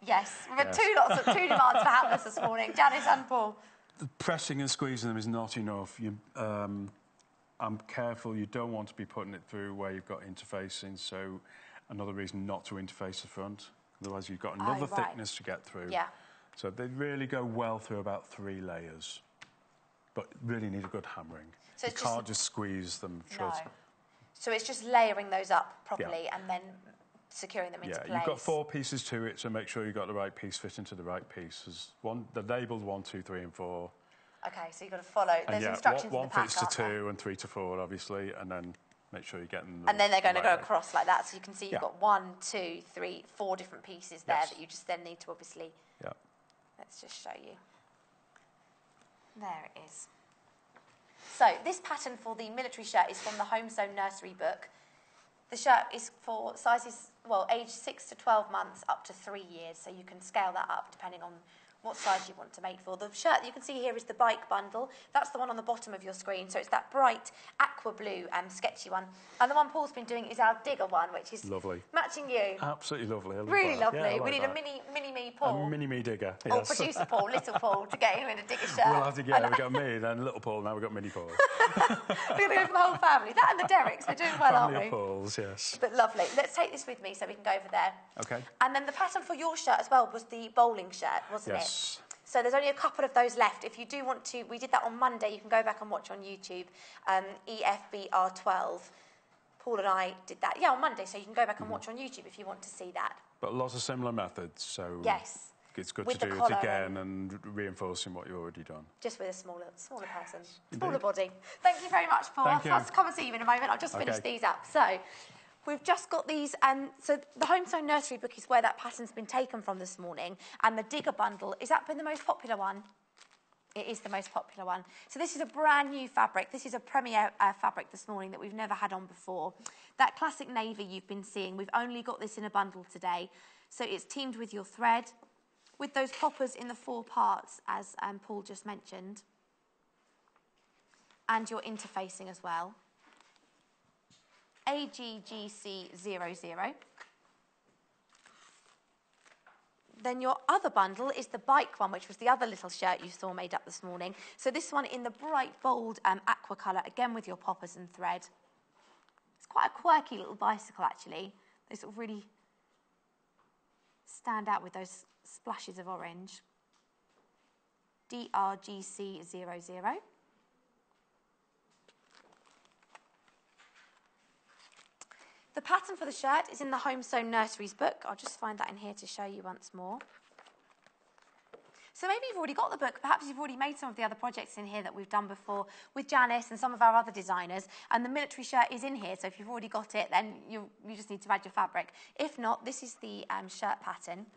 Yes, we've had two demands for hammers this morning, Janis and Paul. Pressing and squeezing them is not enough. I'm careful. You don't want to be putting it through where you've got interfacing. So another reason not to interface the front. Otherwise, you've got another right. thickness to get through. Yeah. So they really go well through about 3 layers. But really need a good hammering. So you can't just squeeze them shut. No. So it's just layering those up properly and then securing them into place. You've got 4 pieces to it, so make sure you've got the right piece fit into the right piece. They're labelled 1, 2, 3 and 4. Okay, so you've got to follow. There's instructions in the pack, fits to 2 and 3 to 4, obviously, and then make sure you're getting them. And then they're going to go way. across like that, so you can see you've got 1, 2, 3, 4 different pieces there that you just then need to obviously... Yeah. Let's just show you. There it is. So this pattern for the military shirt is from the Home Sewn Nursery book. The shirt is for sizes, well, age 6 to 12 months up to 3 years, so you can scale that up depending on what size you want to make for. The shirt that you can see here is the bike bundle. That's the one on the bottom of your screen, so it's that bright aqua blue sketchy one. And the one Paul's been doing is our digger one, which is lovely, matching you. Absolutely lovely. Really lovely. Yeah, we need a mini me Paul. A mini me digger. Or Yes. producer Paul, little Paul, to get him in a digger shirt. We'll have to get. We got me, then little Paul. Now we've got mini Paul. We're going to go for the whole family. That and the Derricks. We're doing well, Family aren't we? of Pauls, yes. But lovely. Let's take this with me so we can go over there. Okay. And then the pattern for your shirt as well was the bowling shirt, wasn't it? Yes. So there's only a couple of those left. If you do want to, we did that on Monday. You can go back and watch on YouTube. EFBR12. Paul and I did that. Yeah, on Monday. So you can go back and watch on YouTube if you want to see that. But lots of similar methods, so yes, it's good with to do collar it again and reinforcing what you've already done. Just with a smaller person, Indeed. smaller body. Thank you very much, Paul. Thank you. I'll come and see you in a moment. I'll just finish these up. So we've just got these. So the Home Sewn Nursery book is where that pattern's been taken from this morning. And the digger bundle, has that been the most popular one? It is the most popular one. So this is a brand new fabric. This is a premiere fabric this morning that we've never had on before. That classic navy you've been seeing, we've only got this in a bundle today. So it's teamed with your thread, with those poppers in the 4 parts, as Paul just mentioned. And your interfacing as well. AGGC00. Then your other bundle is the bike one, which was the other little shirt you saw made up this morning. So this one in the bright, bold aqua colour, again with your poppers and thread. It's quite a quirky little bicycle, actually. They sort of really stand out with those splashes of orange. DRGC00. The pattern for the shirt is in the Home Sewn Nurseries book. I'll just find that in here to show you once more. So maybe you've already got the book. Perhaps you've already made some of the other projects in here that we've done before with Janis and some of our other designers. And the military shirt is in here. So if you've already got it, then you just need to add your fabric. If not, this is the shirt pattern.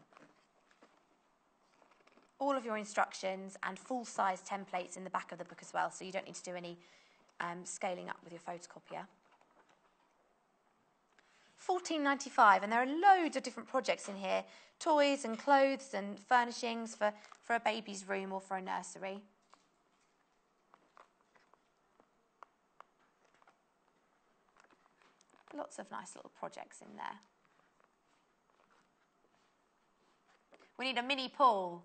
All of your instructions and full-size templates in the back of the book as well. So you don't need to do any scaling up with your photocopier. $14.95, and there are loads of different projects in here. Toys and clothes and furnishings for a baby's room or for a nursery. Lots of nice little projects in there. We need a mini Paul.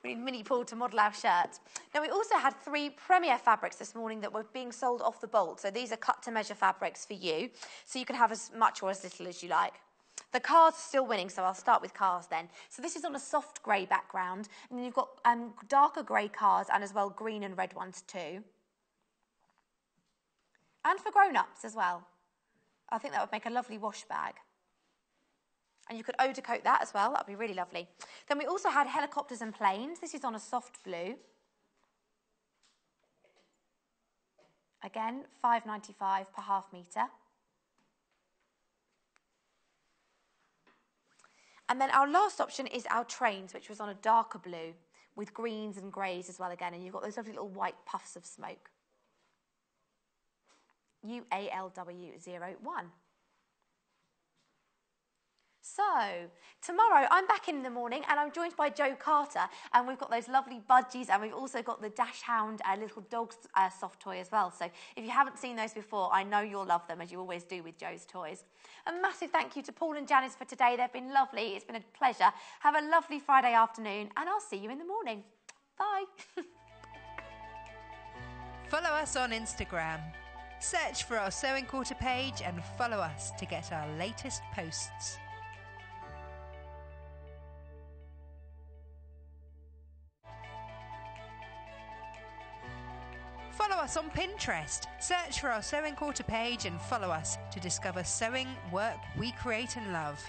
We need Mini Paul to model our shirt. Now, we also had 3 premiere fabrics this morning that were being sold off the bolt. So these are cut-to-measure fabrics for you. So you can have as much or as little as you like. The cars are still winning, so I'll start with cars then. So this is on a soft grey background. And then you've got darker grey cars and as well green and red ones too. And for grown-ups as well. I think that would make a lovely wash bag. And you could eau de coat that as well. That would be really lovely. Then we also had helicopters and planes. This is on a soft blue. Again, $5.95 per half metre. And then our last option is our trains, which was on a darker blue with greens and greys as well again. And you've got those lovely little white puffs of smoke. UALW01. So, tomorrow I'm back in the morning and I'm joined by Joe Carter, and we've got those lovely budgies, and we've also got the Dash Hound little dog soft toy as well. So if you haven't seen those before, I know you'll love them, as you always do with Joe's toys. A massive thank you to Paul and Janis for today. They've been lovely. It's been a pleasure. Have a lovely Friday afternoon, and I'll see you in the morning. Bye. Follow us on Instagram. Search for our Sewing Quarter page and follow us to get our latest posts. us on Pinterest. Search for our Sewing Quarter page and follow us to discover sewing work we create and love.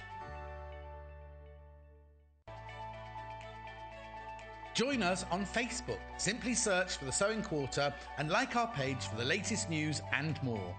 Join us on Facebook. Simply search for the Sewing Quarter and like our page for the latest news and more.